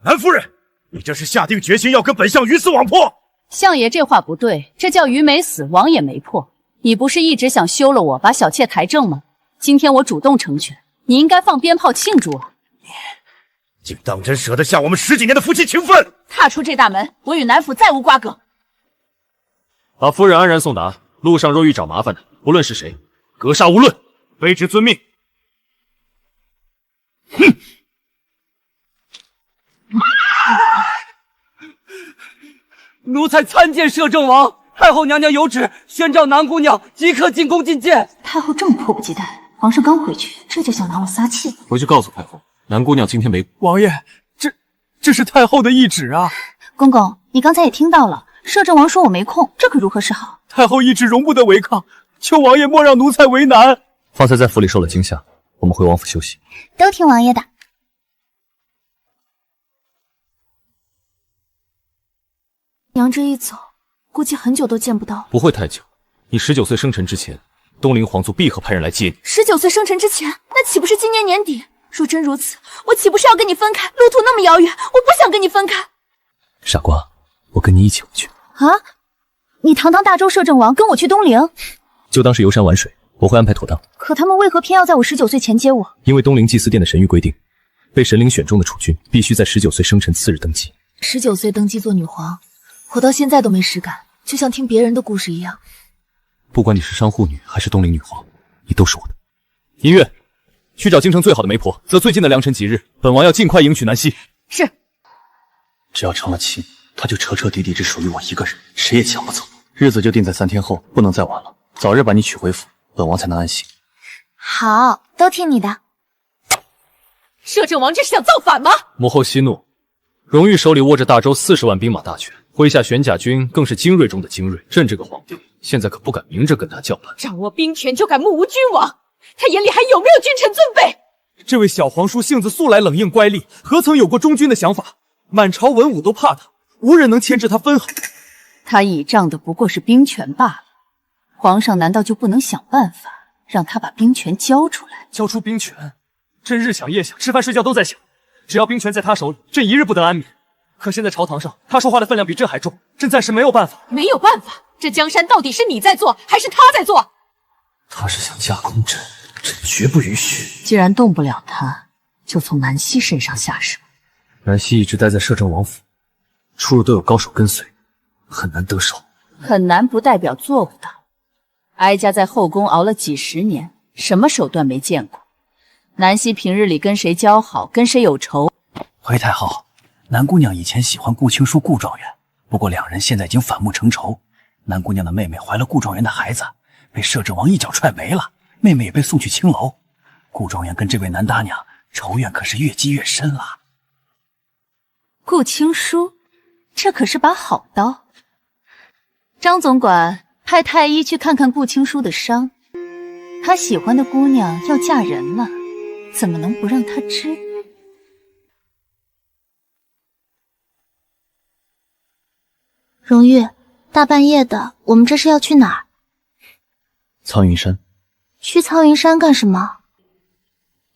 南夫人，你这是下定决心要跟本相鱼死网破？相爷这话不对，这叫鱼没死，网也没破。你不是一直想休了我，把小妾抬正吗？今天我主动成全，你应该放鞭炮庆祝啊！竟当真舍得下我们10几年的夫妻情分？踏出这大门，我与南府再无瓜葛。把夫人安然送达，路上若遇找麻烦的，不论是谁，格杀无论，卑职遵命。哼！奴才参见摄政王。太后娘娘有旨，宣召南姑娘即刻进宫觐见。太后这么迫不及待，皇上刚回去，这就想拿我撒气？回去告诉太后，南姑娘今天没。王爷，这是太后的懿旨啊！公公，你刚才也听到了，摄政王说我没空，这可如何是好？太后懿旨容不得违抗，求王爷莫让奴才为难。方才在府里受了惊吓，我们回王府休息。都听王爷的。娘这一走，估计很久都见不到。不会太久，你19岁生辰之前，东陵皇族必可派人来接你。19岁生辰之前，那岂不是今年年底？若真如此，我岂不是要跟你分开？路途那么遥远，我不想跟你分开。傻瓜，我跟你一起回去。啊！你堂堂大周摄政王跟我去东陵，就当是游山玩水，我会安排妥当。可他们为何偏要在我19岁前接我？因为东陵祭祀殿的神谕规定，被神灵选中的储君必须在19岁生辰次日登基。19岁登基做女皇，我到现在都没实感，就像听别人的故事一样。不管你是商户女还是东陵女皇，你都是我的。音乐，去找京城最好的媒婆，择最近的良辰吉日，本王要尽快迎娶南希。是。只要成了亲，她就彻彻底底只属于我一个人，谁也抢不走。日子就定在3天后，不能再晚了。早日把你娶回府，本王才能安心。好，都听你的。摄政王这是想造反吗？母后息怒，荣誉手里握着大周40万兵马大权，麾下玄甲军更是精锐中的精锐。朕这个皇帝现在可不敢明着跟他叫板。掌握兵权就敢目无君王，他眼里还有没有君臣尊卑？这位小皇叔性子素来冷硬乖戾，何曾有过忠君的想法？满朝文武都怕他，无人能牵制他分毫。他倚仗的不过是兵权罢了，皇上难道就不能想办法让他把兵权交出来？交出兵权，朕日想夜想，吃饭睡觉都在想，只要兵权在他手里，朕一日不得安眠。可现在朝堂上，他说话的分量比朕还重，朕暂时没有办法。没有办法，这江山到底是你在做，还是他在做？他是想架空朕，朕绝不允许。既然动不了他，就从南希身上下手。南希一直待在摄政王府，出入都有高手跟随，很难得手。很难不代表做不到。哀家在后宫熬了几10年，什么手段没见过？南希平日里跟谁交好，跟谁有仇？回太后，南姑娘以前喜欢顾青书顾状元，不过两人现在已经反目成仇。南姑娘的妹妹怀了顾状元的孩子，被摄政王一脚踹没了，妹妹也被送去青楼。顾状元跟这位南大娘仇怨可是越积越深了。顾青书，这可是把好刀。张总管派太医去看看顾青书的伤，他喜欢的姑娘要嫁人了，怎么能不让他知？荣玉，大半夜的，我们这是要去哪儿？苍云山。去苍云山干什么？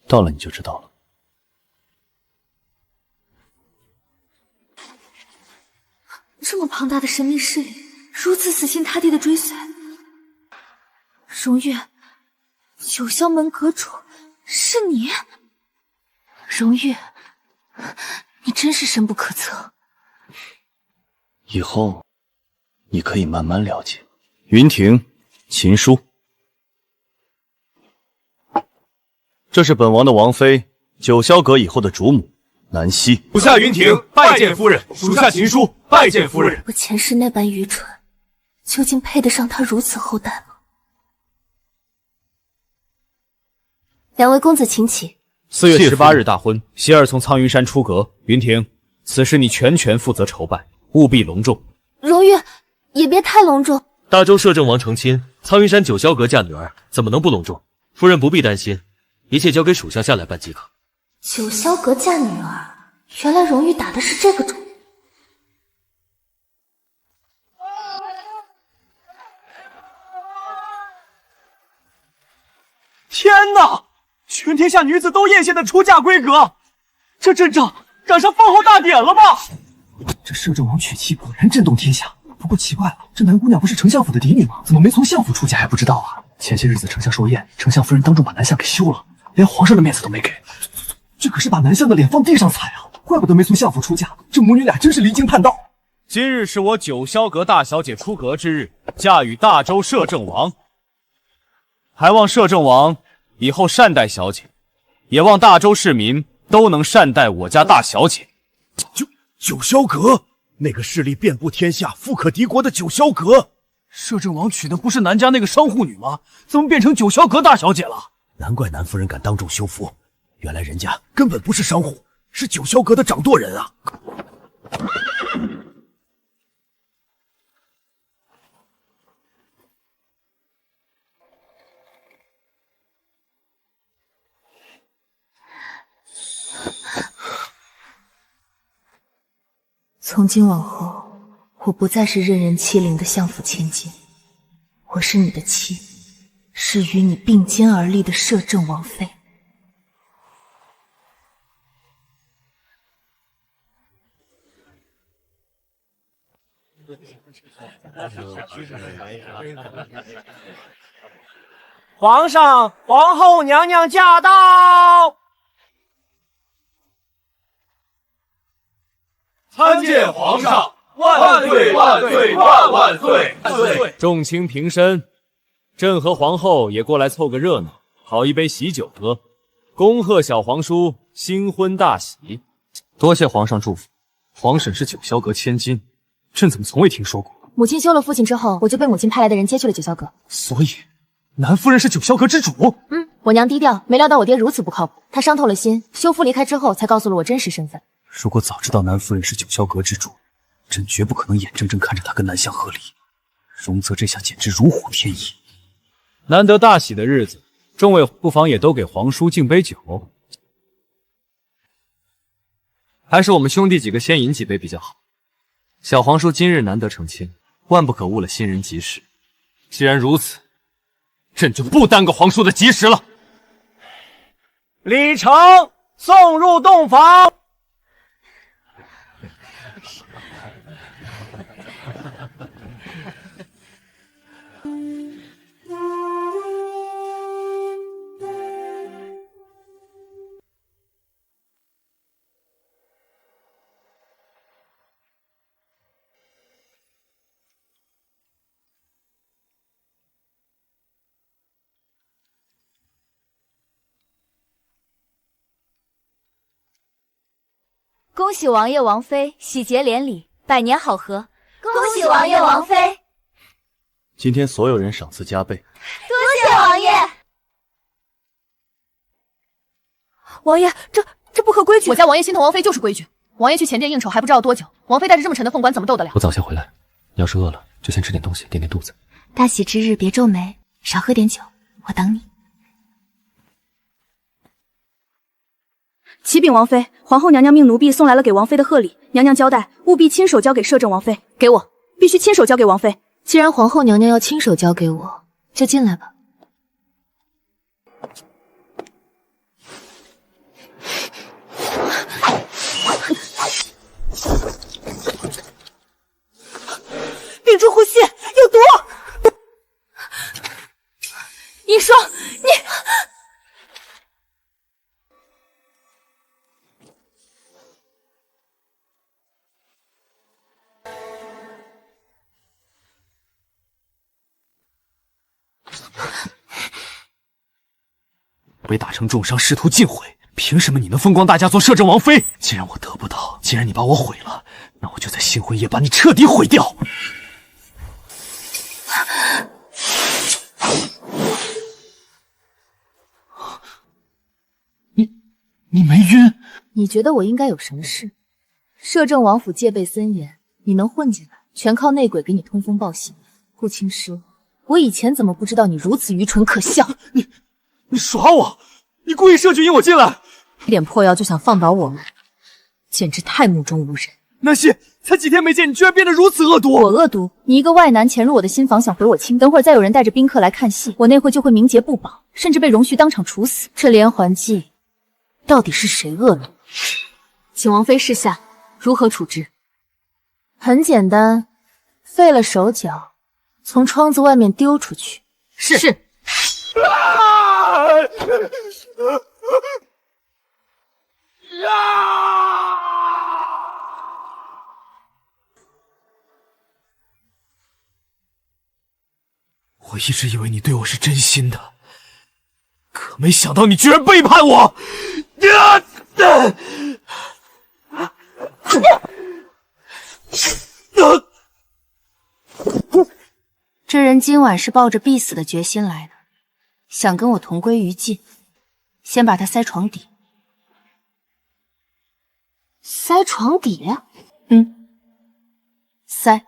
到了你就知道了。这么庞大的神秘势力，如此死心塌地的追随。荣玉，九霄门阁主是你？荣玉，你真是深不可测。以后你可以慢慢了解。云亭，秦书，这是本王的王妃，九霄阁以后的主母南希。属下云亭拜见夫人，属下秦书拜见夫人。我前世那般愚蠢，究竟配得上他如此厚待吗？两位公子请起。4月18日大婚，希儿从苍云山出阁。云亭，此事你全权负责筹办，务必隆重。荣誉也别太隆重。大周摄政王成亲，苍云山九霄阁嫁女儿，怎么能不隆重？夫人不必担心，一切交给属下下来办即可。九霄阁嫁女儿，原来荣誉打的是这个主意。天哪！全天下女子都艳羡的出嫁规格，这阵仗赶上封后大典了吧？这摄政王娶妻果然震动天下。不过奇怪了，这南姑娘不是丞相府的嫡女吗？怎么没从相府出家还不知道啊？前些日子丞相寿宴，丞相夫人当众把南相给休了，连皇上的面子都没给。这可是把南相的脸放地上踩啊！怪不得没从相府出嫁，这母女俩真是离经叛道。今日是我九霄阁大小姐出阁之日，嫁与大周摄政王，还望摄政王以后善待小姐，也望大周市民都能善待我家大小姐。九霄阁，那个势力遍布天下、富可敌国的九霄阁，摄政王娶的不是南家那个商户女吗？怎么变成九霄阁大小姐了？难怪南夫人敢当众休夫，原来人家根本不是商户，是九霄阁的掌舵人啊！从今往后，我不再是任人欺凌的相府千金，我是你的妻，是与你并肩而立的摄政王妃。皇上，皇后娘娘驾到！参见皇上，万岁万岁万万岁！众卿平身，朕和皇后也过来凑个热闹，讨一杯喜酒喝，恭贺小皇叔新婚大喜。多谢皇上祝福。皇婶是九霄阁千金，朕怎么从未听说过？母亲休了父亲之后，我就被母亲派来的人接去了九霄阁。所以，南夫人是九霄阁之主？我娘低调，没料到我爹如此不靠谱。他伤透了心，休夫离开之后，才告诉了我真实身份。如果早知道南夫人是九霄阁之主，朕绝不可能眼睁睁看着她跟南相和离。荣泽这下简直如虎添翼。难得大喜的日子，众位不妨也都给皇叔敬杯酒。还是我们兄弟几个先饮几杯比较好。小皇叔今日难得成亲，万不可误了新人吉时。既然如此，朕就不耽搁皇叔的吉时了。礼成，送入洞房。恭喜王爷王妃喜结连理，百年好合。恭喜王爷王妃！今天所有人赏赐加倍。多谢王爷。王爷，这不合规矩。我家王爷心疼王妃就是规矩。王爷去前殿应酬还不知道多久，王妃带着这么沉的凤冠怎么斗得了？我早些回来，你要是饿了，就先吃点东西，垫垫肚子。大喜之日别皱眉，少喝点酒，我等你。启禀王妃，皇后娘娘命奴婢送来了给王妃的贺礼，娘娘交代务必亲手交给摄政王妃。给我，必须亲手交给王妃。既然皇后娘娘要亲手交给我，就进来吧。屏住呼吸，有毒！医生，你。被打成重伤，试图尽毁，凭什么你能风光大嫁做摄政王妃？既然我得不到，既然你把我毁了，那我就在新婚夜把你彻底毁掉。你没晕？你觉得我应该有什么事？摄政王府戒备森严，你能混进来，全靠内鬼给你通风报信。顾青师，我以前怎么不知道你如此愚蠢可笑？你耍我！你故意设局引我进来，一点破药就想放倒我们，简直太目中无人。南希，才几天没见，你居然变得如此恶毒！我恶毒？你一个外男潜入我的新房，想毁我清，等会儿再有人带着宾客来看戏，我那会就会名节不保，甚至被容旭当场处死。这连环计，到底是谁恶了？请王妃示下如何处置？很简单，废了手脚，从窗子外面丢出去。是。我一直以为你对我是真心的，可没想到你居然背叛我！这人今晚是抱着必死的决心来的，想跟我同归于尽。先把他塞床底。塞床底？塞。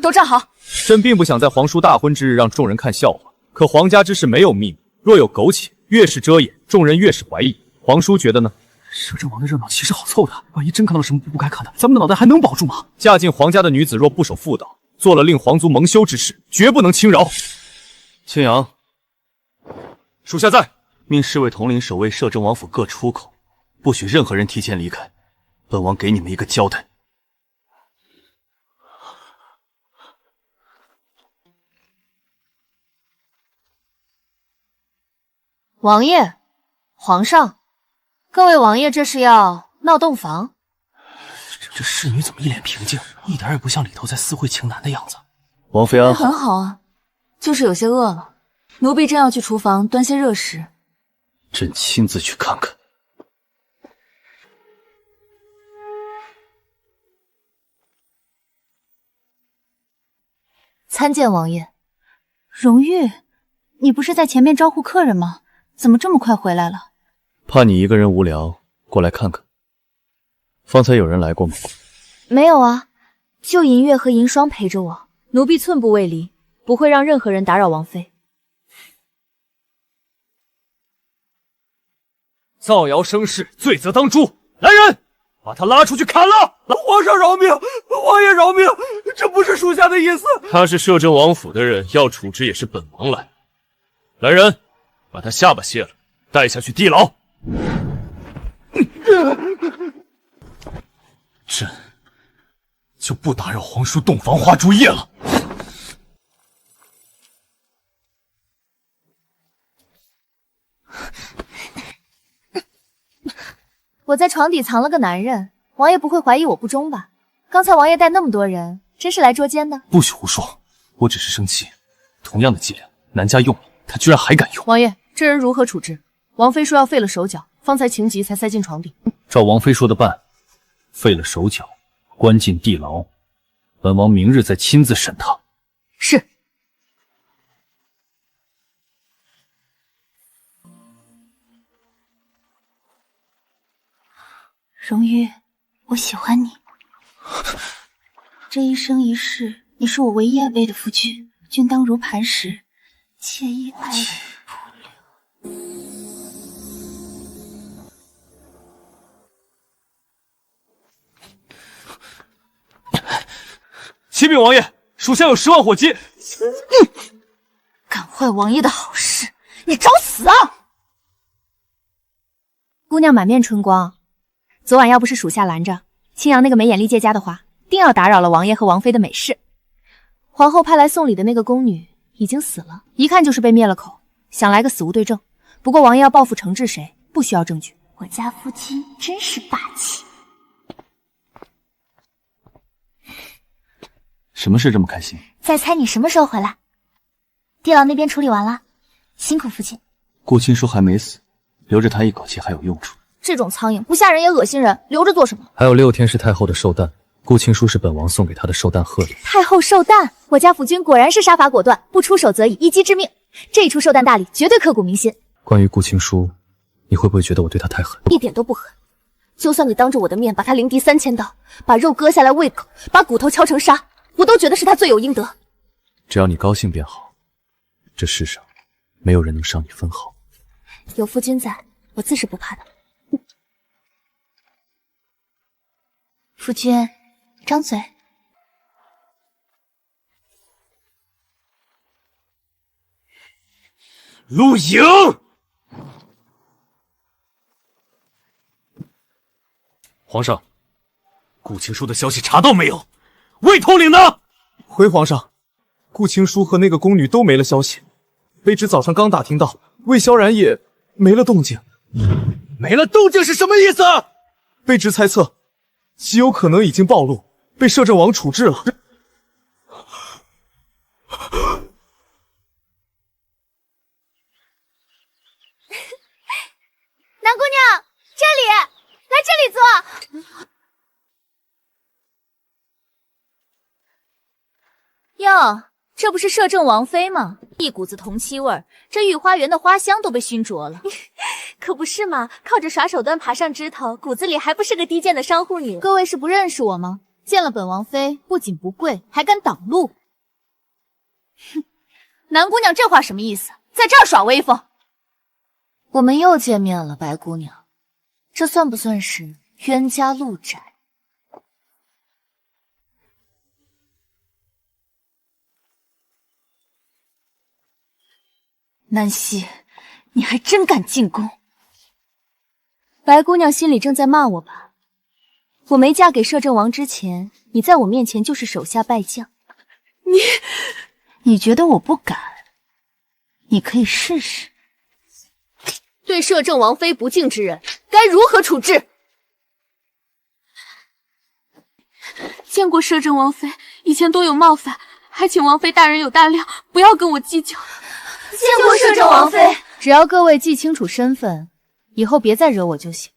都站好！朕并不想在皇叔大婚之日让众人看笑话，可皇家之事没有秘密，若有苟且，越是遮掩，众人越是怀疑。皇叔觉得呢？摄政王的热闹其实好凑的，万一真看到了什么不该看的，咱们的脑袋还能保住吗？嫁进皇家的女子若不守妇道，做了令皇族蒙羞之事，绝不能轻饶。青阳，属下在，命侍卫统领守卫摄政王府各出口，不许任何人提前离开。本王给你们一个交代。王爷，皇上，各位王爷这是要闹洞房？这侍女怎么一脸平静，一点也不像里头在私会情难的样子？王妃安好。很好啊，就是有些饿了，奴婢正要去厨房端些热食。朕亲自去看看。参见王爷。荣玉，你不是在前面招呼客人吗？怎么这么快回来了？怕你一个人无聊，过来看看。方才有人来过吗？没有啊，就银月和银霜陪着我。奴婢寸步未离，不会让任何人打扰王妃。造谣生事，罪责当诛！来人，把他拉出去砍了！皇上饶命，王爷饶命，这不是属下的意思。他是摄政王府的人，要处置也是本王来。来人，把他下巴卸了，带下去地牢。朕就不打扰皇叔洞房花烛夜了。我在床底藏了个男人，王爷不会怀疑我不忠吧？刚才王爷带那么多人，真是来捉奸的？不许胡说，我只是生气。同样的伎俩，南家用了，他居然还敢用。王爷，这人如何处置？王妃说要废了手脚，方才情急才塞进床底。照王妃说的办，废了手脚，关进地牢。本王明日再亲自审他。是。荣玉，我喜欢你。这一生一世，你是我唯一爱背的夫君，君当如磐石，妾意爱不留。启禀王爷，属下有10万火急。敢坏王爷的好事，你找死啊！姑娘满面春光，昨晚要不是属下拦着，青阳那个没眼力见家的话，定要打扰了王爷和王妃的美事。皇后派来送礼的那个宫女已经死了，一看就是被灭了口，想来个死无对证。不过王爷要报复惩治谁，不需要证据。我家夫君真是霸气。什么事这么开心？再猜你什么时候回来？地牢那边处理完了，辛苦父亲。顾青书还没死，留着他一口气还有用处。这种苍蝇不吓人也恶心人，留着做什么？还有6天是太后的寿诞，顾青书是本王送给她的寿诞贺礼。太后寿诞，我家府君果然是杀伐果断，不出手则已，一击致命。这一出寿诞大礼绝对刻骨铭心。关于顾青书，你会不会觉得我对她太狠？一点都不狠。就算你当着我的面把他凌敌3000刀，把肉割下来喂狗，把骨头敲成沙，我都觉得是他罪有应得。只要你高兴便好，这世上没有人能伤你分毫。有夫君在，我自是不怕的。夫君，张嘴。陆莹，皇上，顾青书的消息查到没有？魏统领呢？回皇上，顾青书和那个宫女都没了消息。卑职早上刚打听到，魏萧然也没了动静。没了动静是什么意思？卑职猜测，极有可能已经暴露，被摄政王处置了。南姑娘，这里，来这里坐。哟，这不是摄政王妃吗？一股子铜漆味儿，这御花园的花香都被熏灼了。可不是嘛，靠着耍手段爬上枝头，骨子里还不是个低贱的商户女。各位是不认识我吗？见了本王妃，不仅不跪，还敢挡路。哼，南姑娘这话什么意思？在这儿耍威风？我们又见面了，白姑娘，这算不算是冤家路窄？南希，你还真敢进宫！白姑娘心里正在骂我吧？我没嫁给摄政王之前，你在我面前就是手下败将。你觉得我不敢？你可以试试。对摄政王妃不敬之人，该如何处置？见过摄政王妃，以前多有冒犯，还请王妃大人有大量，不要跟我计较。见过摄政王妃，只要各位记清楚身份，以后别再惹我就行。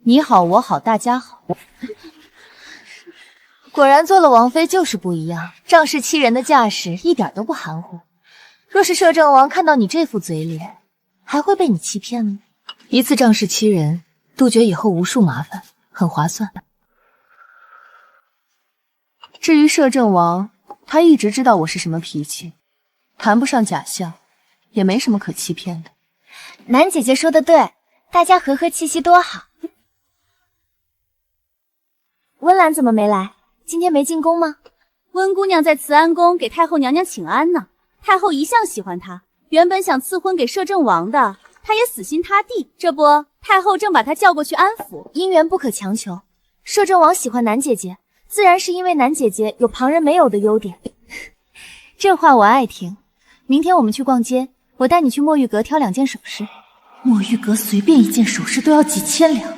你好，我好，大家好。果然做了王妃就是不一样，仗势欺人的架势一点都不含糊。若是摄政王看到你这副嘴脸，还会被你欺骗吗？一次仗势欺人，杜绝以后无数麻烦，很划算。至于摄政王，他一直知道我是什么脾气，谈不上假象，也没什么可欺骗的。南姐姐说的对，大家和和气气多好。温岚怎么没来？今天没进宫吗？温姑娘在慈安宫给太后娘娘请安呢。太后一向喜欢她，原本想赐婚给摄政王的，她也死心塌地。这不，太后正把她叫过去安抚。姻缘不可强求，摄政王喜欢南姐姐，自然是因为南姐姐有旁人没有的优点。这话我爱听。明天我们去逛街，我带你去墨玉阁挑2件首饰。墨玉阁随便一件首饰都要几千两，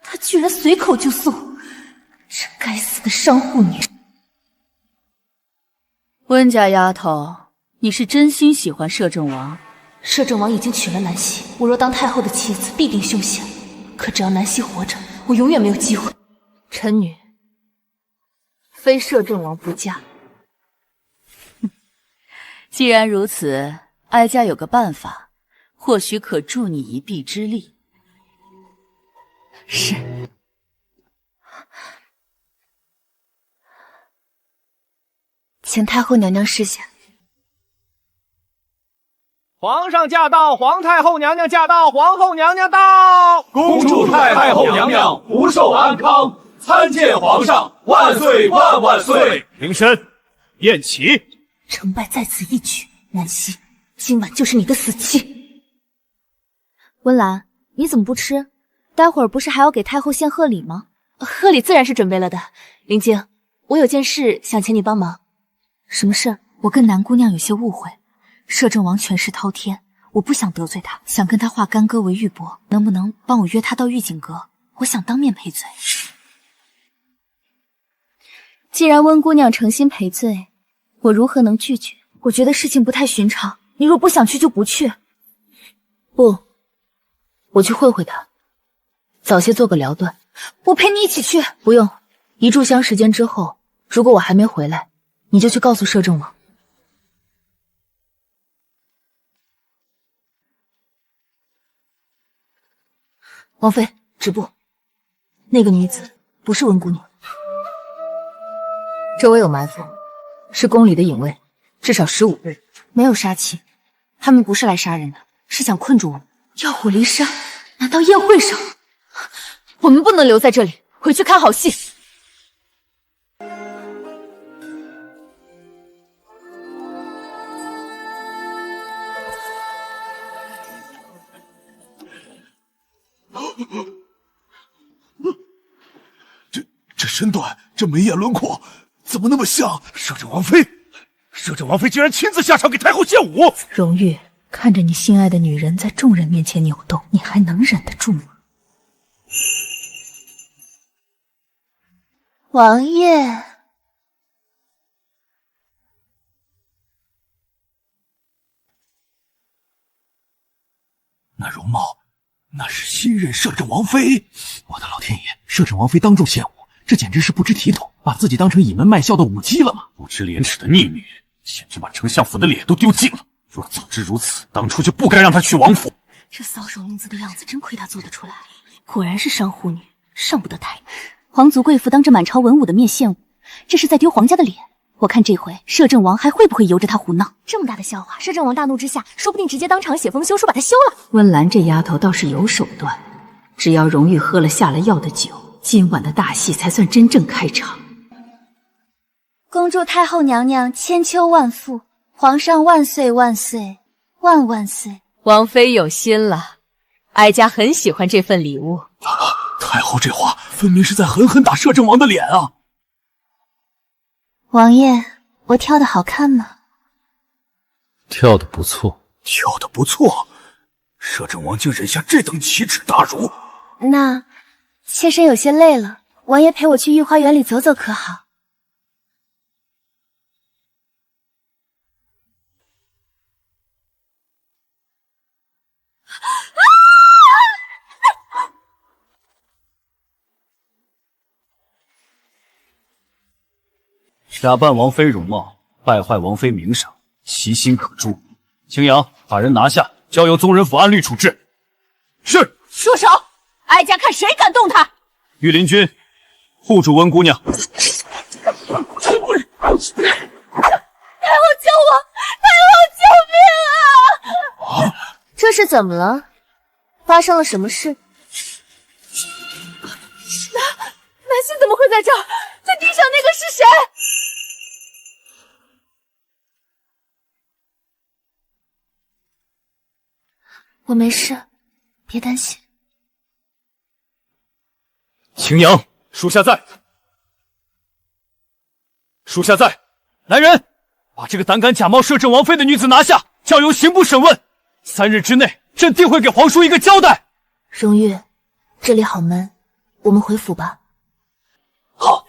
她居然随口就送，这该死的商户女！温家丫头，你是真心喜欢摄政王？摄政王已经娶了南希，我若当太后的妻子，必定凶险。可只要南希活着，我永远没有机会。臣女非摄政王不嫁。既然如此，哀家有个办法，或许可助你一臂之力。是。请太后娘娘示下。皇上驾到，皇太后娘娘驾到，皇后娘娘到。恭祝太后娘娘福寿安康，参见皇上，万岁万万岁！平身，宴齐。成败在此一举，南希，今晚就是你的死期。温岚，你怎么不吃？待会儿不是还要给太后献贺礼吗？贺礼自然是准备了的。灵晶，我有件事想请你帮忙。什么事？我跟南姑娘有些误会。摄政王权势滔天，我不想得罪他，想跟他化干戈为玉帛，能不能帮我约他到御景阁？我想当面赔罪。既然温姑娘诚心赔罪，我如何能拒绝？我觉得事情不太寻常，你若不想去就不去。不，我去会会他，早些做个了断。我陪你一起去。不用，一炷香时间之后，如果我还没回来，你就去告诉摄政王。王妃，止步！那个女子不是温姑娘，周围有埋伏，是宫里的隐卫，至少15个人，没有杀气。他们不是来杀人的，是想困住我们，要火离山。难道宴会上？我们不能留在这里，回去看好戏。这身段，这眉眼轮廓，怎么那么像摄政王妃？摄政王妃竟然亲自下场给太后献舞！荣玉，看着你心爱的女人在众人面前扭动，你还能忍得住吗？王爷，那容貌，那是新任摄政王妃。我的老天爷，摄政王妃当众献舞，这简直是不知体统，把自己当成倚门卖笑的舞姬了吗？不知廉耻的逆女人，简直把丞相府的脸都丢尽了。若早知如此，当初就不该让她去王府。这搔首弄姿的样子，真亏她做得出来。果然是商户女，上不得台。皇族贵妇当着满朝文武的面献舞，这是在丢皇家的脸。我看这回摄政王还会不会由着他胡闹？这么大的笑话，摄政王大怒之下，说不定直接当场写封休书把他休了。温岚这丫头倒是有手段，只要荣玉喝了下了药的酒，今晚的大戏才算真正开场。恭祝太后娘娘千秋万富，皇上万岁万岁万万岁！王妃有心了，哀家很喜欢这份礼物。太后这话分明是在狠狠打摄政王的脸啊！王爷，我跳的好看吗？跳得不错，跳得不错。摄政王竟忍下这等奇耻大辱。那妾身有些累了，王爷陪我去御花园里走走可好？假扮王妃容貌，败坏王妃名声，其心可诛。青阳，把人拿下，交由宗人府按律处置。是。住手！哀家看谁敢动他！御林军，护住温姑娘。太后救我！太后救命啊！这是怎么了？发生了什么事？南希怎么会在这儿？在地上那个是谁？我没事，别担心。青阳，属下在。属下在。来人，把这个胆敢假冒摄政王妃的女子拿下，交由刑部审问。3日之内，朕定会给皇叔一个交代。荣玉，这里好闷，我们回府吧。好。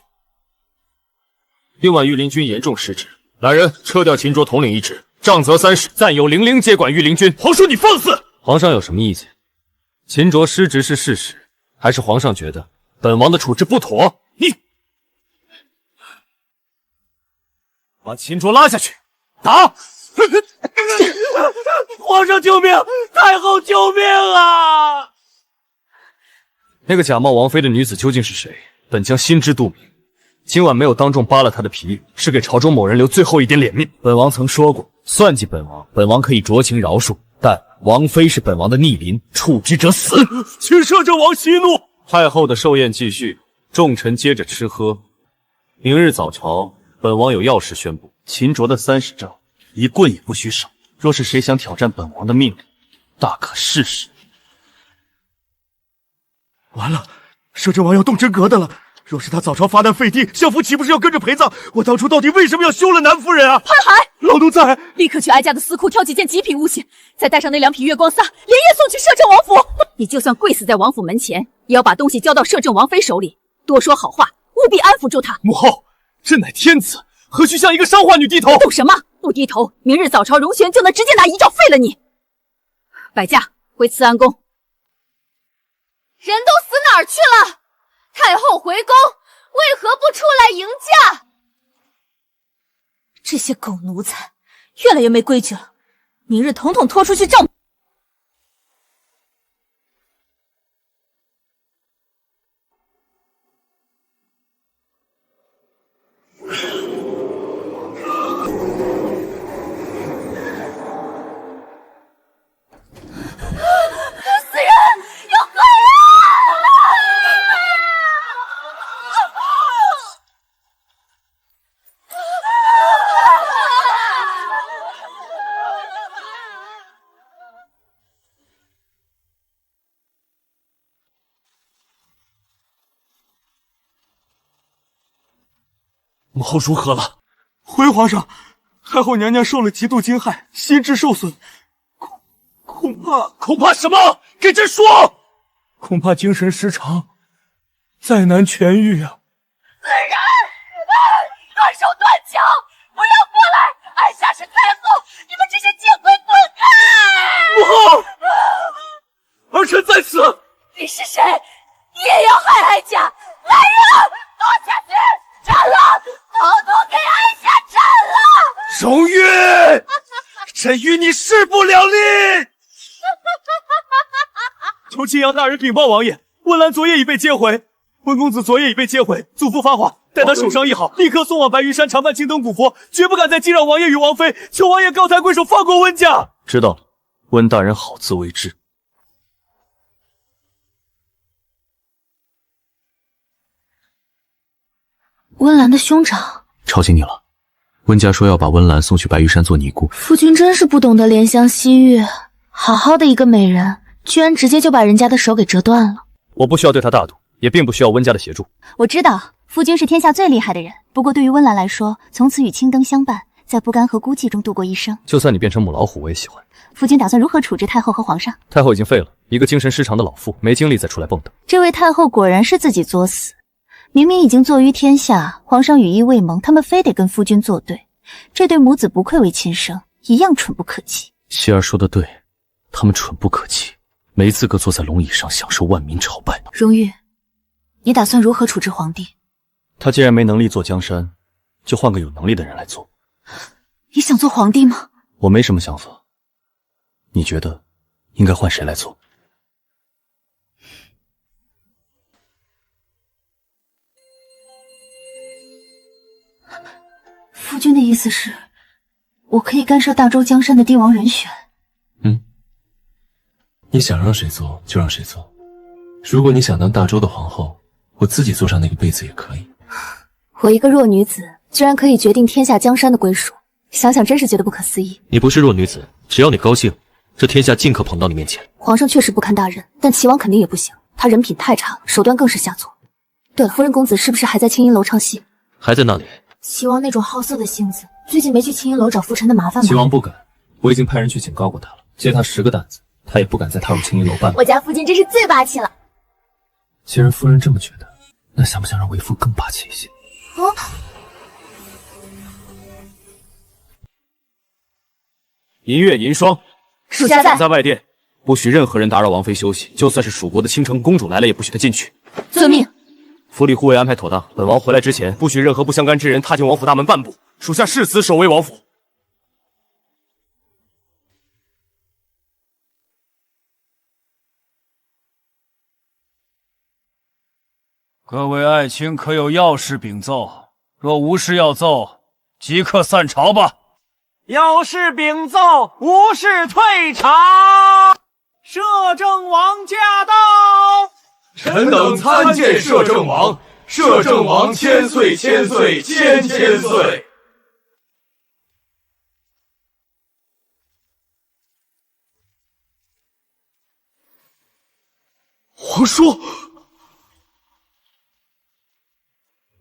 另外，御林军严重失职，来人，撤掉秦卓统领一职，杖责30，暂由零接管御林军。皇叔，你放肆！皇上有什么意见？秦卓失职是事实，还是皇上觉得本王的处置不妥？你把秦卓拉下去，打！皇上救命！太后救命啊！那个假冒王妃的女子究竟是谁？本将心知肚明。今晚没有当众扒了她的皮，是给朝中某人留最后一点脸面。本王曾说过，算计本王，本王可以酌情饶恕，但王妃是本王的逆鳞，触之者死。请摄政王息怒。太后的寿宴继续，众臣接着吃喝。明日早朝，本王有要事宣布：秦卓的30杖，一棍也不许少。若是谁想挑战本王的命令，大可试试。完了，摄政王要动真格的了。若是他早朝发难废帝，相府岂不是要跟着陪葬？我当初到底为什么要休了南夫人啊？潘海，老奴在。立刻去哀家的私库挑几件极品物品，再带上那2匹月光撒，连夜送去摄政王府。你就算跪死在王府门前，也要把东西交到摄政王妃手里。多说好话，务必安抚住她。母后，朕乃天子，何须向一个商宦女低头？懂什么？不低头，明日早朝荣璇就能直接拿遗诏废了你。摆驾回慈安宫。人都死哪儿去了？太后回宫，为何不出来迎驾？这些狗奴才越来越没规矩了，明日统统拖出去杖。死人！有鬼母后如何了？回皇上，太后娘娘受了极度惊骇，心智受损，恐怕什么？给朕说！恐怕精神失常，再难痊愈啊！死人！断手断脚！不要过来！爱夏是太后，你们这些贱鬼滚开！母后，儿臣在此。你是谁？你也要害哀家？来人，剁下去！斩了！统统给哀家斩了！荣玉，朕与你势不两立。求青阳大人禀报王爷，温岚昨夜已被接回，温公子昨夜已被接回。祖父发话，待他手伤医好，立刻送往白云山长伴青灯古佛，绝不敢再惊扰王爷与王妃。求王爷高抬贵手，放过温家。知道了，温大人好自为之。温岚的兄长，吵醒你了。温家说要把温岚送去白玉山做尼姑。夫君真是不懂得怜香惜玉，好好的一个美人，居然直接就把人家的手给折断了。我不需要对他大度，也并不需要温家的协助。我知道夫君是天下最厉害的人，不过对于温岚来说，从此与青灯相伴，在不甘和孤寂中度过一生。就算你变成母老虎，我也喜欢。夫君打算如何处置太后和皇上？太后已经废了，一个精神失常的老妇，没精力再出来蹦跶。这位太后果然是自己作死。明明已经坐于天下，皇上羽翼未蒙，他们非得跟夫君作对，这对母子不愧为亲生，一样蠢不可欺。希儿说的对，他们蠢不可欺，没资格坐在龙椅上享受万民朝拜。荣玉，你打算如何处置皇帝？他既然没能力做江山，就换个有能力的人来做。你想做皇帝吗？我没什么想法，你觉得应该换谁来做？夫君的意思是，我可以干涉大周江山的帝王人选？你想让谁做就让谁做。如果你想当大周的皇后，我自己坐上那个位子也可以。我一个弱女子，居然可以决定天下江山的归属，想想真是觉得不可思议。你不是弱女子，只要你高兴，这天下尽可捧到你面前。皇上确实不堪大任，但齐王肯定也不行，他人品太差，手段更是下作。对了，夫人公子是不是还在青音楼唱戏？还在那里。齐王那种好色的性子，最近没去青音楼找浮尘的麻烦吗？齐王不敢，我已经派人去警告过他了，借他10个胆子，他也不敢再踏入青音楼半步。我家夫君真是最霸气了。既然夫人这么觉得，那想不想让为夫更霸气一些？银月、银霜，属下在外殿，不许任何人打扰王妃休息，就算是蜀国的倾城公主来了，也不许她进去。遵命。府里护卫安排妥当，本王回来之前，不许任何不相干之人踏进王府大门半步。属下誓死守卫王府。各位爱卿可有要事禀奏？若无事要奏，即刻散朝吧。有事禀奏，无事退朝。摄政王驾到！臣等参见摄政王。摄政王千岁千岁千千岁。皇叔，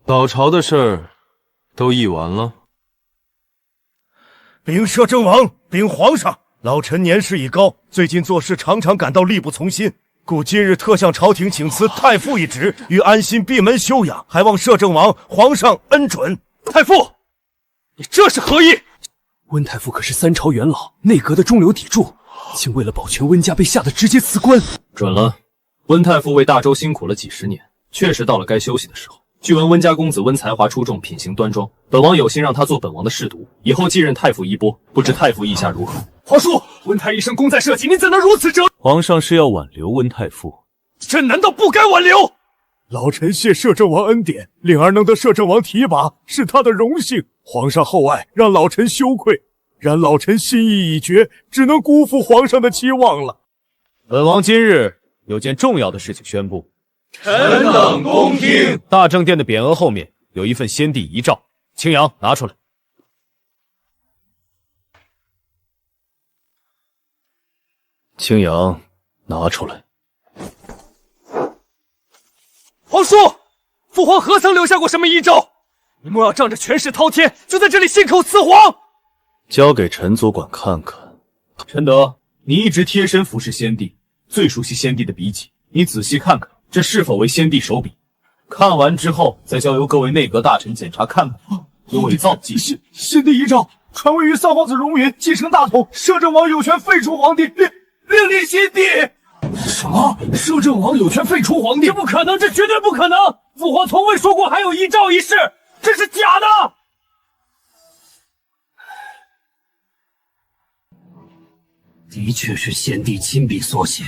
倒朝的事儿都议完了。禀摄政王，禀皇上，老臣年事已高，最近做事常常感到力不从心，故今日特向朝廷请辞太傅一职，与安心闭门休养，还望摄政王、皇上恩准。太傅，你这是何意？温太傅可是3朝元老，内阁的中流砥柱，竟为了保全温家被吓得直接辞官。准了，温太傅为大周辛苦了几10年，确实到了该休息的时候。据闻温家公子温才华出众，品行端庄，本王有心让他做本王的侍读，以后继任太傅衣钵，不知太傅意下如何？皇叔，温太一生功在社稷，您怎能如此折？皇上是要挽留温太傅，朕难道不该挽留？老臣谢摄政王恩典，令儿能得摄政王提拔，是他的荣幸。皇上厚爱，让老臣羞愧。然老臣心意已决，只能辜负皇上的期望了。本王今日有件重要的事情宣布。臣等恭听。大正殿的匾额后面有一份先帝遗诏，青阳拿出来。青阳拿出来。皇叔，父皇何曾留下过什么遗诏？你莫要仗着权势滔天，就在这里信口雌黄。交给陈总管看看。陈德，你一直贴身服侍先帝，最熟悉先帝的笔迹，你仔细看看，这是否为先帝手笔？看完之后，再交由各位内阁大臣检查看看，有伪造迹象。先帝遗诏，传位于三皇子荣云继承大统，摄政王有权废除皇帝，另立新帝。什么？摄政王有权废除皇帝？这不可能，这绝对不可能！父皇从未说过还有遗诏一事，这是假的。的确是先帝亲笔所写，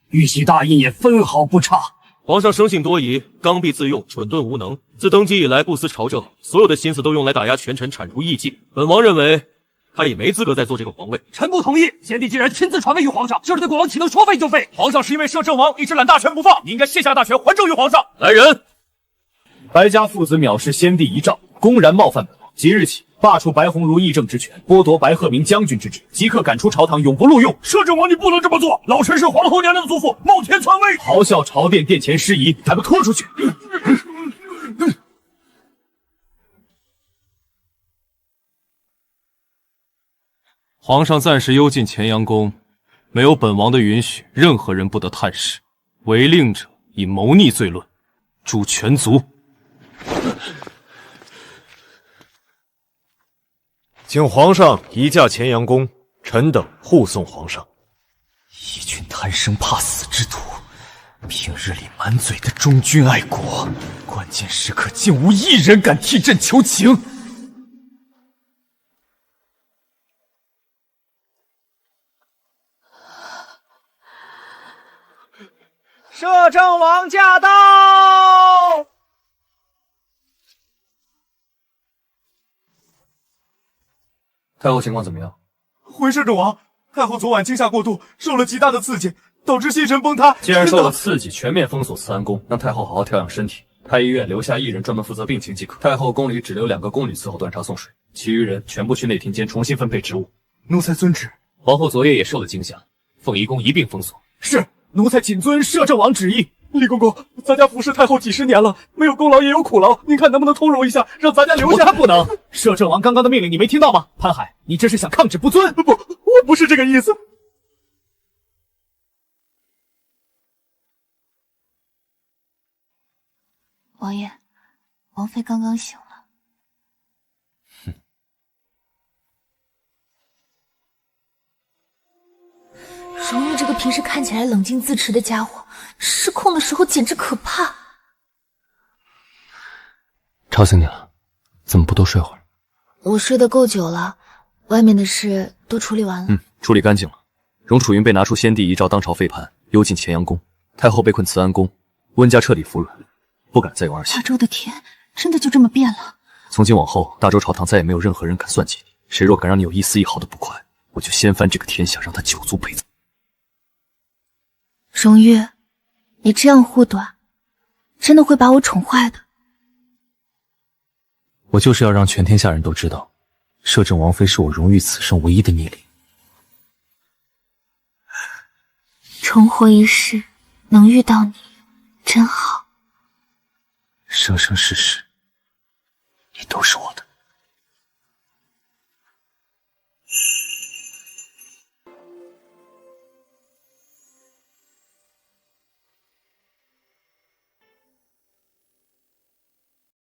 玉玺大印也分毫不差。皇上生性多疑，刚愎自用，蠢钝无能。自登基以来不思朝政，所有的心思都用来打压权臣，铲除异己。本王认为，他也没资格再做这个皇位。臣不同意，先帝既然亲自传位于皇上，就是对国王岂能说废就废？皇上是因为摄政王一直揽大权不放，你应该卸下大权还政于皇上。来人！白家父子藐视先帝遗诏，公然冒犯本王，即日起罢黜白鸿儒议政之权，剥夺白鹤鸣将军之职，即刻赶出朝堂，永不录用。摄政王，你不能这么做！老臣是皇后娘娘的祖父，冒天篡位，咆哮朝殿殿前失仪，还不拖出去！皇上暂时幽禁乾阳宫，没有本王的允许，任何人不得探视。违令者以谋逆罪论，诛全族。请皇上移驾乾阳宫，臣等护送皇上。一群贪生怕死之徒，平日里满嘴的忠君爱国，关键时刻竟无一人敢替朕求情。摄政王驾到！太后情况怎么样？回摄政王，太后昨晚惊吓过度，受了极大的刺激，导致心神崩塌。既然受了刺激，全面封锁慈安宫，让太后好好调养身体。太医院留下1人专门负责病情即可。太后宫里只留2个宫女伺候端茶送水，其余人全部去内廷间重新分配职务。奴才遵旨。皇后昨夜也受了惊吓，凤仪宫一并封锁。是，奴才谨遵摄政王旨意。李公公，咱家服侍太后几十年了，没有功劳也有苦劳，您看能不能通融一下，让咱家留下？我看不能。摄政王刚刚的命令你没听到吗？潘海，你这是想抗旨不遵？不，我不是这个意思。王爷，王妃刚刚醒了。荣玉这个平时看起来冷静自持的家伙，失控的时候简直可怕。吵醒你了，怎么不多睡会儿？我睡得够久了，外面的事都处理完了。处理干净了。荣楚云被拿出先帝遗诏当朝废叛，幽禁乾阳宫；太后被困慈安宫，温家彻底服软，不敢再有儿戏。大周的天，真的就这么变了？从今往后，大周朝堂再也没有任何人敢算计你。谁若敢让你有一丝一毫的不快，我就掀翻这个天下，让他九族陪葬。荣玉，你这样护短，真的会把我宠坏的。我就是要让全天下人都知道，摄政王妃是我荣玉此生唯一的逆鳞。重活一世，能遇到你，真好。生生世世，你都是我的。